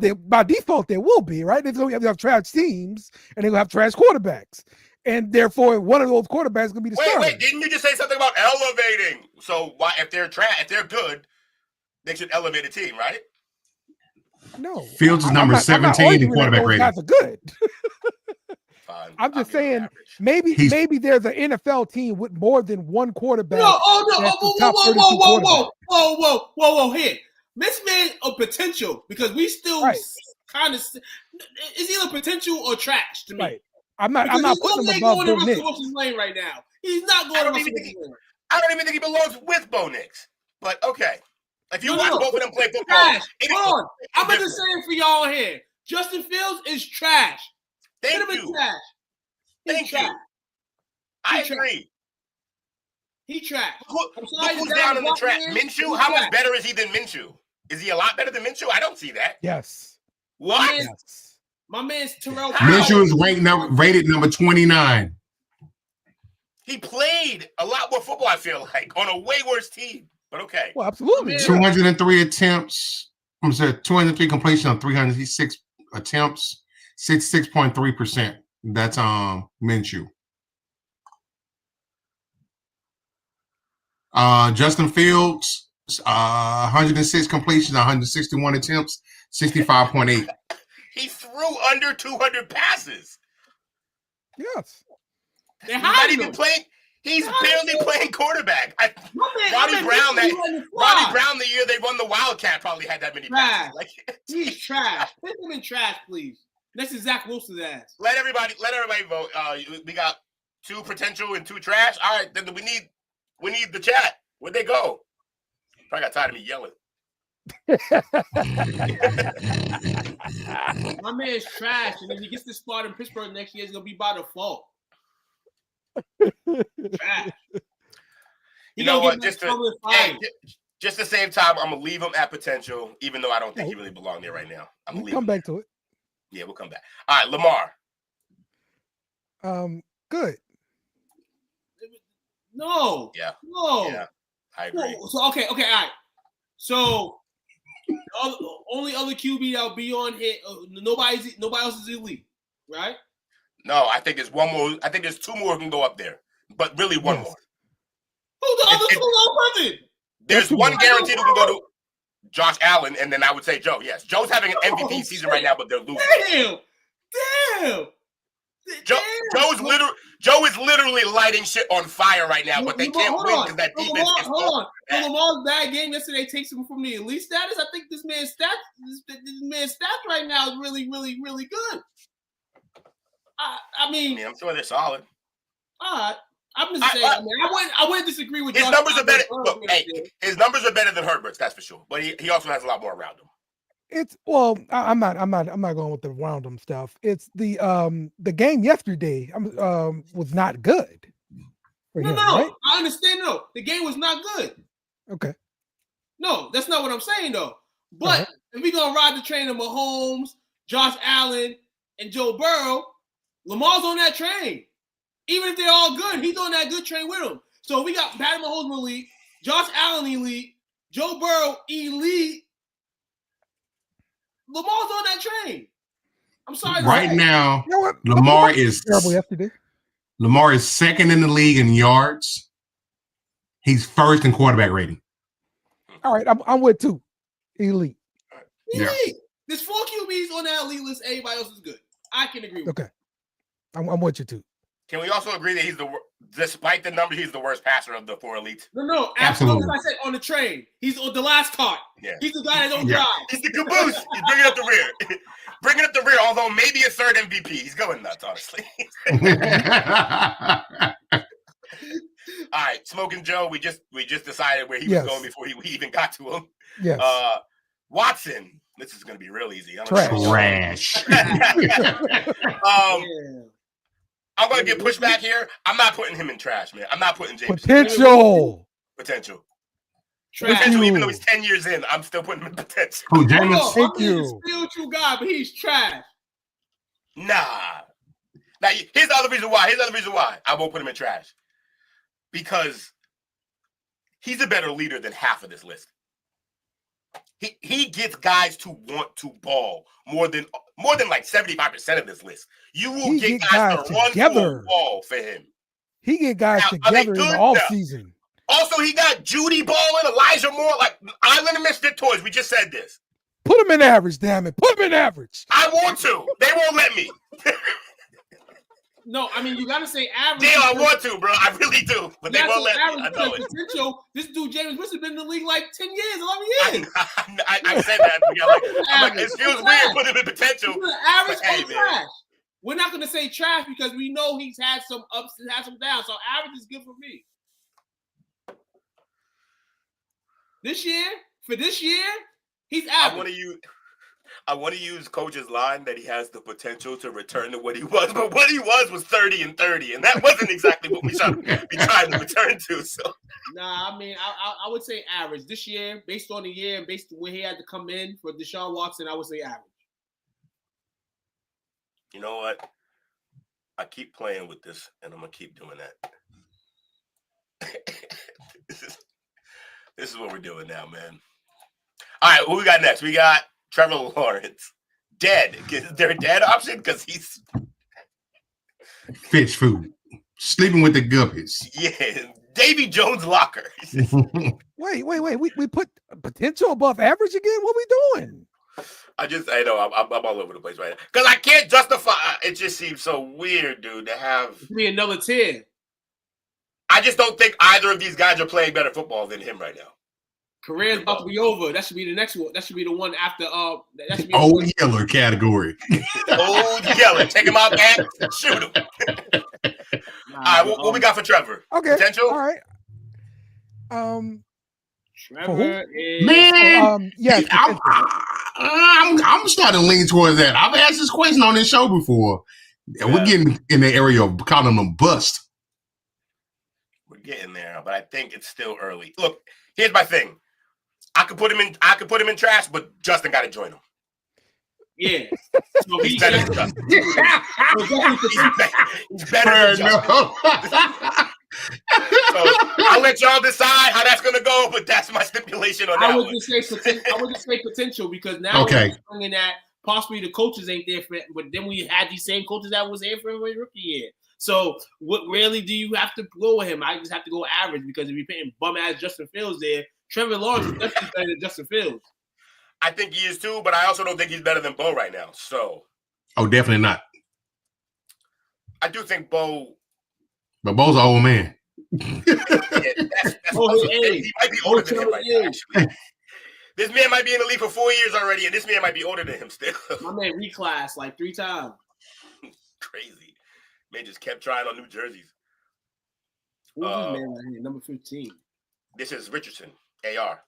there will be, right. They're going to have trash teams, and they're going to have trash quarterbacks, and therefore, one of those quarterbacks is going to be the starter. Wait! Didn't you just say something about elevating? So why, if they're trash, if they're good, they should elevate a team, right? No, Fields is number 17 in quarterback rating. Guys are good. Fine. I'm just saying, maybe there's an NFL team with more than one quarterback. Whoa! Here, this man a potential because we still kind of is either potential or trash to me. Right. I'm not putting him above Bo Nix lane right now. He's not going to Russell Wilson's lane. I don't even think he belongs with Bo Nix. But okay, if you watch both of them play football, trash. Hold on, I'm going to say it for y'all here. Justin Fields is trash. Thank you. Thank you. I agree. He trash. Look who's down in the trash. Minshew? How much better is he than Minshew? Is he a lot better than Minshew? I don't see that. Yes. What? Yes. My man's Terrell. Minshew is rated number 29. He played a lot more football, I feel like, on a way worse team. But okay. Well, absolutely. 203 attempts. I'm sorry, 203 completions on 306 attempts. 66.3%. That's Minshew. Justin Fields, 106 completions, 161 attempts, 65.8. He threw under 200 passes. Yes. He's not even playing. He's barely playing quarterback. Ronnie Brown, the year they won the Wildcat, probably had that many passes. Like, he's trash. Put him in trash, please. This is Zach Wilson's ass. Let everybody vote. We got 2 potential and 2 trash. All right, then we need the chat. Where'd they go? Probably got tired of me yelling. My man's trash, and if he gets this spot in Pittsburgh next year, it's gonna be by default. Trash. You know what? Just to save time, I'm gonna leave him at potential, even though I don't think he really belongs there right now. I'm gonna come back to it. Yeah, we'll come back. All right, Lamar. Good. No. Yeah. No. Yeah, I agree. So okay, all right. So only other QB that'll be on here. Nobody else is elite, right? No, I think there's one more. I think there's 2 more who can go up there, but really one more. Who's the other 2 person? There's one guaranteed who can go to Josh Allen, and then I would say Joe. Yes, Joe's having an MVP season right now, but they're losing. Damn. Joe is literally lighting shit on fire right now, but they can't win because that defense is hold on. Lamar's bad game yesterday takes him from the elite status. I think this man's stats right now is really, really, really good. I mean, I'm sure they're solid. All right. I'm just saying. I wouldn't disagree with his numbers are better. Look, his numbers are better than Herbert's, that's for sure. But he also has a lot more around him. I'm not going with the random stuff. It's the game yesterday was not good. No, right? I understand. No, the game was not good. Okay. No, that's not what I'm saying though. But if we're gonna ride the train of Mahomes, Josh Allen, and Joe Burrow, Lamar's on that train. Even if they're all good, he's on that good train with them. So we got Patrick Mahomes elite, Josh Allen elite, Joe Burrow elite. Lamar's on that train. I'm sorry. Right now, Lamar is terrible yesterday. Lamar is second in the league in yards. He's first in quarterback rating. All right, I'm with 2. Elite. Yeah. There's 4 QBs on that elite list. Everybody else is good. I can agree with you. Okay. I'm with you too. Can we also agree that despite the numbers, he's the worst passer of the 4 elites? No, absolutely. Like I said, on the train. He's on the last cart. Yeah. He's the guy that don't drive. He's the caboose. He's bringing up the rear. Bringing up the rear, although maybe a 3rd MVP. He's going nuts, honestly. All right, Smoking Joe, we just decided where he was going before we even got to him. Yes. Watson. This is going to be real easy. Trash. I'm going to get pushed back here. I'm not putting him in trash, man. I'm not putting James. Potential. Potential, even though he's 10 years in, I'm still putting him in potential. Oh, James. Thank you. Spiritual guy, but he's trash. Nah. Now, here's the other reason why. I won't put him in trash. Because he's a better leader than half of this list. He gets guys to want to ball more than like 75% of this list. You will get guys to run to a ball for him. He get guys together in the offseason. Also, he got Judy balling, Elijah Moore, like Island of Misfit Toys. We just said this. Put him in average, damn it. Put him in average. I want to. They won't let me. No, I mean, you got to say average. Damn, I want to, bro. I really do. But they won't let me. I know it. Potential, this dude, James Winston, been in the league like 10 years, 11 years. I said that. I'm like, it feels weird putting him in potential. Average or trash. We're not going to say trash because we know he's had some ups and had some downs. So average is good for me. This year, he's average. I want to use Coach's line that he has the potential to return to what he was, but what he was 30 and 30, and that wasn't exactly what we should be trying to return to. So, nah, I mean, I would say average this year, based on the year and based on where he had to come in for Deshaun Watson. I would say average. You know what? I keep playing with this, and I'm gonna keep doing that. This is what we're doing now, man. All right, what we got next? We got Trevor Lawrence. Dead. Is there a dead option? Because he's fish food. Sleeping with the guppies. Yeah. Davy Jones locker. Wait. We put potential above average again? What we doing? I know I'm all over the place right now. Because I can't justify it. Just seems so weird, dude, to have be another 10. I just don't think either of these guys are playing better football than him right now. Career's about to be over. That should be the next one. That should be the one after that should be Old Yeller category. Old Yeller. Take him out back. Shoot him. All right, what we got for Trevor? Okay. Potential? All right. Trevor is yes. I'm starting to lean towards that. I've asked this question on this show before. And we're getting in the area of calling them bust. We're getting there, but I think it's still early. Look, here's my thing. I could put him in trash, but Justin got to join him. Yeah. So he's better than Justin. He's better than Justin. So I'll let y'all decide how that's gonna go, but that's my stipulation on that. I would just say potential because now we're bringing that possibly the coaches ain't there for it, but then we had these same coaches that was there for his rookie year. So what really do you have to go with him? I just have to go average because if you're putting bum ass Justin Fields there, Trevor Lawrence is definitely better than Justin Fields. I think he is too, but I also don't think he's better than Bo right now. So, definitely not. I do think Bo. But Bo's an old man. He might be older than him right now, actually. This man might be in the league for 4 years already, and this man might be older than him still. My man reclassed like 3 times. Crazy. Man just kept trying on new jerseys. Who's this man right here? Number 15. This is Richardson, AR.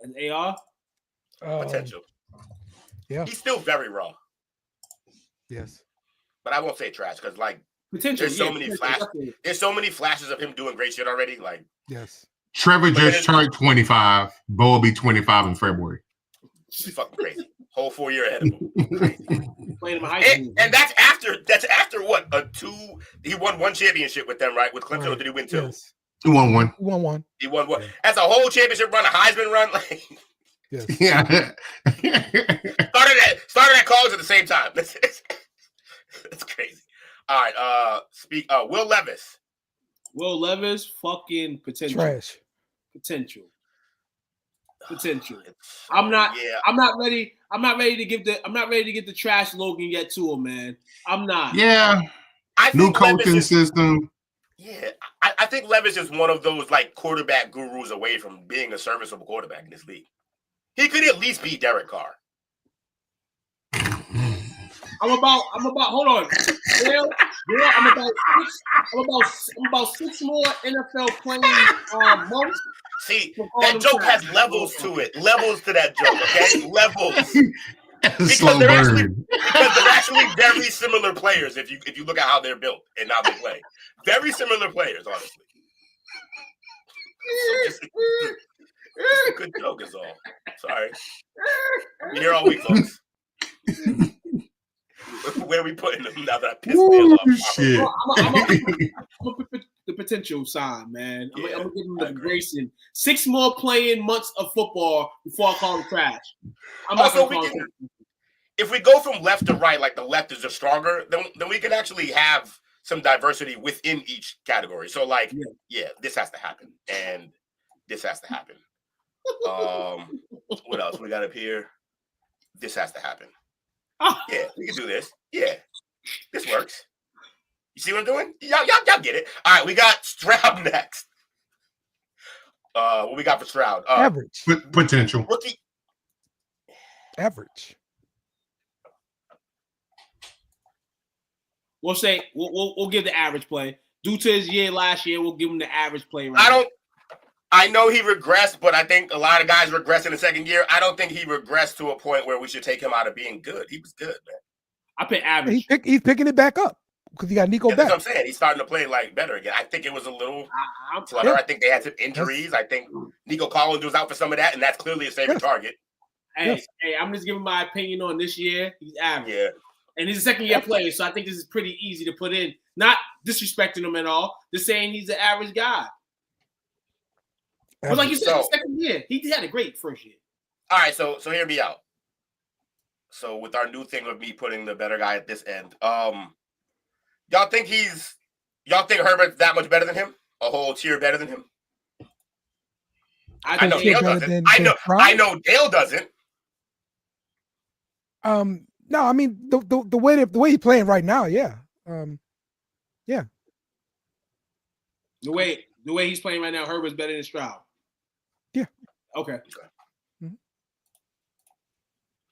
An AR? Potential. Yeah. He's still very raw. Yes. But I won't say trash because, like, potential. There's so many flashes. There's so many flashes of him doing great shit already. Like, yes. Trevor just turned 25. Bo will be 25 in February. He's fucking crazy. Whole 4 year ahead of him. Playing him in high school. And that's after what? He won 1 championship with them, right? With Clemson, or did he win 2? Yes. He won 1. He won 1. He won 1. That's a whole championship run, a Heisman run. Like, yes. Yeah. started at college at the same time. That's crazy. All right. Will Levis. Will Levis, fucking potential. Trash. Potential. I'm not ready to give the trash Logan yet to him, man. I'm not. Yeah. New coaching system. Yeah. I think Levis is one of those like quarterback gurus away from being a serviceable quarterback in this league. He could at least be Derek Carr. I'm about hold on. I'm about 6 more NFL playing months. See, that joke has levels to it. Levels to that joke, okay? Levels. Because they're actually very similar players if you look at how they're built and how they play. Very similar players, honestly. It's a good joke is all. Sorry. We're here all week, folks. Where are we putting them now that I pissed Dale off? Shit. I'm gonna put the potential side, man. I'm gonna give him the Grayson. 6 more playing months of football before I call him trash. If we go from left to right, like the left is just stronger, then we can actually have some diversity within each category. So, like, this has to happen, and this has to happen. What else we got up here? This has to happen. Yeah, we can do this. Yeah, this works. You see what I'm doing? Y'all get it. All right, we got Stroud next. What we got for Stroud? Average. Potential. Rookie. Average. We'll say we'll give the average play. Due to his year last year, we'll give him the average play right I know he regressed, but I think a lot of guys regress in the second year. I don't think he regressed to a point where we should take him out of being good. He was good, man. I pick average. He's picking it back up because he got Nico back. That's what I'm saying. He's starting to play like better again. I think it was a little flutter. I think they had some injuries. I think Nico Collins was out for some of that, and that's clearly his favorite target. Hey, I'm just giving my opinion on this year. He's average. Yeah. And he's a second-year player, so I think this is pretty easy to put in. Not disrespecting him at all. Just saying he's an average guy. But like you said, second year, he had a great first year. All right, so hear me out. So with our new thing of me putting the better guy at this end, y'all think Herbert's that much better than him? A whole tier better than him? I know Dale doesn't. I know Dale doesn't. No, I mean the way he's playing right now, yeah. Yeah. The way he's playing right now, Herbert's better than Stroud. Yeah. Okay. Mm-hmm.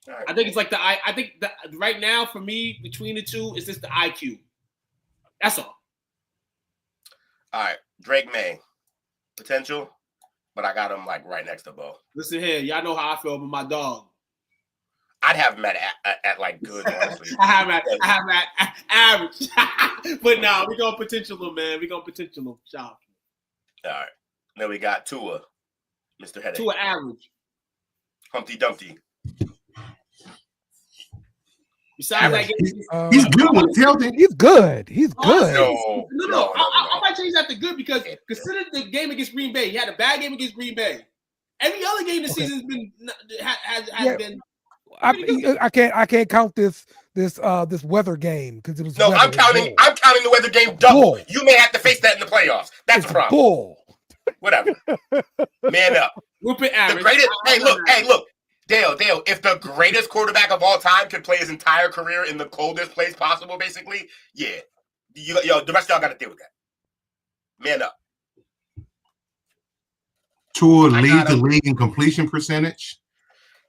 Right. I think it's like I think that right now for me between the two is just the IQ. That's all. All right, Drake May, potential, but I got him like right next to Bo. Listen here, y'all know how I feel about my dog. I'd have him at like good, honestly. I have him at average. But no, we gonna potential him, man. We gonna potential him. Shout. All right. Then we got Tua, Mr. Headache. Tua average. Humpty Dumpty. Besides that game, he's good with tilting. He's good. He's good. No. I might change that to good because consider the game against Green Bay. He had a bad game against Green Bay. Every other game this season's been has been. I can't count this weather game because it was. No, I'm counting the weather game double. Bull. You may have to face that in the playoffs. That's the problem. Bull. Whatever. Man up. Rupert average. The greatest. Hey, look. Dale, if the greatest quarterback of all time could play his entire career in the coldest place possible, basically, yeah. The rest of y'all got to deal with that. Man up. Tua leads the league in completion percentage.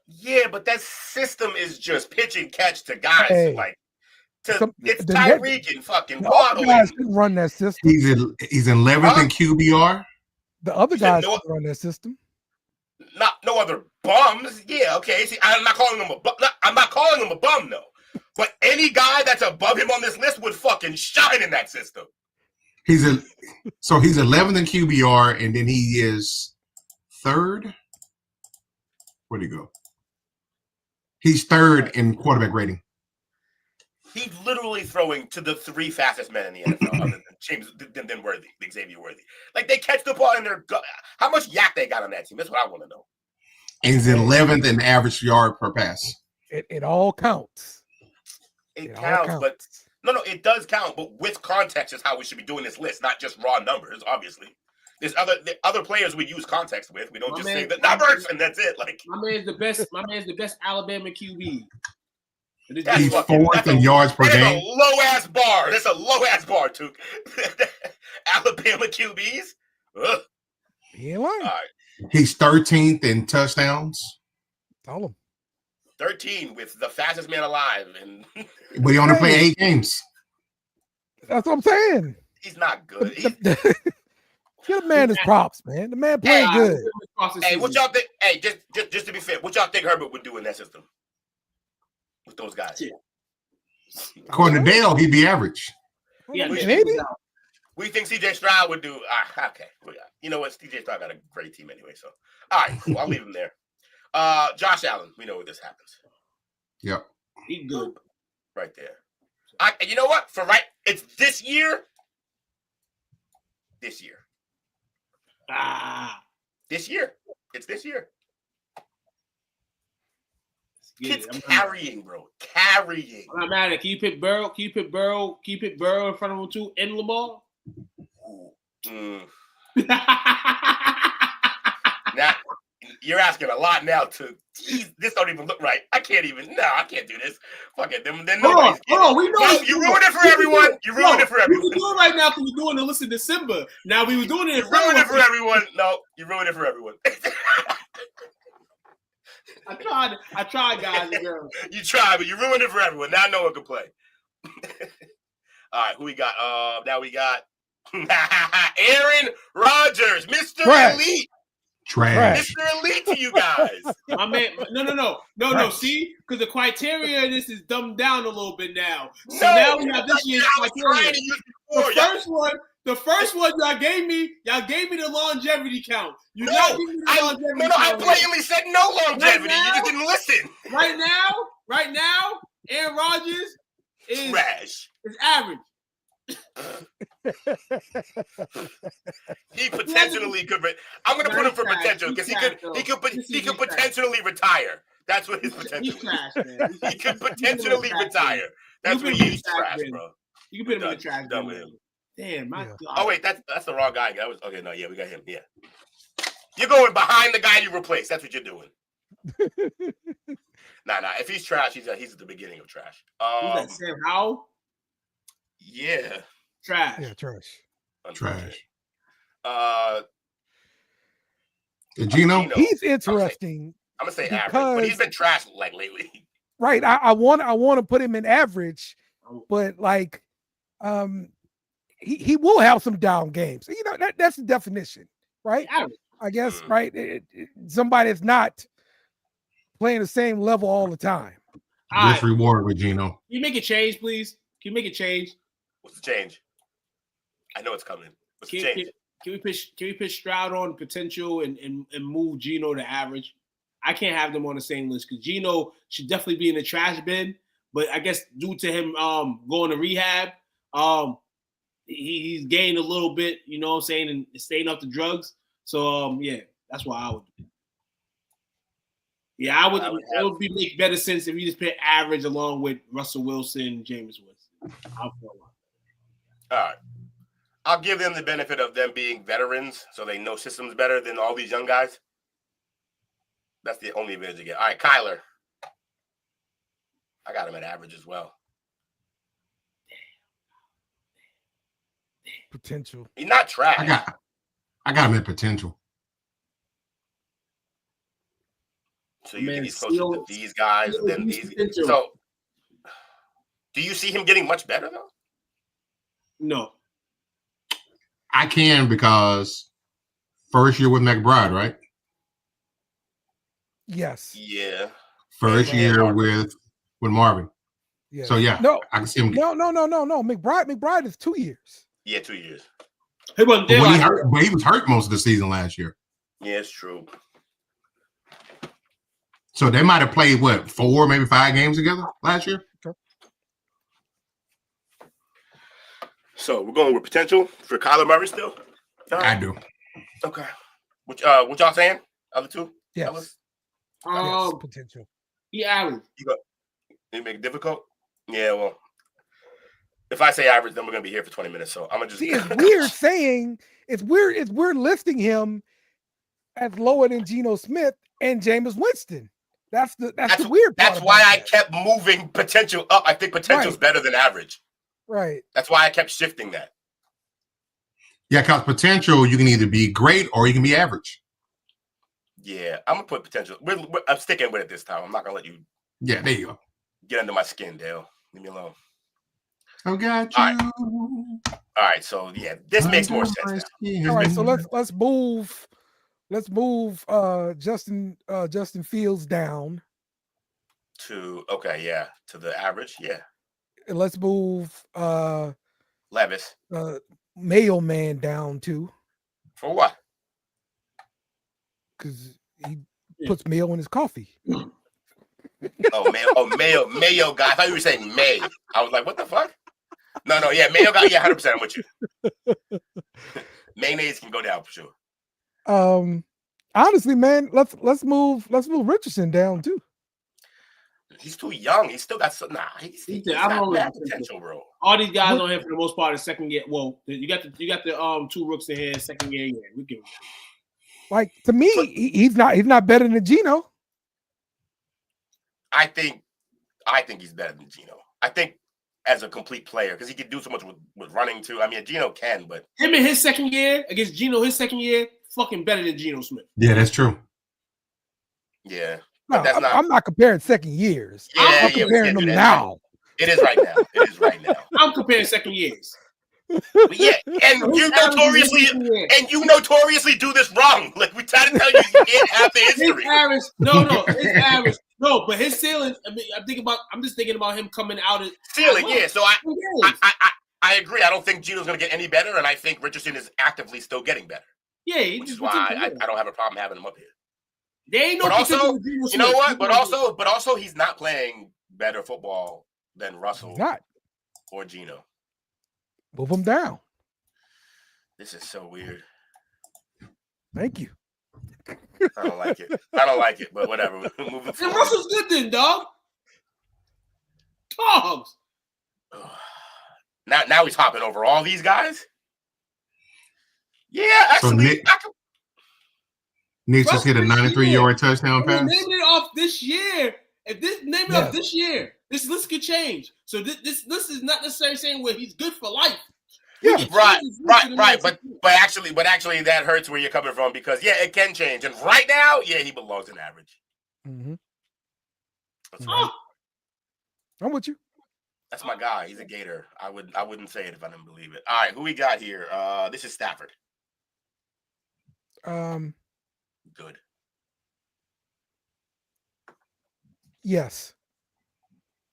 Yeah, but that system is just pitch and catch to guys. It's Tyreek and fucking Waddle. Guys can run that system. He's 11th in QBR. The other guys can run that system. No other bums. Yeah, okay. See, I'm not calling him a bum though. But any guy that's above him on this list would fucking shine in that system. He's 11th in QBR, and then he is third. Where'd he go? He's third in quarterback rating. He's literally throwing to the 3 fastest men in the NFL, other than Worthy, Xavier Worthy. Like, they catch the ball in their gut. How much yak they got on that team? That's what I want to know. And he's 11th in average yard per pass. It all counts. It counts, but no, it does count. But with context is how we should be doing this list, not just raw numbers. Obviously, there's other players we use context with. We don't say the numbers and that's it. Like my man's the best Alabama QB. He's fourth in yards per game. That's a low ass bar. That's a low ass bar, too. Alabama QBs. Ugh. He ain't lying. All right. He's 13th in touchdowns. Tell him. 13 with the fastest man alive, But he only played 8 games. That's what I'm saying. He's not good. Give the man his props, man. The man playing good. Hey, what y'all think? Hey, just to be fair, what y'all think Herbert would do in that system with those guys? According to Dale, he'd be average. Yeah, maybe. What do you think CJ Stroud would do? Okay. You know what? CJ Stroud got a great team anyway. So, all right, cool. I'll leave him there. Josh Allen. We know where this happens. Yep. He good. Right there. You know what? It's this year. This year. This year. It's this year. Kids carrying, bro. Carrying. I'm not mad at. Can you pick Burrow? In front of him too? In Lamar? Now you're asking a lot now. This don't even look right. I can't do this. Fuck it. Then nobody's. We know you ruined it for everyone. You ruined it for everyone. We doing right now because we're doing the list in December. Now we were doing it. You ruined it for everyone. No, you ruined it for everyone. I tried, guys and girls. You tried, but you ruined it for everyone. Now no one can play. All right, who we got? Now we got Aaron Rodgers, Mr. Elite. Trash. Mr. Elite to you guys. My man, no. See, because the criteria in this is dumbed down a little bit now. So now we have this year's criteria. The first one y'all gave me the longevity count. You not giving me the longevity count. I blatantly said no longevity. You just didn't listen. Right now, Aaron Rodgers is trash. Is average. He potentially could. I'm going to put him for potential because he could potentially retire. That's what his potential is. He could potentially retire. That's what he's trash, bro. You can put him in the trash. Done with him. Damn, my God. Oh wait, that's the wrong guy. That was okay. No, yeah, we got him. Yeah, you're going behind the guy you replaced. That's what you're doing. Nah. If he's trash, he's at the beginning of trash. Who's that, Sam Howell? Yeah. Trash. Yeah, trash. Trash. Gino? He's interesting. I'm gonna say average, but he's been trash like lately. Right. I want to put him in average, but like he will have some down games. You know, that's the definition, right? I guess, right? Somebody that's not playing the same level all the time. Disreward with Gino. Can you make a change, please? Can you make a change? What's the change? I know it's coming. What's the change? Can we push Stroud on potential and move Gino to average? I can't have them on the same list because Gino should definitely be in the trash bin. But I guess due to him going to rehab, he's gained a little bit, you know what I'm saying, and staying off the drugs. So yeah, that's why I would do it. Yeah, it would make better sense if you just put average along with Russell Wilson and Jameis Winston. I'll feel a lot. All right. I'll give them the benefit of them being veterans, so they know systems better than all these young guys. That's the only advantage you get. All right, Kyler. I got him at average as well. Potential. He's not trash. I got him at potential. So you think he's closer to these guys than these? So do you see him getting much better though? No. I can because first year with McBride, right? Yes. Yeah. First year with Marvin. Yeah. So yeah, no, I can see him. No. McBride is 2 years. Yeah, 2 years. He wasn't there. But he was hurt most of the season last year. Yeah, it's true. So they might have played 4, maybe 5 games together last year. Okay. So we're going with potential for Kyler Murray still. I do. Okay. What y'all saying? Other two? Yes. Yes, potential. He average. You make it difficult? Yeah. Well, if I say average, then we're gonna be here for 20 minutes. So I'm gonna just. See, it's weird saying it's weird listing him as lower than Geno Smith and Jameis Winston. That's the weird part. That's why I kept moving potential up. I think potential's better than average. Right. That's why I kept shifting that. Yeah, because potential, you can either be great or you can be average. Yeah, I'm gonna put potential. I'm sticking with it this time. I'm not gonna let you. Yeah, there you go. Get under my skin, Dale. Leave me alone. I got you. All right. So yeah, this makes more sense now. All right, so let's move. Let's move Justin Fields down to to the average. Yeah. And let's move Levis. mailman down too. For what? Because he puts mayo in his coffee. Mayo guy. I thought you were saying May. I was like, what the fuck? No, yeah, Mayo guy. Yeah, 100% I'm with you. Mayonnaise can go down for sure. Honestly, man, let's move Richardson down too. He's too young. He's still got some. Nah, he's not that potential, bro. All these guys on here for the most part are second year. Well, you got the two rooks in here, second year. Yeah, we can. Like to me, he's not better than Geno. I think he's better than Geno. I think as a complete player, because he can do so much with running too. I mean, Geno can, but him in his second year against Geno, his second year, fucking better than Geno Smith. Yeah, that's true. Yeah. No, I'm not comparing second years. Yeah, I'm comparing them now. It is right now. I'm comparing second years. But yeah, and you notoriously do this wrong. Like we try to tell you can't have the history. His average. No, but his ceiling. I mean, I'm just thinking about him coming out of ceiling. Yeah, so I agree. I don't think Geno's going to get any better, and I think Richardson is actively still getting better. Yeah, which is why I don't have a problem having him up here. They ain't no. But also, you know what? But also, he's not playing better football than Russell or Geno. Move him down. This is so weird. Thank you. I don't like it, but whatever. Moving forward. And Russell's good then, dog. Dogs. Now he's hopping over all these guys. Yeah, actually, Nick just hit a 93-yard touchdown pass. Name it off this year. Name it off this year. This list could change. So this list is not necessarily saying where he's good for life. Yeah, right. But actually, that hurts where you're coming from because it can change. And right now, he belongs in average. Mm-hmm. That's right. I'm with you. That's my guy. He's a Gator. I wouldn't say it if I didn't believe it. All right, who we got here? This is Stafford. Good. Yes.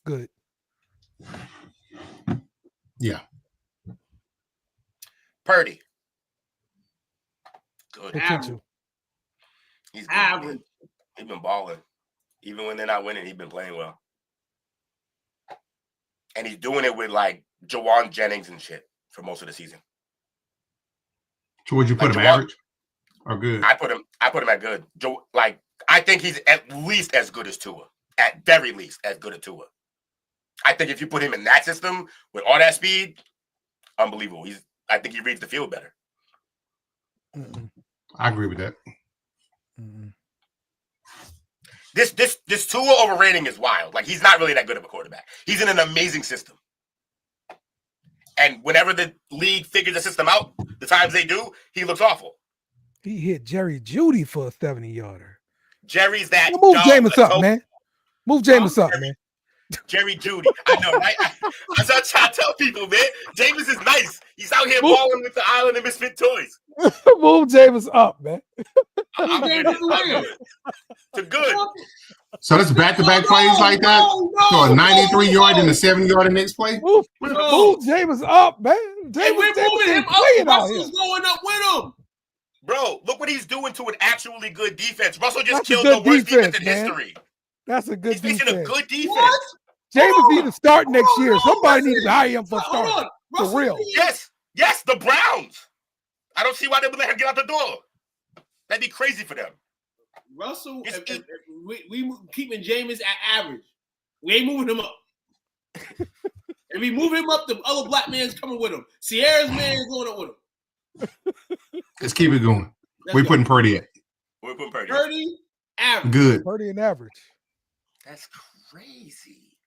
Good. Yeah. Purdy. Good. Potential. He's good. Average. He's been balling. Even when they're not winning, he's been playing well. And he's doing it with like Jawan Jennings and shit for most of the season. So would you put him average or good? I put him at good. I think he's at least as good as Tua. At very least as good as Tua. I think if you put him in that system with all that speed, unbelievable. I think he reads the field better. I agree with that. This Tua overrating is wild. Like, he's not really that good of a quarterback. He's in an amazing system. And whenever the league figures the system out, the times they do, he looks awful. He hit Jerry Jeudy for a 70-yarder. Jerry's that. Move Jameis up, man. Move Jameis up, man. Jerry Jeudy. I know, right? I try to tell people, man. Jameis is nice. He's out here balling with the Island of Misfit Toys. Move Jameis up, man. To good. So that's back-to-back plays like that? So a 93-yard and a 70-yard the next play? Move Jameis up, man. We're moving him up. Russell's going up with him. Bro, look what he's doing to an actually good defense. Russell just killed the worst defense in history. That's a good defense. He's facing a good defense. What? Jameis need to start next year. Somebody needs to hire him for starting. For real. Yes, the Browns. I don't see why they would let him get out the door. That'd be crazy for them. Russell, if we keeping Jameis at average. We ain't moving him up. If we move him up, the other black man's coming with him. Sierra's man is going up with him. Let's keep it going. We're putting Purdy at. We're putting Purdy. Purdy, average. Good. Purdy and average. That's crazy.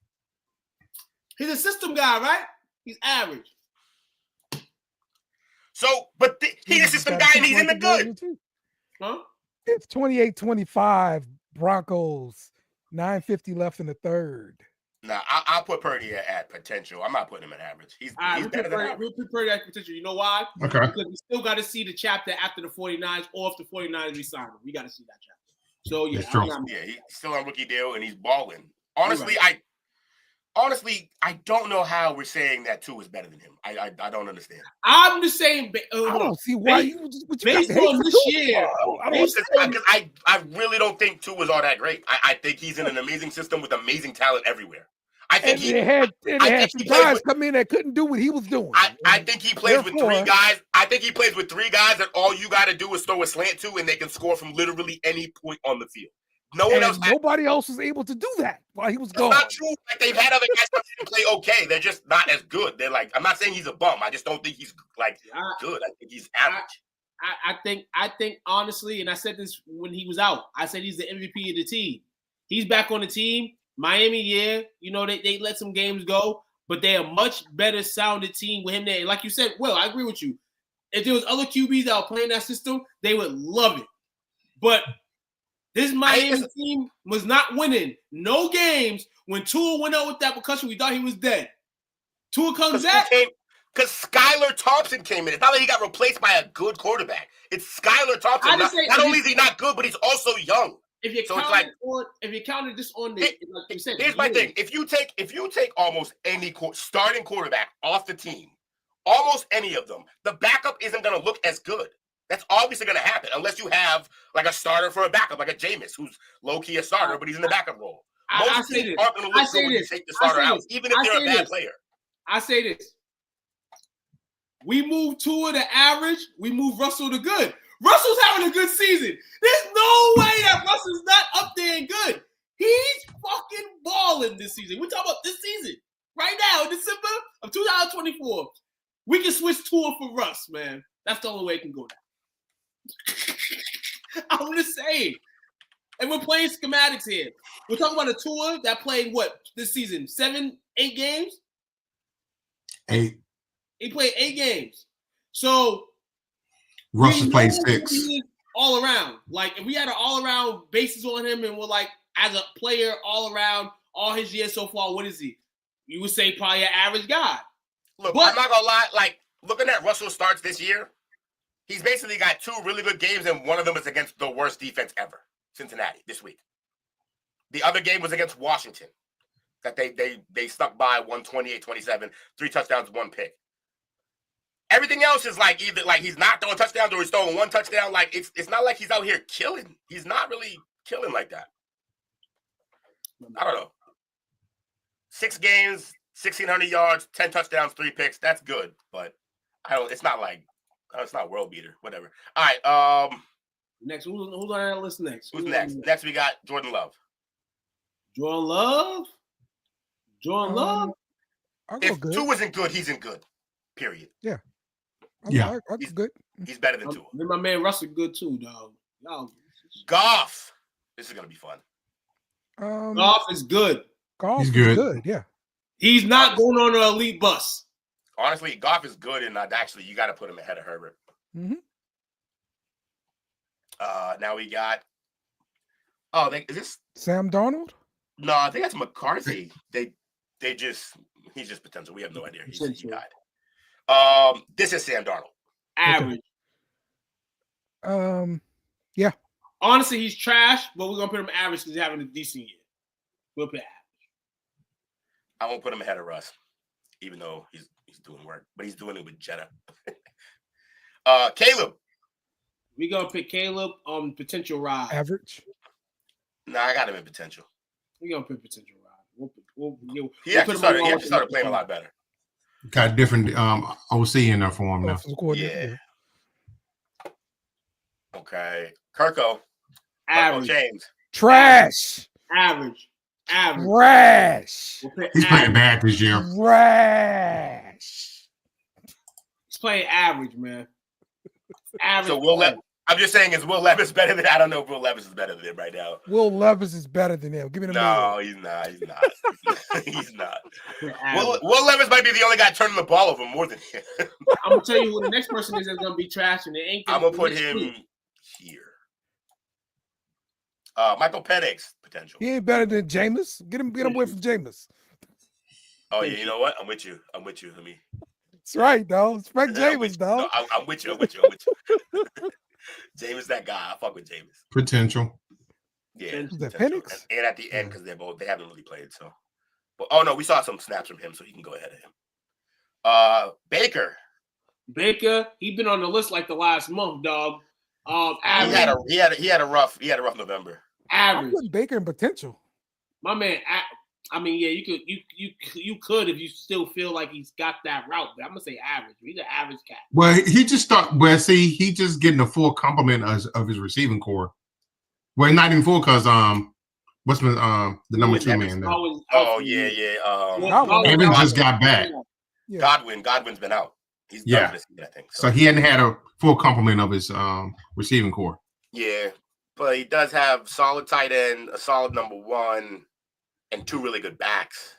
He's a system guy, right? He's average. So, but he's a system guy and he's in the good. Huh? It's 28-25 Broncos. 9:50 left in the third. Nah, I'll put Purdy at potential. I'm not putting him at average. He's better than average. We'll put Purdy at potential. You know why? Okay. Because we still got to see the chapter after the 49ers or if the 49ers resign him. We got to see that chapter. So, yeah. Yeah, he's still on rookie deal and he's balling. Honestly, honestly, I don't know how we're saying that Tua is better than him. I don't understand. I'm just saying. I don't see why based on this year. I really don't think Tua is all that great. I think he's in an amazing system with amazing talent everywhere. I think he had some guys come in that couldn't do what he was doing. I think he plays with 3 guys. I think he plays with 3 guys that all you got to do is throw a slant to, and they can score from literally any point on the field. Nobody else was able to do that while he was gone. That's not true. Like, they've had other guys come in and play okay. They're just not as good. They're like, I'm not saying he's a bum. I just don't think he's like good. I think he's average. I think honestly, and I said this when he was out, I said he's the MVP of the team. He's back on the team. Miami, they let some games go, but they're a much better sounded team with him there. Like you said, Will, I agree with you. If there was other QBs that were playing that system, they would love it. But this Miami team was not winning no games when Tua went out with that concussion. We thought he was dead. Tua comes back. Because Skylar Thompson came in. It's not like he got replaced by a good quarterback. It's Skylar Thompson. Not only is he not good, but he's also young. If you counted this on the, like you said, here's my thing. If you take almost any starting quarterback off the team, almost any of them, the backup isn't going to look as good. That's obviously going to happen unless you have like a starter for a backup, like a Jameis, who's low-key a starter, but he's in the backup role. Most teams aren't going to look good when you take the starter out, even if they're a bad player. I say this. We move Tua to average. We move Russell to good. Russell's having a good season. There's no way that Russell's not up there and good. He's fucking balling this season. We're talking about this season. Right now, in December of 2024. We can switch Tua for Russ, man. That's the only way it can go down. I'm just saying. And we're playing schematics here. We're talking about a Tua that played what this season? 7, 8 games? 8. He played 8 games. So Russell played 6. All around. Like, if we had an all-around basis on him and we're like, as a player, all around, all his years so far, what is he? You would say probably an average guy. Look, I'm not going to lie. Like, looking at Russell starts this year, he's basically got 2 really good games, and one of them is against the worst defense ever, Cincinnati, this week. The other game was against Washington, that they stuck by 128-27, 3 touchdowns, 1 pick. Everything else is like either like he's not throwing touchdowns or he's throwing 1 touchdown. Like it's not like he's out here killing. He's not really killing like that. I don't know. 6 games, 1,600 yards, 10 touchdowns, 3 picks. That's good, but it's not like it's not world beater. Whatever. All right. Next, who's on our list next? Who's next? Next we got Jordan Love. Jordan Love. If Tua isn't good, he's in good. Period. Yeah. He's good. He's better than Tua. Then my man Russell good too, dog. No. Goff. This is gonna be fun. Goff is good. He's good. Yeah. He's not going on an elite bus. Honestly, Goff is good, and actually, you got to put him ahead of Herbert. Mm-hmm. Now we got. Is this Sam Darnold? No, I think that's McCarthy. He's just potential. We have no idea. He died. This is Sam Darnold. Average. Yeah. Honestly, he's trash, but we're gonna put him average because he's having a decent year. We'll put average. I won't put him ahead of Russ, even though he's doing work, but he's doing it with Jetta. Caleb. We're gonna pick Caleb on potential ride. Average. No, I got him in potential. We're gonna pick potential ride. He started playing a lot better. Got a different OC in there for him now. Yeah. Okay. Kirko. Average. James. Trash. Average. Trash. He's playing bad this year. Trash. He's playing average, man. Average. So I'm just saying, is Will Levis better than? I don't know if Will Levis is better than him right now. Will Levis is better than him. Give me the No, he's not. He's not. He's not. Will Levis might be the only guy turning the ball over more than him. I'm gonna tell you who the next person is that's gonna be trash, and it ain't. I'm gonna put him here. Michael Penix potential. He ain't better than Jameis. Get him away from Jameis. Oh yeah, you know what? I'm with you. Let me. That's right, dog. Respect Jameis, dog. No, I'm with you. Jameis, that guy. I fuck with Jameis. Potential. Yeah. Is that Penix? And at the end, because they haven't really played. So Oh no, we saw some snaps from him, so he can go ahead of him. Baker, he been on the list like the last month, dog. Average. He had a rough November. Average. I put Baker in potential. My man, I mean, yeah, you could if you still feel like he's got that route, but I'm gonna say average. He's an average cat. Well, he just he just getting the full complement of his receiving core. Well, not even full because what's the number 2 man there? Evans just got back. Yeah. Godwin's been out. He's done this season, I think. So he hadn't had a full complement of his receiving core. Yeah, but he does have solid tight end, a solid number 1, and 2 really good backs.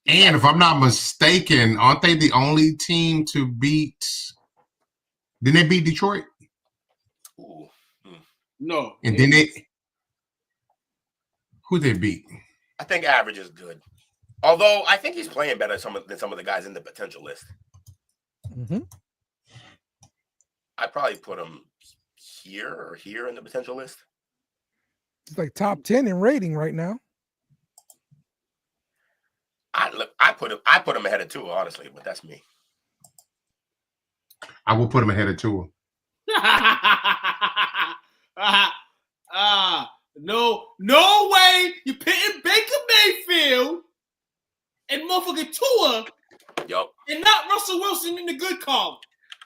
And if I'm not mistaken, aren't they the only team to beat? Didn't they beat Detroit? Ooh. No. And then who they beat? I think average is good. Although I think he's playing better than some of the guys in the potential list. Mm-hmm. I'd probably put him here in the potential list. It's like top 10 in rating right now. I put him ahead of Tua, honestly, but that's me. I will put him ahead of Tua. No way you pitting Baker Mayfield and motherfucking Tua and not Russell Wilson in the good column.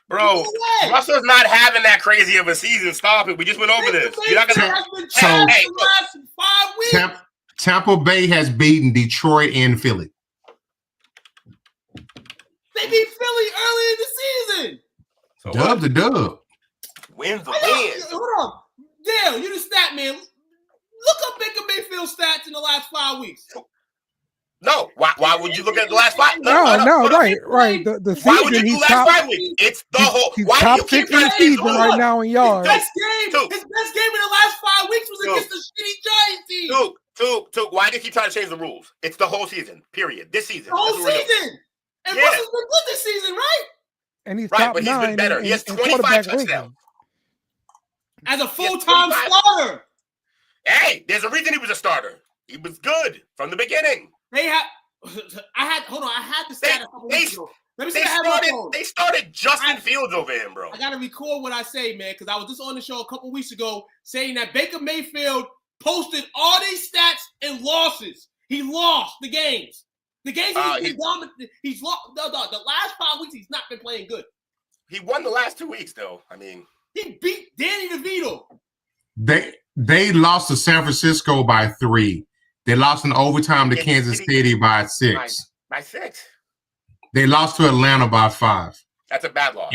Bro, no Russell's not having that crazy of a season. Stop it. We just went over this. You're not gonna the last 5 weeks. Tampa Bay has beaten Detroit and Philly. They beat Philly early in the season. So dub the dub. Wins the win. Hold on. Dale, you the stat man. Look up Baker Mayfield's stats in the last 5 weeks. No, why would you look at the last 5? No, right. The season, why would you do last 5 weeks? It's the whole. Why do you keep trying to change the rules right now in yards? His best game in the last 5 weeks was against the shitty Giants team. Took. Why do you keep trying to change the rules? It's the whole season. Period. This season. The whole season. And Russell's been good this season, right? And he's right, top but he's 9 been better. He has 25 touchdowns. As a full-time starter. Hey, there's a reason he was a starter. He was good from the beginning. I had the stat a couple weeks ago. Let me see. They started Justin Fields over him, bro. I gotta record what I say, man, because I was just on the show a couple weeks ago saying that Baker Mayfield posted all these stats and losses. He lost the games. The games he's been dominant. He's lost. The last 5 weeks, he's not been playing good. He won the last 2 weeks, though. I mean, he beat Danny DeVito. They lost to San Francisco by 3. They lost in overtime to Kansas City by 6. By 6. They lost to Atlanta by 5. That's a bad loss.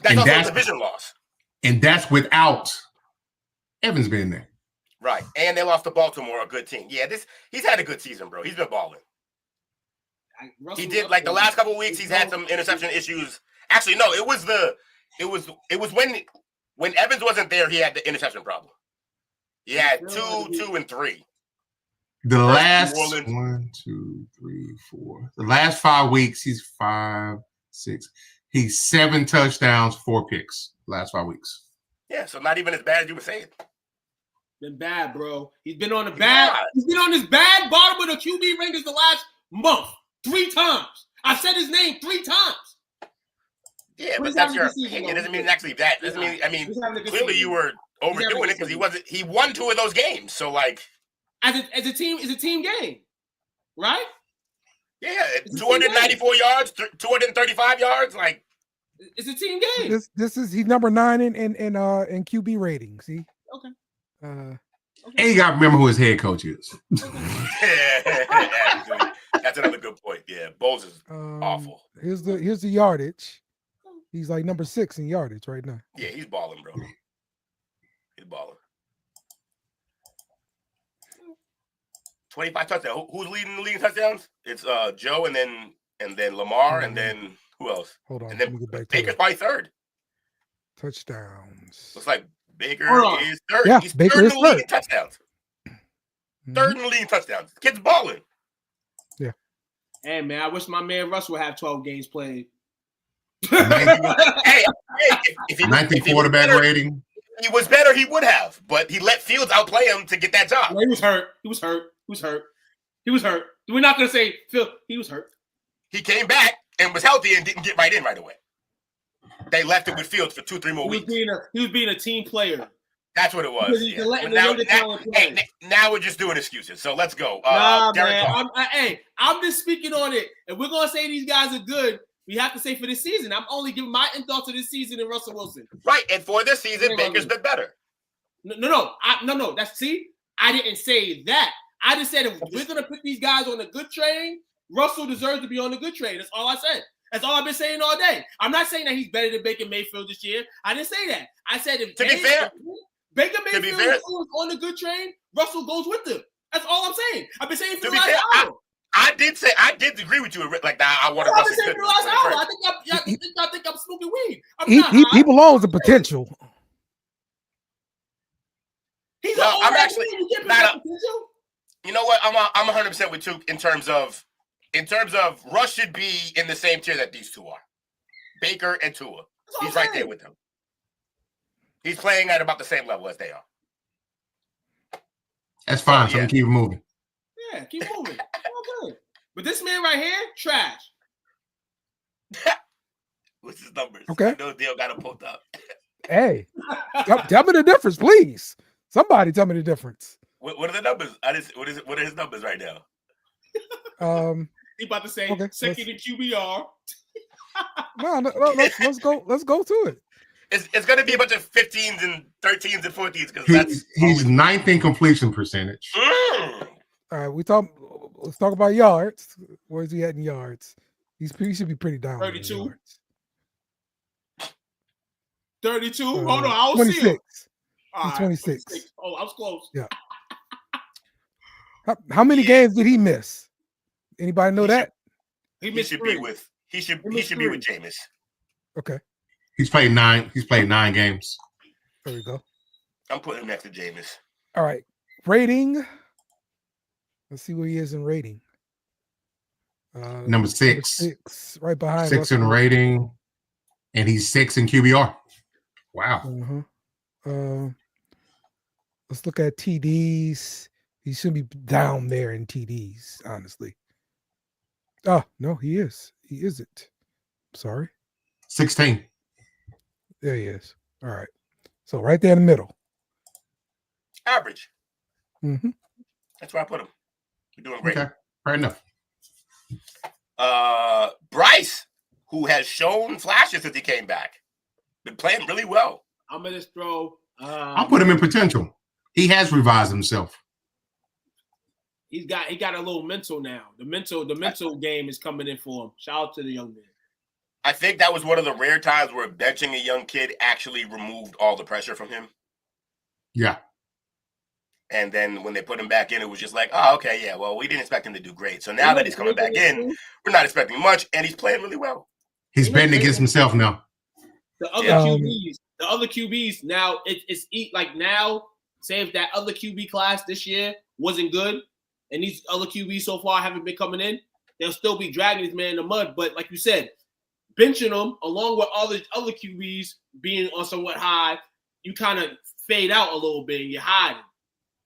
That's also a division loss. And that's without Evans being there. Right. And they lost to Baltimore, a good team. Yeah, he's had a good season, bro. He's been balling. He did like the last couple of weeks. He's had some interception issues. Actually, no, it was when Evans wasn't there. He had the interception problem. He had 2, 2, and 3. The last 1, 2, 3, 4. The last 5 weeks, he's 5, 6. He's 7 touchdowns, 4 picks. Last 5 weeks. Yeah, so not even as bad as you were saying. Been bad, bro. He's been on the bad. He's been on this bad bottom of the QB rankings the last month. 3 times. I said his name 3 times. Yeah, but that's your opinion. It doesn't mean actually that. I mean, clearly you were overdoing it because he won 2 of those games. So like as a team, it's a team game. Right? Yeah, 294 yards, 235 yards, like it's a team game. He's number 9 in QB rating. See? Okay. And you got to remember who his head coach is. That's another good point. Yeah, Bowles is awful. Here's the yardage. He's like number 6 in yardage right now. Yeah, he's balling, bro. He's balling. 25 touchdowns. Who's leading the touchdowns? It's Joe, and then Lamar, and then who else? Hold on. And then Baker's probably 3rd. Touchdowns. Looks like Baker is 3rd. Yeah, he's Baker 3rd is in the league 3rd. in touchdowns. 3rd in the league in touchdowns. The kid's balling. Yeah. Hey man, I wish my man Russ would have 12 games played. Hey, if 19 quarterback rating. he was better, he would have, but he let Fields outplay him to get that job. No, he was hurt. We're not gonna say Phil. He was hurt. He came back and was healthy and didn't get right in right away. They left it with Fields for 2-3 more weeks. He was being a team player. That's what it was. Yeah. Now we're just doing excuses. So let's go. Man. I'm just speaking on it. If we're gonna say these guys are good, we have to say for this season. I'm only giving my thoughts to this season and Russell Wilson. Right, and for this season, Baker's been better. No. I didn't say that. I just said if we're gonna put these guys on a good train, Russell deserves to be on the good train. That's all I said. That's all I've been saying all day. I'm not saying that he's better than Baker Mayfield this year. I didn't say that. I said if Baker Mayfield is on the good train, Russell goes with them. That's all I'm saying. I've been saying for the last hour. I did agree with you. Like that, I want to. I've been saying for the last hour. I think I'm smoking weed. He belongs to potential. He's I'm actually not. You know what? I'm 100% with you in terms of Russ should be in the same tier that these two are, Baker and Tua. He's right there with them. He's playing at about the same level as they are. That's fine. So keep moving. Yeah, keep moving. Okay. But this man right here, trash. What's his numbers? Okay. I know Dale got him pulled up. Hey, tell me the difference, please. Somebody tell me the difference. What are the numbers? What are his numbers right now? He about to say second in QBR. Let's go. Let's go to it. It's going to be a bunch of 15s and 13s and 14s because he's ninth in completion percentage. Mm. All right, let's talk about yards. Where's he at in yards? He should be pretty down. 32. 32. Hold on, I was 26. He's 26. Oh, I was close. Yeah. How many games did he miss? Anybody know that? He should be with Jameis. Okay. He's played 9 games. There we go. I'm putting him next to Jameis. All right. Rating. Let's see where he is in rating. Number 6. Number 6, right behind 6 Russell. in rating, and he's 6 in QBR. Wow. Let's look at TDs. He should be down there in TDs, honestly. Oh, no, he is. He isn't. Sorry. 16. There he is. All right. So right there in the middle. Average. Mm-hmm. That's where I put him. You're doing great. Okay. Fair enough. Bryce, who has shown flashes since he came back, been playing really well. I'm gonna just throw. I'll put him in potential. He has revised himself. He got a little mental now. The mental game is coming in for him. Shout out to the young man. I think that was one of the rare times where benching a young kid actually removed all the pressure from him. Yeah. And then when they put him back in, it was just like, oh, okay, yeah, well, we didn't expect him to do great. So now that he's coming back in, we're not expecting much, and he's playing really well. He's betting against himself now. The other QBs now, it's like now, say if that other QB class this year wasn't good, and these other QBs so far haven't been coming in, they'll still be dragging this man in the mud. But like you said, benching them along with all the other QBs being on somewhat high, you kind of fade out a little bit and you're hiding.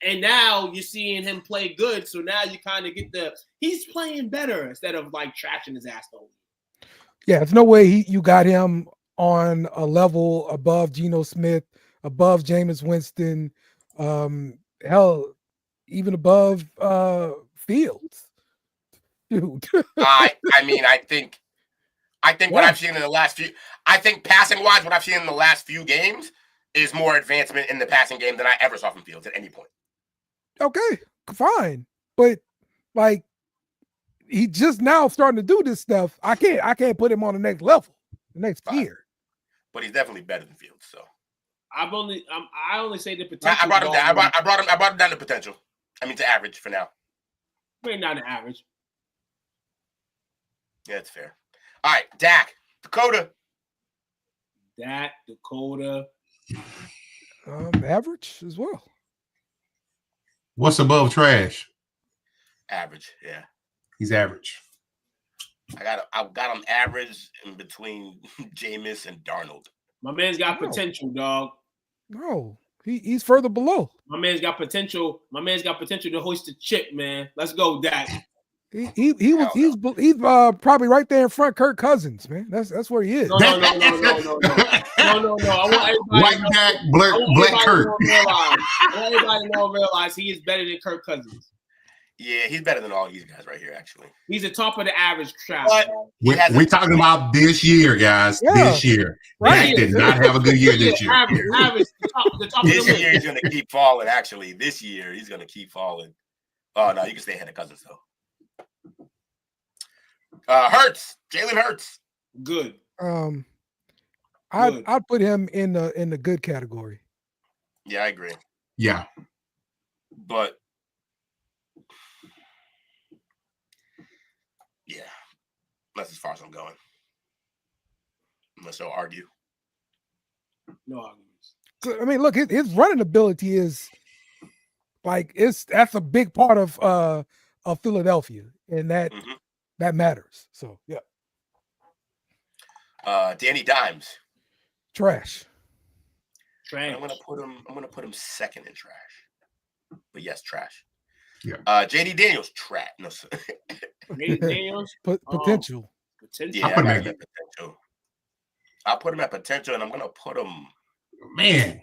And now you're seeing him play good, so now you kind of get he's playing better instead of like trashing his ass over. Yeah, there's no way you got him on a level above Geno Smith, above Jameis Winston, hell, even above Fields. Dude. I think what I've seen in the last few, I think passing wise, what I've seen in the last few games is more advancement in the passing game than I ever saw from Fields at any point. Okay, fine. But like he just now starting to do this stuff. I can't put him on the next level, the next tier. But he's definitely better than Fields. So I only say the potential. I brought him down. I brought him down to potential. I mean to average for now. Maybe not an average. Yeah, it's fair. All right, Dak, Dakota. Average as well. What's above trash? Average, yeah. He's average. I got him average in between Jameis and Darnold. My man's got potential, dog. No, he's further below. My man's got potential. My man's got potential to hoist the chip, man. Let's go, Dak. He's probably right there in front of Kirk Cousins, man. That's where he is. No. I want everybody White Dak, black Kirk. I want everybody to realize he is better than Kirk Cousins. Yeah, he's better than all these guys right here, actually. He's the top of the average crowd. We're talking about this year, guys. Yeah. This year. Right. Dak did not have a good year this year. Average, the top This of the list. year he's going to keep falling, actually. This year he's going to keep falling. Oh, no, you can stay ahead of Cousins, though. Hurts. Jalen Hurts. Good. I'd put him in the good category. Yeah, I agree. Yeah. But yeah, that's as far as I'm going. Unless they'll argue. No arguments. I mean, look, his running ability is like that's a big part of Philadelphia, and that matters. So yeah. Danny Dimes. Trash. I'm gonna put him second in trash. But yes, trash. Yeah. JD Daniels, trash. No, sir. JD Daniels, potential. Yeah, potential. I'll put him at potential, and I'm gonna put him. Man,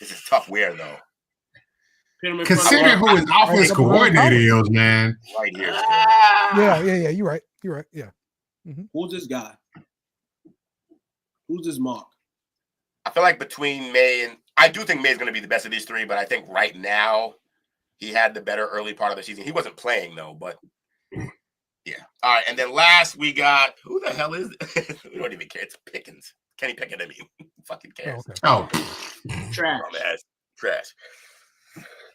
this is tough. Where though? Consider who his offense coordinator is, man. Right here. Yeah. You're right. Yeah. Mm-hmm. Who's this guy? Who's this Mark? I feel like between May and I do think May's going to be the best of these three, but I think right now he had the better early part of the season. He wasn't playing though, but yeah. All right, and then last we got who the hell is it? We don't even care. It's Pickens. Kenny Pickett. I mean, fucking cares. Oh, Trash. Trash.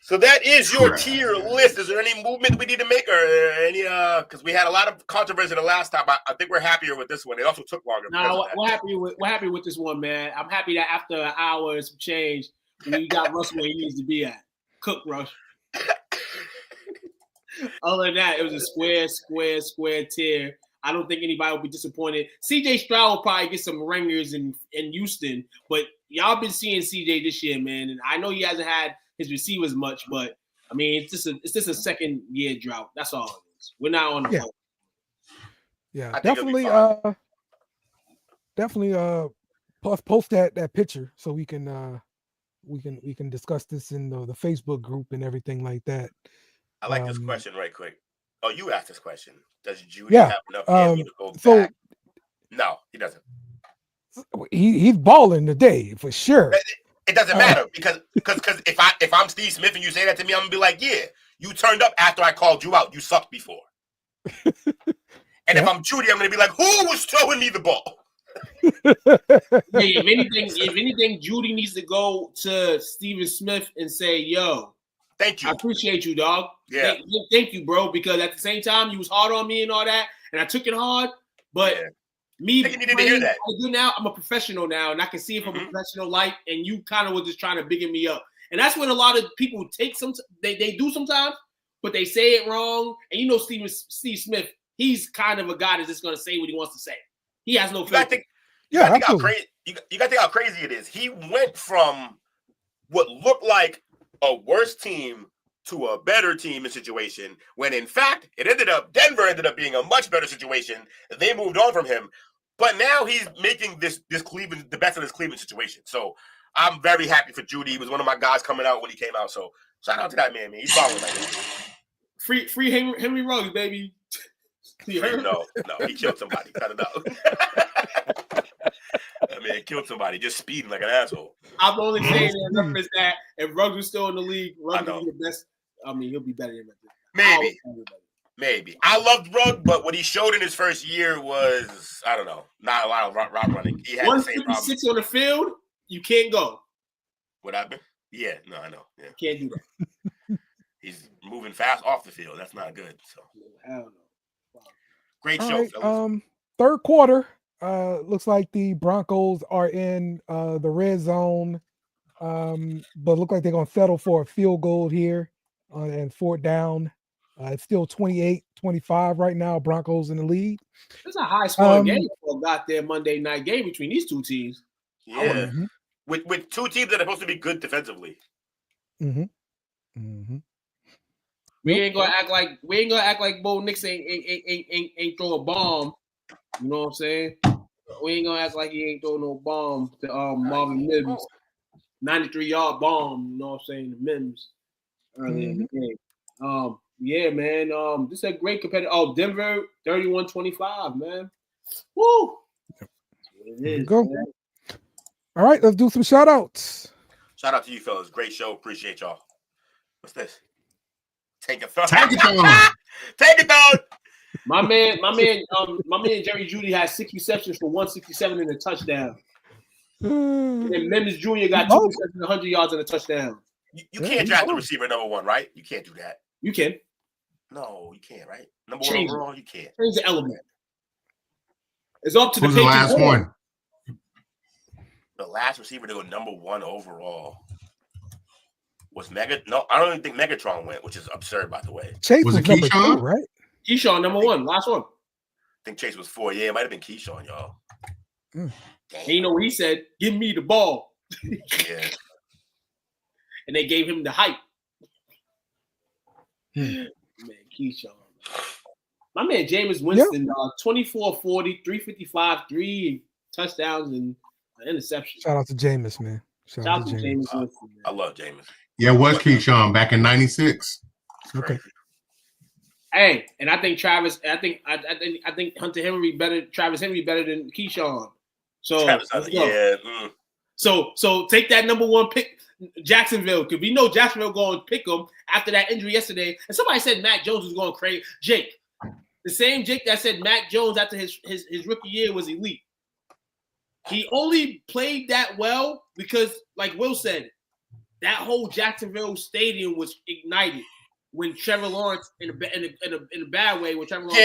So that is your tier list. Is there any movement we need to make, or any? Because we had a lot of controversy the last time. I think we're happier with this one. It also took longer. No, we're happy with this one, man. I'm happy that after an hour and some change, we got Russ where he needs to be at. Cook Rush. Other than that, it was a square tier. I don't think anybody will be disappointed. CJ Stroud will probably get some ringers in Houston, but y'all been seeing CJ this year, man. And I know he hasn't had his receivers much, but I mean, it's just a second year drought. That's all it is. We're not on the phone. Yeah, definitely post that picture so we can discuss this in the Facebook group and everything like that. I like this question right quick. Oh, you asked this question. Does Judy have enough ammo to go back? No, he doesn't. He's balling today for sure. It doesn't matter because if I'm Steve Smith and you say that to me, I'm gonna be like, yeah, you turned up after I called you out. You sucked before. And if I'm Judy, I'm gonna be like, who was throwing me the ball? Hey, if anything, Judy needs to go to Steven Smith and say, yo, thank you. I appreciate you, dog. Yeah. Thank you, bro. Because at the same time, you was hard on me and all that, and I took it hard. But me, I think you need to hear that. Now I'm a professional now, and I can see it from a professional light. And you kind of were just trying to biggin me up, and that's what a lot of people take. They do sometimes, but they say it wrong. And you know, Steve Smith, he's kind of a guy that's just going to say what he wants to say. He has no filter. You got to think how crazy it is. He went from what looked like a worse team to a better team and situation, when in fact Denver ended up being a much better situation. They moved on from him, but now he's making this Cleveland the best of this Cleveland situation. So I'm very happy for Judy. He was one of my guys coming out when he came out. So shout out to that man. He's following like that. Free Henry Ruggs, baby. No, he killed somebody. Cut it out. That man killed somebody just speeding like an asshole. I'm only saying in reference that if Ruggs was still in the league, Ruggs would be the best. I mean, he'll be better than that. Maybe. I loved Ruggs, but what he showed in his first year was, I don't know, not a lot of route running. He had the same problem. 156 on the field, you can't go. What happened? Yeah, no, I know. Yeah. Can't do that. He's moving fast off the field. That's not good. So I don't know. Wow. Great show, fellas. Third quarter. Looks like the Broncos are in the red zone, but look like they're going to settle for a field goal here and fourth down. It's still 28-25 right now. Broncos in the lead. It's a high-scoring game for a goddamn Monday night game between these two teams. Yeah. with two teams that are supposed to be good defensively. We ain't gonna act like Bo Nix ain't throw a bomb. You know what I'm saying? We ain't gonna act like he ain't throw no bomb to Marvin Mims. 93-yard bomb, you know what I'm saying? The Mims early in the game. Yeah, man. This is a great competitor. Oh, Denver 31-25, man. Woo! There you go. Man. All right, let's do some shout outs. Shout out to you fellas. Great show. Appreciate y'all. What's this? Take it thought. Take it thought. My man Jerry Jeudy has 6 receptions for 167 and a touchdown. And Mims Jr. got 2 receptions, 100 yards and a touchdown. You can't draft the receiver number 1, right? You can't do that. You can. No, you can't, right? Number 1 overall, you can't. Change the element. It's up to the last one. The last receiver to go number 1 overall was No, I don't even think Megatron went, which is absurd, by the way. Chase was number 2, right? Keyshawn, number 1, last one. I think Chase was 4. Yeah, it might have been Keyshawn, y'all. And you know what he said? Give me the ball. Yeah. And they gave him the hype. Man, Keyshawn. My man Jameis Winston, 24-40, 355, 3 touchdowns and an interception. Shout out to Jameis, man. Shout out to Jameis Winston, man. I love Jameis. Yeah, it was Keyshawn back in '96. Okay. Hey, and I think Travis. I think Hunter Henry better. Travis Henry better than Keyshawn. So So take that number 1 pick, Jacksonville, because we know Jacksonville going to pick him after that injury yesterday. And somebody said Mac Jones was going crazy. Jake, the same Jake that said Mac Jones after his rookie year was elite. He only played that well because, like Will said, that whole Jacksonville stadium was ignited when Trevor Lawrence in a bad way. When Trevor Lawrence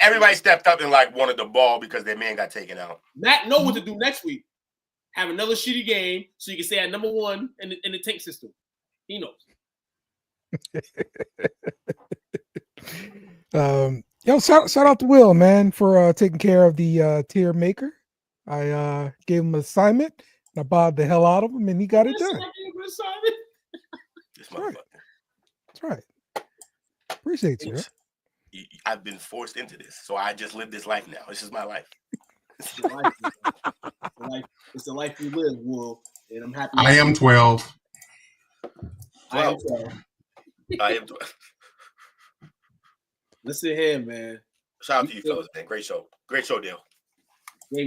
everybody stepped up and like wanted the ball because their man got taken out. Matt know what to do next week. Have another shitty game so you can stay at number 1 in the tank system. He knows. Shout out to Will, man, for taking care of the tier maker. I gave him an assignment and I bowed the hell out of him and he got it done. That's right. Appreciate you. I've been forced into this, so I just live this life now. This is my life. It's the life we live, Will, and I'm happy. I am 12. I am 12. Listen here, man. Shout out to you fellas, man. Great show, Dale. We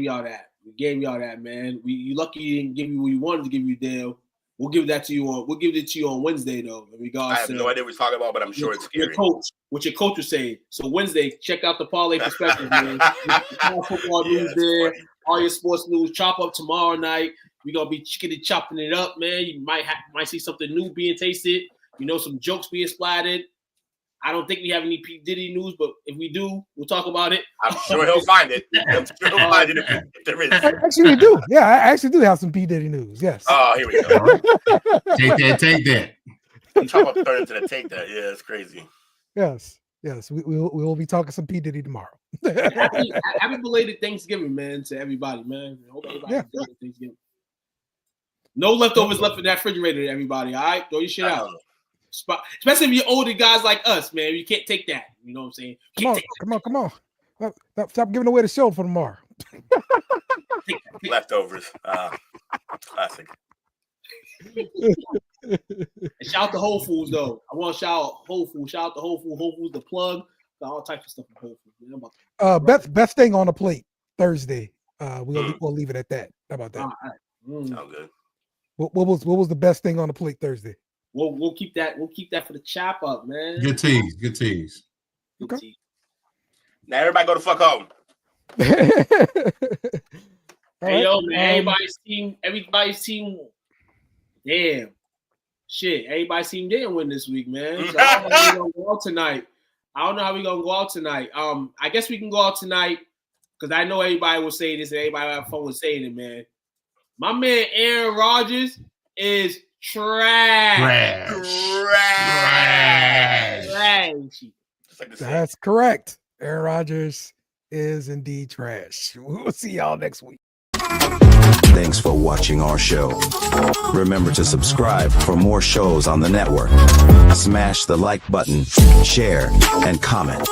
gave y'all that, man. You lucky you didn't give me what you wanted to give you, Dale. We'll give it to you on Wednesday, though. I have no idea what we're talking about, but I'm sure it's scary. What your coach was saying. So Wednesday, check out the Parlay Perspective, man. Football news there, all your sports news. Chop up tomorrow night. We're gonna be chopping it up, man. You might see something new being tasted. Some jokes being splattered. I don't think we have any P. Diddy news, but if we do, we'll talk about it. I'm sure he'll find it. I'm sure he'll find it if there is. Actually, we do. Yeah, I actually do have some P. Diddy news. Yes. Oh, here we go. Take that. Chop up turn into the take that. Yeah, it's crazy. Yes. We will be talking some P. Diddy tomorrow. happy belated Thanksgiving, man, to everybody, man. I hope everybody enjoyed Thanksgiving. No leftovers left in that refrigerator, everybody. All right, throw your shit out. Especially if you're older guys like us, man. You can't take that. You know what I'm saying? Come on. Stop giving away the show for tomorrow. Leftovers. Classic. And shout out to Whole Foods, though. I want to shout out Whole Foods. Shout out to Whole Foods. Whole Foods, the plug. Got all types of stuff in Whole best Foods. best thing on the plate Thursday. We'll leave it at that. How about that? All right. Sound good. What was the best thing on the plate Thursday? We'll keep that for the chop up, man. Good tease. Okay. Now everybody go to fuck home. Hey, yo, man. Everybody's team. Damn. Shit. Everybody's team didn't win this week, man. So I don't know how we're gonna go out tonight. I guess we can go out tonight because I know everybody will say this and everybody will have fun with saying it, man. My man Aaron Rodgers is trash. That's correct. Aaron Rodgers is indeed trash. We'll see y'all next week. Thanks for watching our show. Remember to subscribe for more shows on the network. Smash the like button, share, and comment.